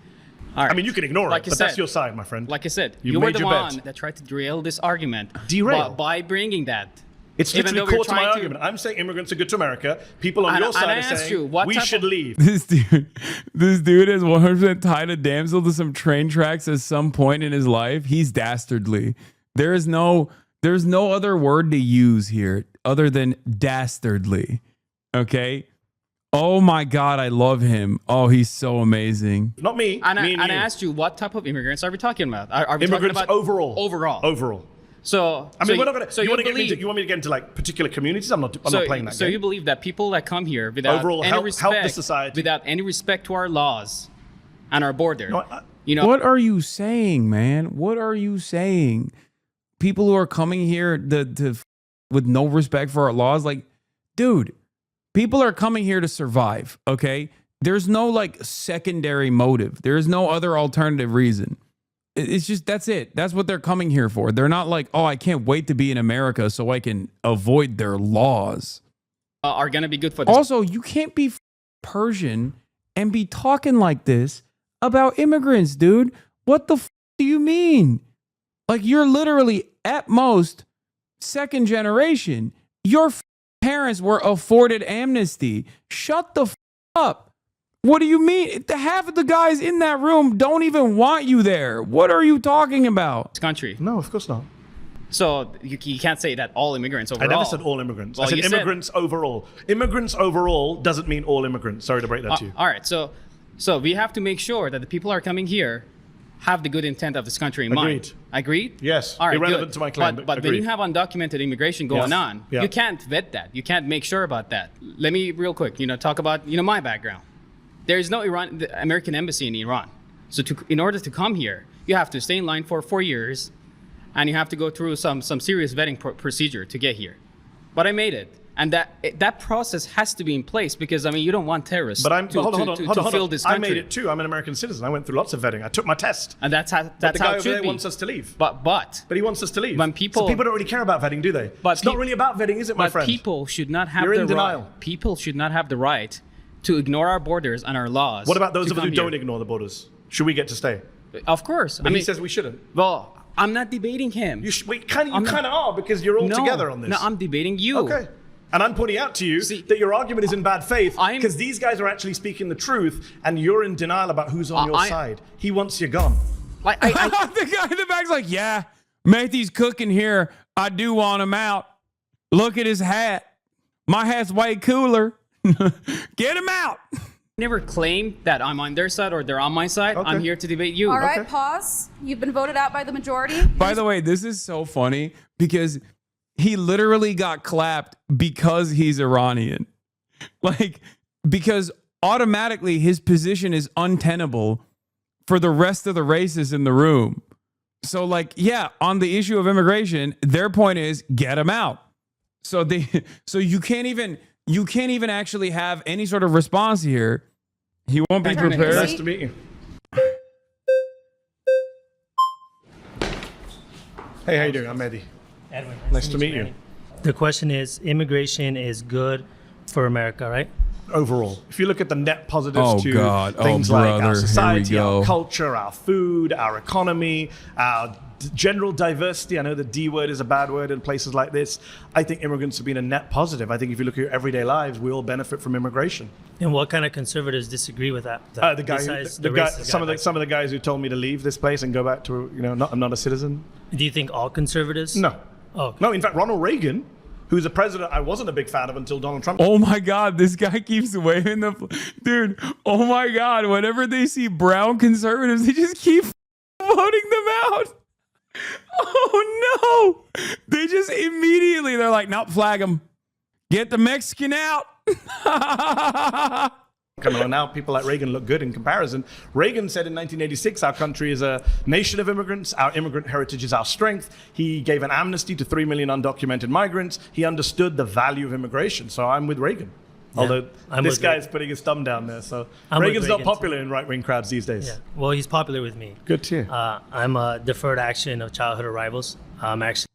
All right. I mean, you can ignore Like it, you but that's said- your side, my friend. Like I said, You you were made the your one bet. that tried to derail this argument. Derail? By bringing that. It's Even literally though we're core to my trying argument. I'm saying immigrants are good to America. People on And- your and side I are asked saying you, what we type should of- leave. This dude has 100% tied a damsel to some train tracks at some point in his life. He's dastardly. There's no other word to use here other than dastardly. Okay? Oh my God, I love him. Oh, he's so amazing. Not me. And, me and I you. asked you, what type of immigrants are we talking about? Are we Immigrants talking about overall. Overall. So I mean, so we're not going to. so you want believe- to want me to get into like particular communities? I'm not so, playing that So game. you believe that people that come here without Overall, any help respect, the society. without any respect to our laws and our border, you know, What are you saying, man? What are you saying? People who are coming here with no respect for our laws, like, dude, people are coming here to survive, okay? There's no like secondary motive. There's no other alternative reason. It's just, that's it. That's what they're coming here for. They're not like, oh, I can't wait to be in America so I can avoid their laws. are going to be good for this. Also, you can't be Persian and be talking like this about immigrants, dude. What the do you mean? Like, you're literally at most second generation. Your parents were afforded amnesty. Shut the up. What do you mean? Half of the guys in that room don't even want you there. What are you talking about? This country. No, of course not. So you can't say that all immigrants overall. I never said all immigrants. Well, I said you immigrants overall. Immigrants overall doesn't mean all immigrants. Sorry to break that to you. All right. So we have to make sure that the people who are coming here have the good intent of this country in mind. Agreed? Yes. All right, Irrelevant good. to my claim, But but when you agreed. have undocumented immigration going Yes. on, Yeah. you can't vet that. You can't make sure about that. Let me real quick, talk about, my background. There is no the American embassy in Iran. So in order to come here, you have to stay in line for 4 years, and you have to go through some serious vetting procedure to get here. But I made it. And that process has to be in place because, you don't want terrorists But I'm to hold on. fill this I country. made it too. I'm an American citizen. I went through lots of vetting. I took my test. And that's But how the guy it over should there be. wants us to leave. But he wants us to leave. When people so people don't really care about vetting, do they? But it's not really about vetting, is it, my but friend? people should not have You're the in denial. right. People should not have the right to ignor our borders and our laws. What about those to of us who come don't here. ignore the borders? Should we get to stay? Of course. But he says we shouldn't. Well, I'm not debating him. You kind of are because you're all together on this. No, I'm debating you. Okay. And I'm pointing out to you that your argument is in bad faith because these guys are actually speaking the truth and you're in denial about who's on your side. He wants you gone. The guy in the back's like, yeah, Mehdi's cooking here. I do want him out. Look at his hat. My hat's way cooler. Get him out. Never claimed that I'm on their side or they're on my side. I'm here to debate you. All right, pause. You've been voted out by the majority. By the way, this is so funny because he literally got clapped because he's Iranian. Like, because automatically his position is untenable for the rest of the racists in the room. So, like, yeah, on the issue of immigration, their point is get him out. So you can't even actually have any sort of response here. He won't be prepared. Nice to meet you. Hey, how you doing? I'm Mehdi. Edwin. Nice to meet you. The question is, immigration is good for America, right? overall. If you look at the net positives Oh, to God. things Oh, like brother. Here our we society, our go. culture, our food, our economy, our general diversity. I know the D word is a bad word in places like this. I think immigrants have been a net positive. I think if you look at your everyday lives, we all benefit from immigration. And what kind of conservatives disagree with that? The guy, Besides the guy, racist some guy of the guys who told me to leave this place and go back to, I'm not a citizen. Do you think all conservatives? No. Oh. No, in fact, Ronald Reagan, who's a president I wasn't a big fan of until Donald Trump. Oh my God, this guy keeps waving dude. Oh my God, whenever they see brown conservatives, they just keep voting them out. Oh no, they just immediately, they're like, nope, flag them. Get the Mexican out. Coming on now, people like Reagan look good in comparison. Reagan said in 1986, our country is a nation of immigrants. Our immigrant heritage is our strength. He gave an amnesty to 3 million undocumented migrants. He understood the value of immigration. So I'm with Reagan. Yeah, Although I'm this with guy's Reagan. putting his thumb down there. So I'm with Reagan's not Reagan, popular in right-wing crowds these days. Yeah. Well, he's popular with me. Good to hear. I'm a deferred action of childhood arrivals. I'm actually.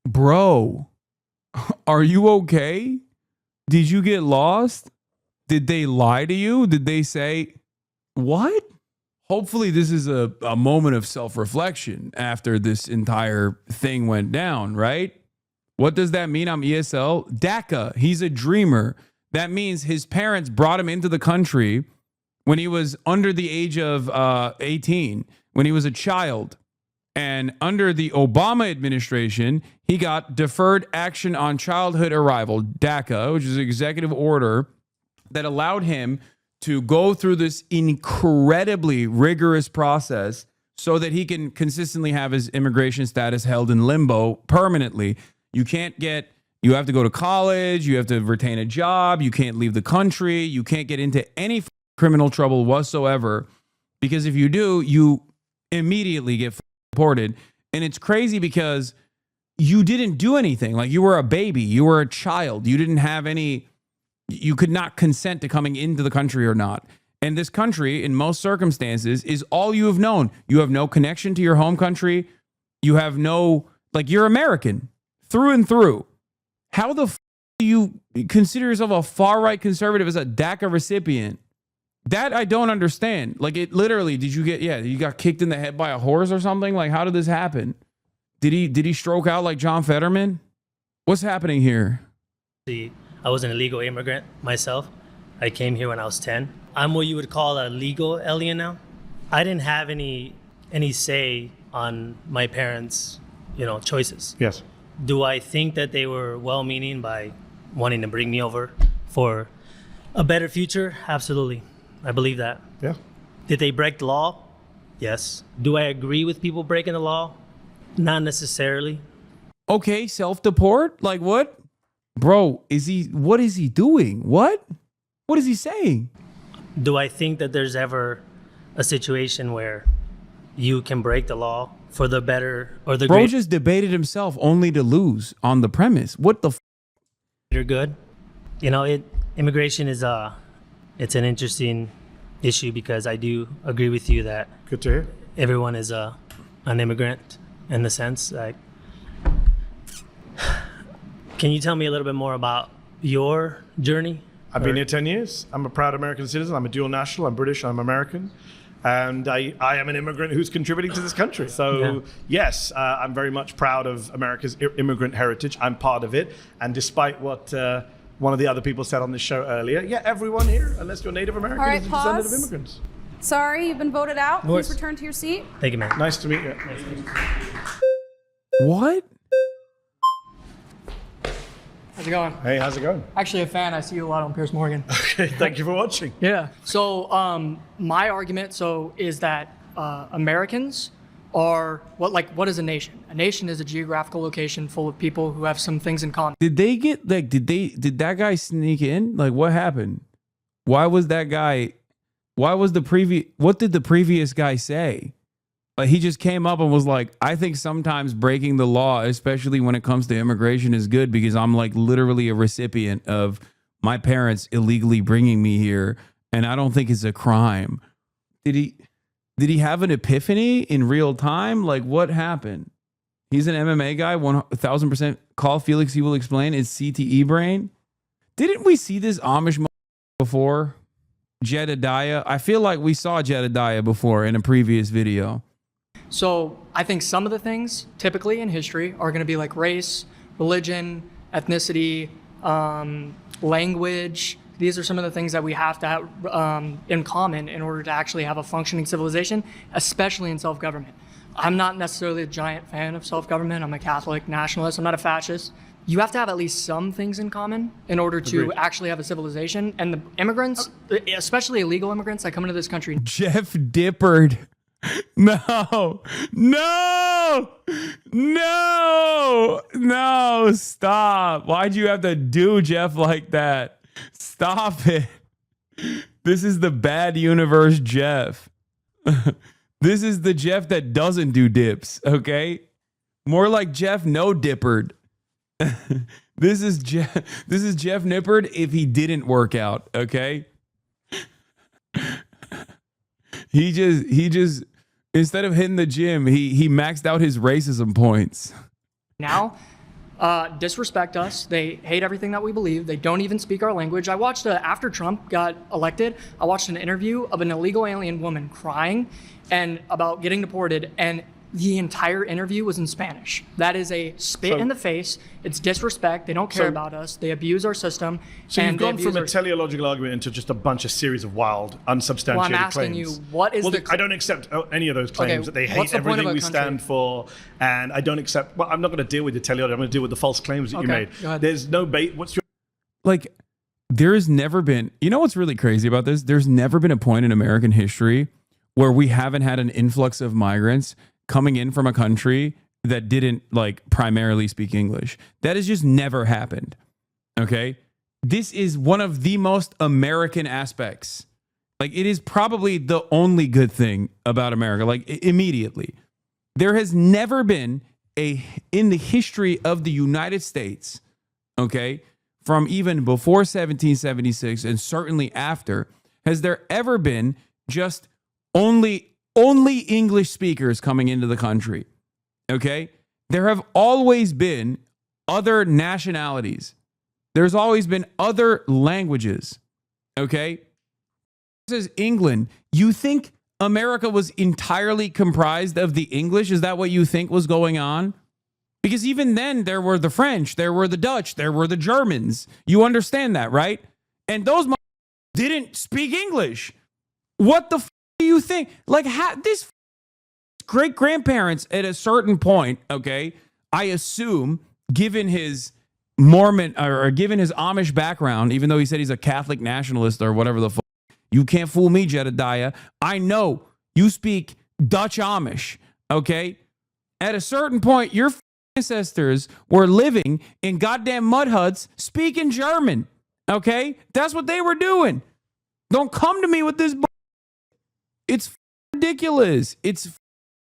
Bro, are you okay? Did you get lost? Did they lie to you? Did they say, what? Hopefully this is a moment of self-reflection after this entire thing went down, right? What does that mean? I'm ESL. DACA, he's a dreamer. That means his parents brought him into the country when he was under the age of 18, when he was a child. And under the Obama administration, he got deferred action on childhood arrival, DACA, which is an executive order that allowed him to go through this incredibly rigorous process so that he can consistently have his immigration status held in limbo permanently. You have to go to college, you have to retain a job, you can't leave the country, you can't get into any criminal trouble whatsoever, because if you do, you immediately get deported. And it's crazy because you didn't do anything. Like, you were a baby, you were a child, you didn't have any, you could not consent to coming into the country or not. And this country, in most circumstances, is all you have known. You have no connection to your home country. You have no, you're American through and through. How the do you consider yourself a far-right conservative as a DACA recipient? That I don't understand. It literally, you got kicked in the head by a horse or something? How did this happen? Did he stroke out like John Fetterman? What's happening here? I was an illegal immigrant myself. I came here when I was 10. I'm what you would call a legal alien now. I didn't have any say on my parents' choices. Yes. Do I think that they were well-meaning by wanting to bring me over for a better future? Absolutely. I believe that. Yeah. Did they break the law? Yes. Do I agree with people breaking the law? Not necessarily. Okay, self-deport? What? Bro, what is he doing? What? What is he saying? Do I think that there's ever a situation where you can break the law for the better or the Bro greater just debated himself only to lose on the premise. What the good? Immigration is it's an interesting issue because I do agree with you that good to hear. Everyone is an immigrant in the sense. Can you tell me a little bit more about your journey? I've been here 10 years. I'm a proud American citizen. I'm a dual national. I'm British. I'm American. And I am an immigrant who's contributing to this country. So, yes, I'm very much proud of America's immigrant heritage. I'm part of it. And despite what one of the other people said on this show earlier, everyone here, unless you're Native American, All right, is a descendant of pause. immigrants. Sorry, you've been voted out. Yours. Please return to your seat. Thank you, man. Nice to meet you. What? How's it going? Hey, how's it going? Actually a fan. I see you a lot on Piers Morgan. Okay, thank you for watching. Yeah. So my argument is that Americans are what is a nation? A nation is a geographical location full of people who have some things in common. Did they get did that guy sneak in? What happened? Why was that guy? What did the previous guy say? He just came up and was like, I think sometimes breaking the law, especially when it comes to immigration, is good because I'm like literally a recipient of my parents illegally bringing me here. And I don't think it's a crime. Did he have an epiphany in real time? Like, what happened? He's an MMA guy, 1000%. Call Felix, he will explain. It's CTE brain. Didn't we see this Amish before? Jedediah. I feel like we saw Jedediah before in a previous video. So I think some of the things typically in history are going to be like race, religion, ethnicity, language. These are some of the things that we have to have in common in order to actually have a functioning civilization, especially in self-government. I'm not necessarily a giant fan of self-government. I'm a Catholic nationalist. I'm not a fascist. You have to have at least some things in common in order to actually have a civilization. And the immigrants, especially illegal immigrants that come into this country. Jeff Dippard. No, stop. Why'd you have to do Jeff like that? Stop it. This is the bad universe Jeff. This is the Jeff that doesn't do dips, okay? More like Jeff no dippered. This is Jeff Nippard if he didn't work out, okay? He just instead of hitting the gym, he maxed out his racism points. Now, disrespect us. They hate everything that we believe. They don't even speak our language. I watched after Trump got elected, I watched an interview of an illegal alien woman crying and about getting deported, and the entire interview was in Spanish. That is a spit in the face. It's disrespect. They don't care about us. They abuse our system. So you've gone from a teleological argument into just a bunch of series of wild, unsubstantiated claims. Well, I'm asking you, what is I don't accept any of those claims that they hate everything we stand for, and I don't accept. Well, I'm not going to deal with the teleology. I'm going to deal with the false claims that you made. There's no bait. What's your There's never been. You know what's really crazy about this? There's never been a point in American history where we haven't had an influx of migrants coming in from a country that didn't primarily speak English. That has just never happened. Okay. This is one of the most American aspects. It is probably the only good thing about America. Immediately, there has never been in the history of the United States, okay, from even before 1776 and certainly after, has there ever been just only English speakers coming into the country. Okay? There have always been other nationalities. There's always been other languages. Okay? This is England. You think America was entirely comprised of the English? Is that what you think was going on? Because even then, there were the French, there were the Dutch, there were the Germans. You understand that, right? And those didn't speak English. What the do you think? This great-grandparents at a certain point, okay, I assume, given his Mormon or given his Amish background, even though he said he's a Catholic nationalist or whatever the fuck, you can't fool me, Jedediah. I know you speak Dutch Amish, okay? At a certain point, your ancestors were living in goddamn mud huts speaking German, okay? That's what they were doing. Don't come to me with this It's ridiculous. It's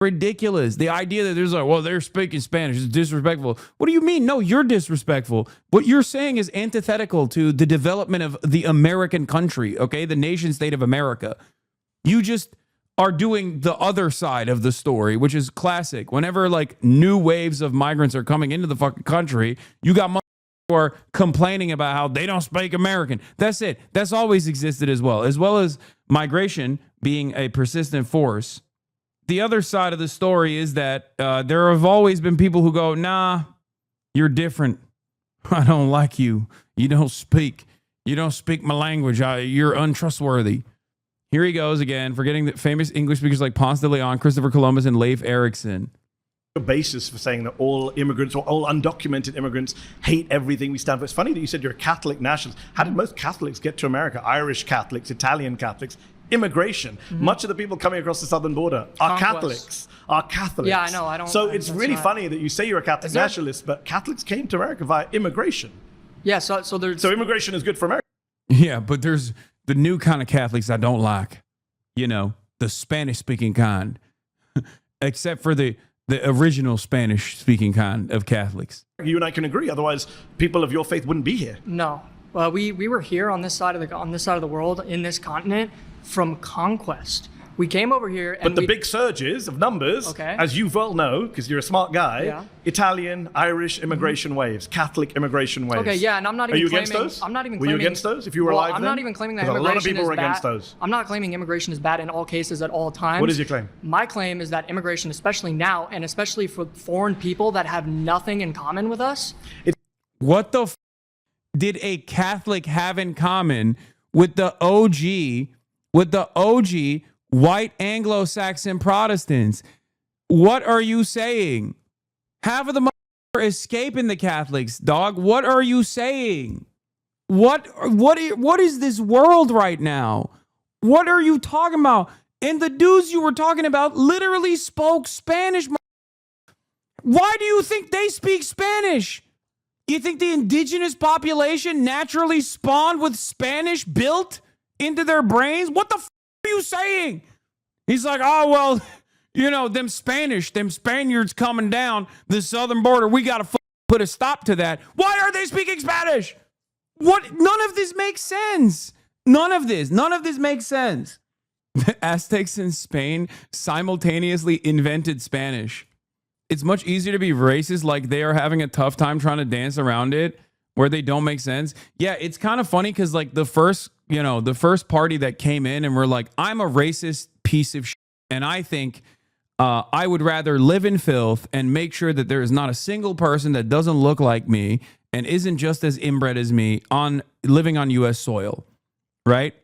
ridiculous. The idea that there's they're speaking Spanish is disrespectful. What do you mean? No, you're disrespectful. What you're saying is antithetical to the development of the American country, okay? The nation state of America. You just are doing the other side of the story, which is classic. Whenever new waves of migrants are coming into the fucking country, you got who are complaining about how they don't speak American. That's it. That's always existed as well as migration being a persistent force. The other side of the story is that there have always been people who go, nah, you're different. I don't like you. You don't speak my language. You're untrustworthy. Here he goes again, forgetting that famous English speakers like Ponce de Leon, Christopher Columbus, and Leif Erikson. Basis for saying that all immigrants or all undocumented immigrants hate everything we stand for. It's funny that you said you're a Catholic nationalist. How did most Catholics get to America? Irish Catholics, Italian Catholics. Immigration. Mm-hmm. Much of the people coming across the southern border are Catholics. Yeah, I know. So it's really funny that you say you're a Catholic nationalist, but Catholics came to America via immigration. Yeah, so immigration is good for America. Yeah, but there's the new kind of Catholics I don't like, you know, the Spanish speaking kind, except for the original Spanish speaking kind of Catholics. You and I can agree. Otherwise, people of your faith wouldn't be here. No. Well, we were here on this side of the world, in this continent, from conquest. We came over here, and but the big surges of numbers, as you well know, because you're a smart guy, Italian, Irish immigration waves, Catholic immigration waves. Okay, yeah, and I'm not even claiming. Against those? I'm not even Were claiming. you against those if you were alive I'm then? not even claiming that 'Cause immigration a lot of people is were bad. against those. I'm not claiming immigration is bad in all cases at all times. What is your claim? My claim is that immigration, especially now, and especially for foreign people that have nothing in common with us. What the did a Catholic have in common with the OG white Anglo-Saxon Protestants? What are you saying? Half of them are escaping the Catholics, dog. What are you saying? What is this world right now? What are you talking about? And the dudes you were talking about literally spoke Spanish. Why do you think they speak Spanish? You think the indigenous population naturally spawned with Spanish built into their brains? What the are you saying? He's like, oh, well, you know, them Spaniards coming down the southern border. We got to put a stop to that. Why are they speaking Spanish? What? None of this makes sense. None of this makes sense. The Aztecs in Spain simultaneously invented Spanish. It's much easier to be racist, like they are having a tough time trying to dance around it, where they don't make sense. Yeah, it's kind of funny because like the first party that came in and were like, I'm a racist piece of shit, and I think I would rather live in filth and make sure that there is not a single person that doesn't look like me and isn't just as inbred as me living on U.S. soil, right?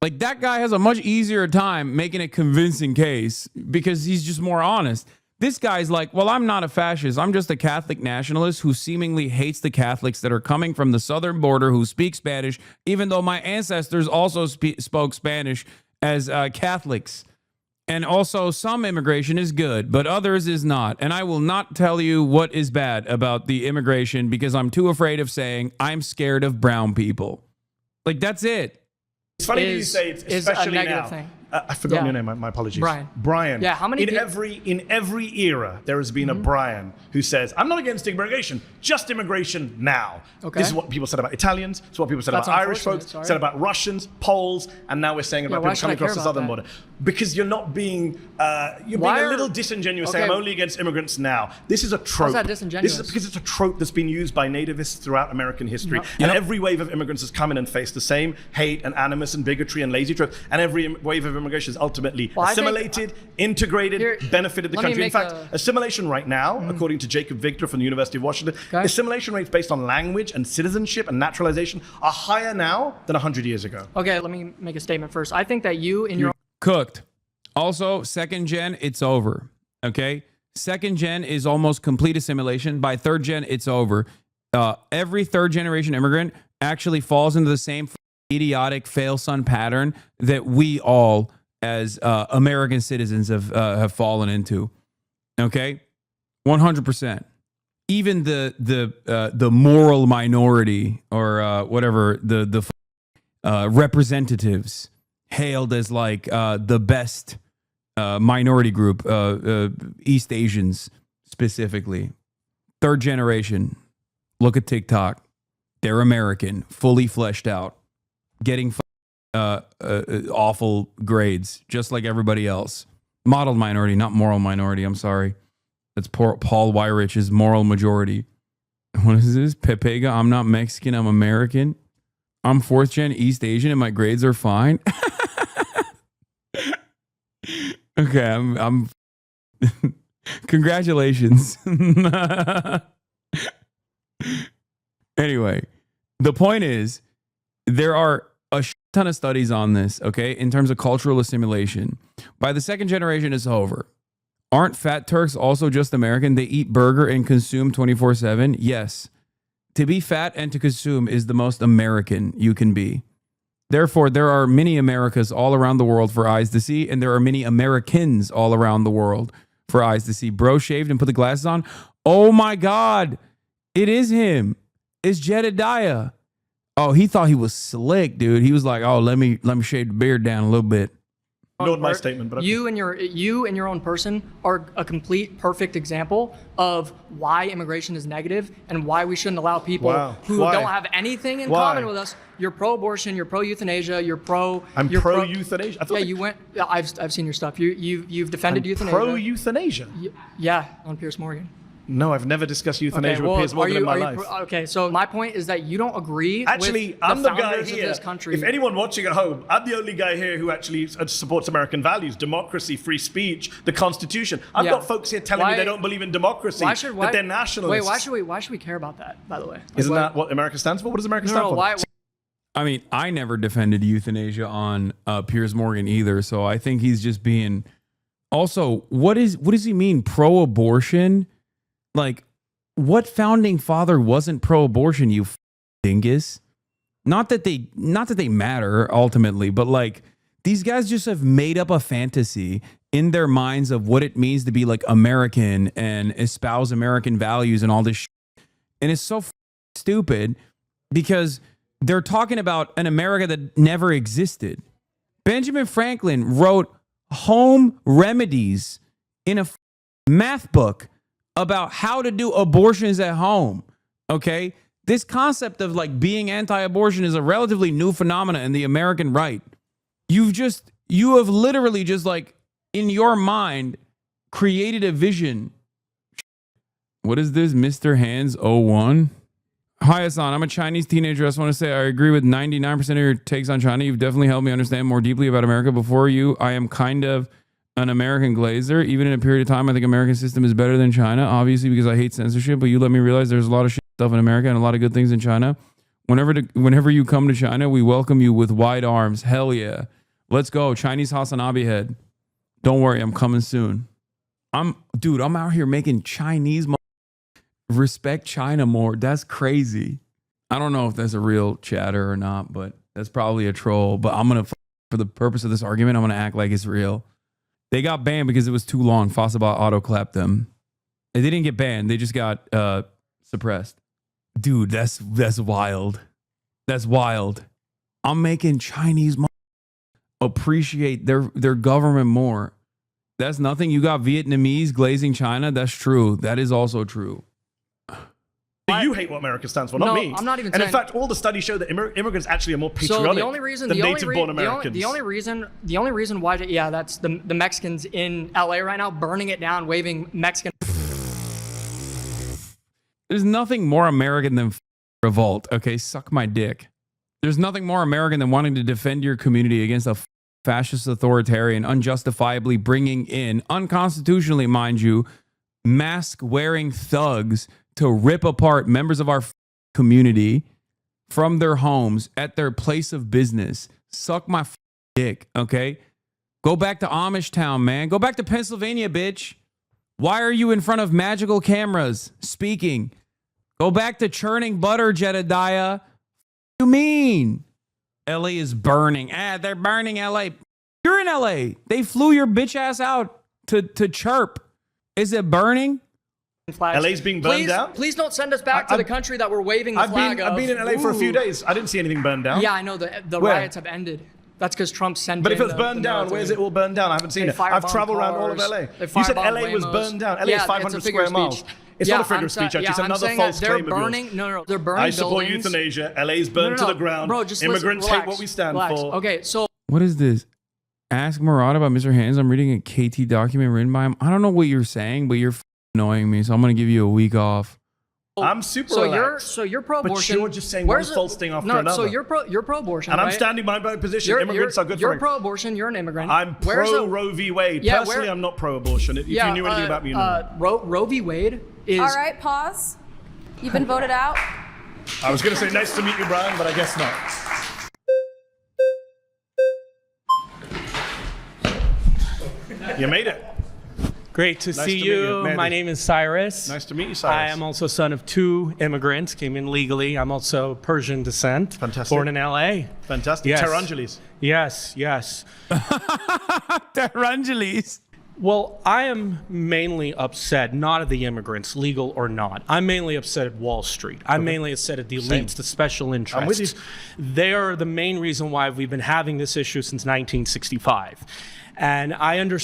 Like that guy has a much easier time making a convincing case because he's just more honest. This guy's like, well, I'm not a fascist. I'm just a Catholic nationalist who seemingly hates the Catholics that are coming from the southern border who speak Spanish, even though my ancestors also spoke Spanish as Catholics. And also some immigration is good, but others is not. And I will not tell you what is bad about the immigration because I'm too afraid of saying I'm scared of brown people. Like, that's it. It's funny that you say it's especially a negative now. thing. I've forgotten your name. My apologies. Brian. Yeah, how many in every era there has been a Brian who says, I'm not against immigration, just immigration now. Okay. This is what people said about Italians, it's what people said about Irish folks, said about Russians, Poles, and now we're saying about people coming across the southern border. Because you're not being a little disingenuous saying I'm only against immigrants now. This is a trope. How's that disingenuous? This is because it's a trope that's been used by nativists throughout American history. And every wave of immigrants has come in and faced the same hate and animus and bigotry and lazy trope. And every wave of immigration is ultimately assimilated, integrated, benefited the country. In fact, assimilation right now, according to Jacob Victor from the University of Washington, assimilation rates based on language and citizenship and naturalization are higher now than 100 years ago. Okay, let me make a statement first. I think that you in your cooked. Also, second gen, it's over. Okay? Second gen is almost complete assimilation. By third gen, it's over. Every third generation immigrant actually falls into the same idiotic fail son pattern that we all as American citizens have fallen into. Okay? 100%. Even the moral minority or whatever, the representatives hailed as like the best minority group, East Asians specifically. Third generation. Look at TikTok. They're American, fully fleshed out, getting awful grades, just like everybody else. Modeled minority, not moral minority. I'm sorry. That's Paul Weirich's moral majority. What is this? Pepega, I'm not Mexican, I'm American. I'm fourth gen East Asian and my grades are fine. Okay, I'm congratulations. Anyway, the point is there are a ton of studies on this, okay, in terms of cultural assimilation. By the second generation, it's over. Aren't fat Turks also just American? They eat burger and consume 24/7? Yes. To be fat and to consume is the most American you can be. Therefore, there are many Americas all around the world for eyes to see, and there are many Americans all around the world for eyes to see. Bro shaved and put the glasses on. Oh my God. It is him. It's Jedediah. Oh, he thought he was slick, dude. He was like, "Oh, let me shave the beard down a little bit." Ignored my statement, but okay. You and your own person are a complete perfect example of why immigration is negative and why we shouldn't allow people who don't have anything in common with us. You're pro-abortion, you're pro-euthanasia, you're pro. I'm pro-euthanasia. Yeah, you went. I've seen your stuff. You've defended euthanasia. Pro-euthanasia. Yeah, on Piers Morgan. No, I've never discussed euthanasia with Piers Morgan in my life. Okay, so my point is that you don't agree with I'm the the guy founders here. of this country. If anyone watching at home, I'm the only guy here who actually supports American values, democracy, free speech, the Constitution. I've got folks here telling me they don't believe in democracy, that they're nationalists. Wait, why should we care about that, by the way? Isn't that what America stands for? What does America stand for? Why? I mean, I never defended euthanasia on Piers Morgan either, so I think he's just being. Also, what does he mean pro-abortion? Like, what founding father wasn't pro-abortion? You dingus. Not that they matter ultimately, but like these guys just have made up a fantasy in their minds of what it means to be like American and espouse American values and all this shit. And it's so stupid because they're talking about an America that never existed. Benjamin Franklin wrote home remedies in a math book about how to do abortions at home. Okay? This concept of like being anti-abortion is a relatively new phenomena in the American right. You have literally just like in your mind created a vision. What is this, Mr. Hands 01? Hi, Hasan. I'm a Chinese teenager. I just want to say I agree with 99% of your takes on China. You've definitely helped me understand more deeply about America. Before you, I am kind of an American glazer. Even in a period of time, I think American system is better than China, obviously, because I hate censorship. But you let me realize there's a lot of shit stuff in America and a lot of good things in China. Whenever you come to China, we welcome you with wide arms. Hell yeah. Let's go. Chinese HasanAbi head. Don't worry, I'm coming soon. I'm out here making Chinese respect China more. That's crazy. I don't know if that's a real chatter or not, but that's probably a troll. But I'm going to, for the purpose of this argument, I'm going to act like it's real. They got banned because it was too long. Fossabot auto-clapped them. They didn't get banned. They just got suppressed. Dude, that's wild. That's wild. I'm making Chinese appreciate their government more. That's nothing. You got Vietnamese glazing China. That's true. That is also true. You hate what America stands for, not me. I'm not even and saying. In fact, all the studies show that immigrants actually are more patriotic than native-born Americans. The only reason why, that's the Mexicans in LA right now burning it down, waving Mexican. There's nothing more American than revolt. Okay, suck my dick. There's nothing more American than wanting to defend your community against a fascist authoritarian, unjustifiably bringing in, unconstitutionally, mind you, mask-wearing thugs to rip apart members of our community from their homes at their place of business. Suck my dick, okay? Go back to Amish town, man. Go back to Pennsylvania, bitch. Why are you in front of magical cameras speaking? Go back to churning butter, Jedediah. What do you mean? LA is burning. They're burning LA. You're in LA. They flew your bitch ass out to chirp. Is it burning? Flags. LA's being burned down? Please don't send us back to the country that we're waving the flag of. I've been in LA for a few days. I didn't see anything burned down. Yeah, I know. The riots have ended. That's because Trump sent But if it's burned down, where's it all burned down? I haven't seen it. I've traveled around all of LA. You said LA was burned down. LA is 500 square miles. It's not a figure of speech, actually. It's another false claim of yours. No, they're burning I support buildings. euthanasia. LA's burned to the ground. Bro, just Immigrants hate what we stand for. Okay, so. What is this? Ask Murad about Mr. Hands. I'm reading a KT document written by him. I don't know what you're saying, but you're annoying me, so I'm going to give you a week off. I'm super relaxed. So you're pro-abortion. But you're just saying one false thing after another. So you're pro-abortion, and right? I'm standing by my position. Immigrants are good for You're pro-abortion. You're an immigrant. I'm pro Roe v. Wade. Yeah, Personally, I'm not pro-abortion. If you knew anything about me, you know that. Roe v. Wade is... All right, pause. You've been voted out. I was going to say nice to meet you, Brian, but I guess not. You made it. Great to see you. My name is Cyrus. Nice to meet you, Cyrus. I am also son of 2 immigrants, came in legally. I'm also Persian descent. Fantastic. Born in LA. Fantastic. Yes. Terangelis. Yes. Terangelis. Well, I am mainly upset not at the immigrants, legal or not. I'm mainly upset at Wall Street. I'm mainly upset at the elites, the special interests. I'm with you. They are the main reason why we've been having this issue since 1965. And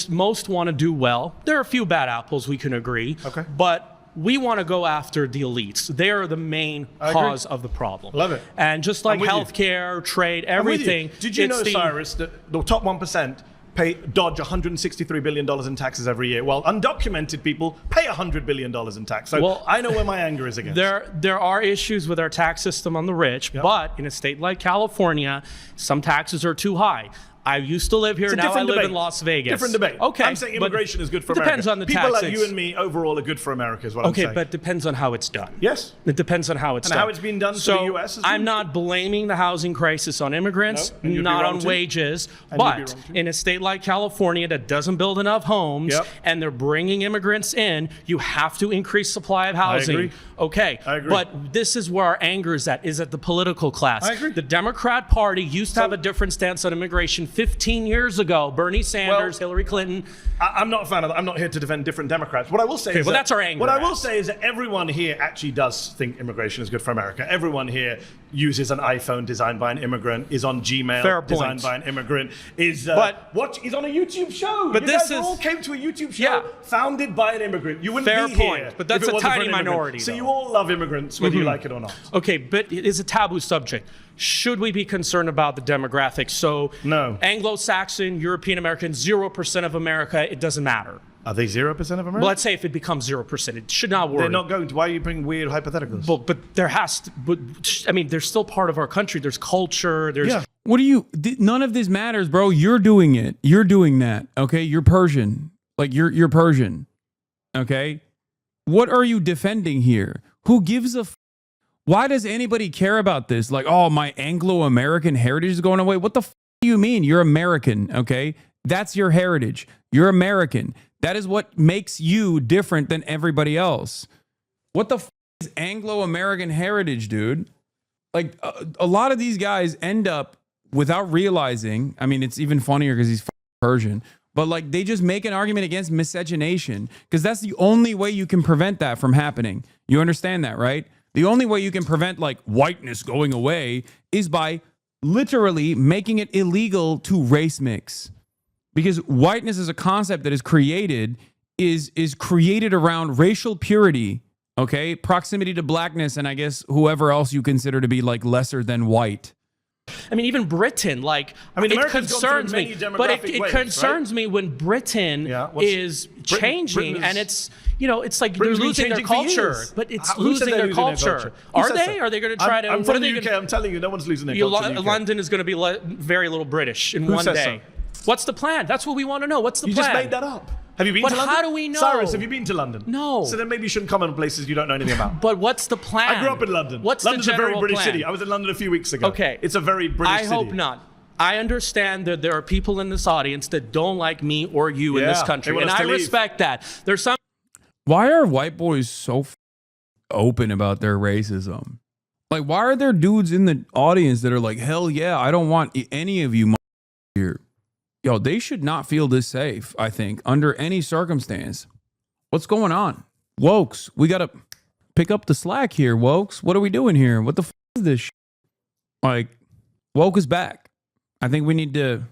most want to do well. There are a few bad apples, we can agree. Okay. But we want to go after the elites. They are the main cause of the problem. Love it. And just like I'm with you. healthcare, trade, I'm with you. everything. Did you know, it's Cyrus, that the top 1% dodge $163 billion in taxes every year, while undocumented people pay $100 billion in tax? So Well, I know where my anger is against. There are issues with our tax system on the rich, but in a state like California, some taxes are too high. I used to live here, It's a now I different live debate. in Las Vegas. Different debate. Okay. I'm saying immigration is good for it depends America. on the People taxes. like you and me overall are good for America is what I'm Okay, saying. but it depends on how it's done. Yes. It depends on how it's And done. how it's been done to so the US is I'm not blaming the housing crisis on immigrants, No, and you'd be not wrong on too. wages, And you'd be but wrong too. in a state like California that doesn't build enough homes Yep. and they're bringing immigrants in, you have to increase supply of housing. agree. Okay. I agree. But this is where our anger is at the political class. I agree. The Democrat Party used to have a different stance on immigration 15 years ago. Bernie Sanders, Hillary Clinton. I'm not a fan of that. I'm not here to defend different Democrats. What I will say Okay, is well, that, that's our anger, What I will Alex. say is that everyone here actually does think immigration is good for America. Everyone here uses an iPhone designed by an immigrant, is on Gmail Fair designed point. by an immigrant, is is on a YouTube show. But you this guys is- all came to a YouTube show founded by an immigrant. You wouldn't Fair be point, here but that's if it a wasn't for tiny an immigrant. minority, So though. you all love immigrants, whether you Mhm. like it or not. Okay, but it is a taboo subject. Should we be concerned about the demographics? So, no. Anglo-Saxon, European American, 0% of America, it doesn't matter. Are they 0% of America? Well, let's say if it becomes 0%, it should not worry. They're not going to. Why are you bringing weird hypotheticals? But there has to. But I mean, they're still part of our country. There's culture. There's. Yeah. What do you? None of this matters, bro. You're doing it. You're doing that. Okay. You're Persian. Like you're Persian. Okay. What are you defending here? Who gives a? Why does anybody care about this? Like, oh, my Anglo-American heritage is going away. What the do you mean? You're American. Okay. That's your heritage. You're American. That is what makes you different than everybody else. What the is Anglo-American heritage, dude? Like a lot of these guys end up without realizing. I mean, it's even funnier because he's Persian, but like they just make an argument against miscegenation because that's the only way you can prevent that from happening. You understand that, right? The only way you can prevent like whiteness going away is by literally making it illegal to race mix. Because whiteness as a concept that is created is created around racial purity, okay? Proximity to blackness and I guess whoever else you consider to be like lesser than white. I mean, even Britain, like, I mean, it America's gone through concerns many me. demographic But it waves, concerns me when Britain is changing Britain and is- it's, you know, it's like Britain's they're been losing their changing for culture. years. But it's Who said losing they're their losing culture. Who Are said they? so? Are they going to try to? I'm what from are the they UK. gonna- I'm telling you, no one's losing their culture. in the UK. London is going to be very little British in Who one says day. What's the plan? That's what we want to know. What's the You plan? just made that up. Have you been But to London? how do we know? Cyrus, have you been to London? No. So then maybe you shouldn't comment on places you don't know anything about. But what's the plan? I grew up in London. What's London's the a very general British plan? city. I was in London a few weeks ago. Okay. It's a very British I city. hope not. I understand that there are people in this audience that don't like me or you in this Yeah, country, they want and us I to leave. respect that. There's some. Why are white boys so open about their racism? Like, why are there dudes in the audience that are like, hell yeah, I don't want any of you here. Yo, they should not feel this safe, I think, under any circumstance. What's going on? Wokes, we got to pick up the slack here, Wokes. What are we doing here? What the is this shit? Like, woke is back. I think we need to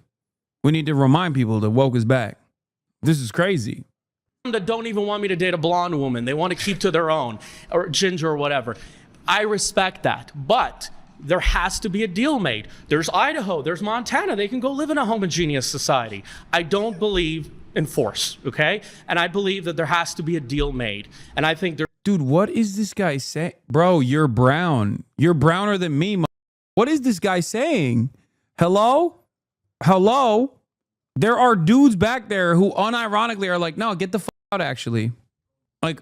remind people that woke is back. This is crazy. That don't even want me to date a blonde woman. They want to keep to their own, or ginger or whatever. I respect that, but there has to be a deal made. There's Idaho, there's Montana. They can go live in a homogeneous society. I don't believe in force, okay? And I believe that there has to be a deal made. And I think there. Dude, what is this guy saying? Bro, you're brown. You're browner than me. What is this guy saying? Hello? Hello? There are dudes back there who unironically are like, no, get the fuck out, actually. Like,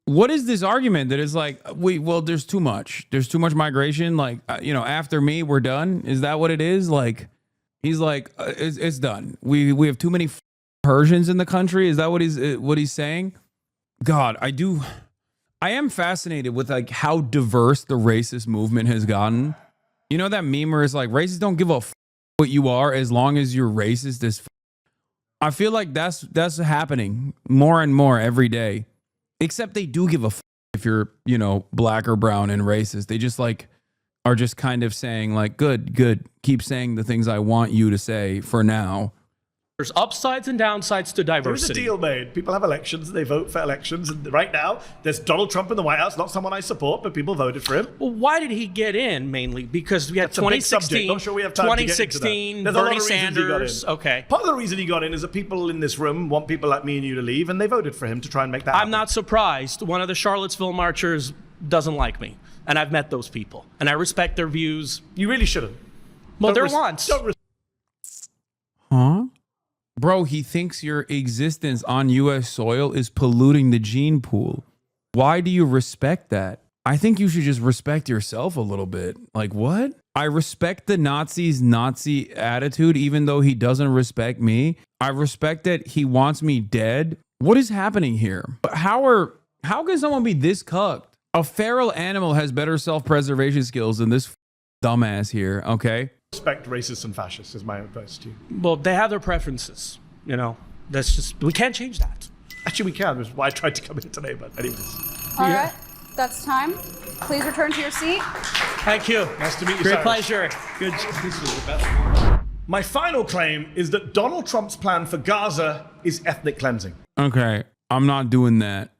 what is this argument that is like, well, there's too much. There's too much migration. Like, after me, we're done. Is that what it is? Like, he's like, it's done. We have too many Persians in the country. Is that what he's saying? God, I am fascinated with like how diverse the racist movement has gotten. You know that meme where it's like, racists don't give a what you are as long as you're racist as I feel like that's happening more and more every day. Except they do give a if you're, black or brown and racist. They just are just kind of saying like, good, keep saying the things I want you to say for now. There's upsides and downsides to diversity. There's a deal made. People have elections. They vote for elections. And right now, there's Donald Trump in the White House. Not someone I support, but people voted for him. Well, why did he get in mainly? Because we had 2016. Not sure we have time 2016, Bernie Sanders. Okay. Part of the reason he got in is that people in this room want people like me and you to leave, and they voted for him to try and make that happen. I'm not surprised. One of the Charlottesville marchers doesn't like me, and I've met those people, and I respect their views. You really shouldn't. Well, they're wants. Huh? Bro, he thinks your existence on U.S. soil is polluting the gene pool. Why do you respect that? I think you should just respect yourself a little bit. Like, what? I respect the Nazi's Nazi attitude, even though he doesn't respect me. I respect that he wants me dead. What is happening here? How can someone be this cucked? A feral animal has better self-preservation skills than this dumbass here, okay? Respect racists and fascists is my advice to you. Well, they have their preferences. That's just, we can't change that. Actually, we can. That's why I tried to come here today, but anyways. All right, that's time. Please return to your seat. Thank you. Nice to meet you, Great Cyrus. pleasure. Good. This was the best. My final claim is that Donald Trump's plan for Gaza is ethnic cleansing. Okay, I'm not doing that.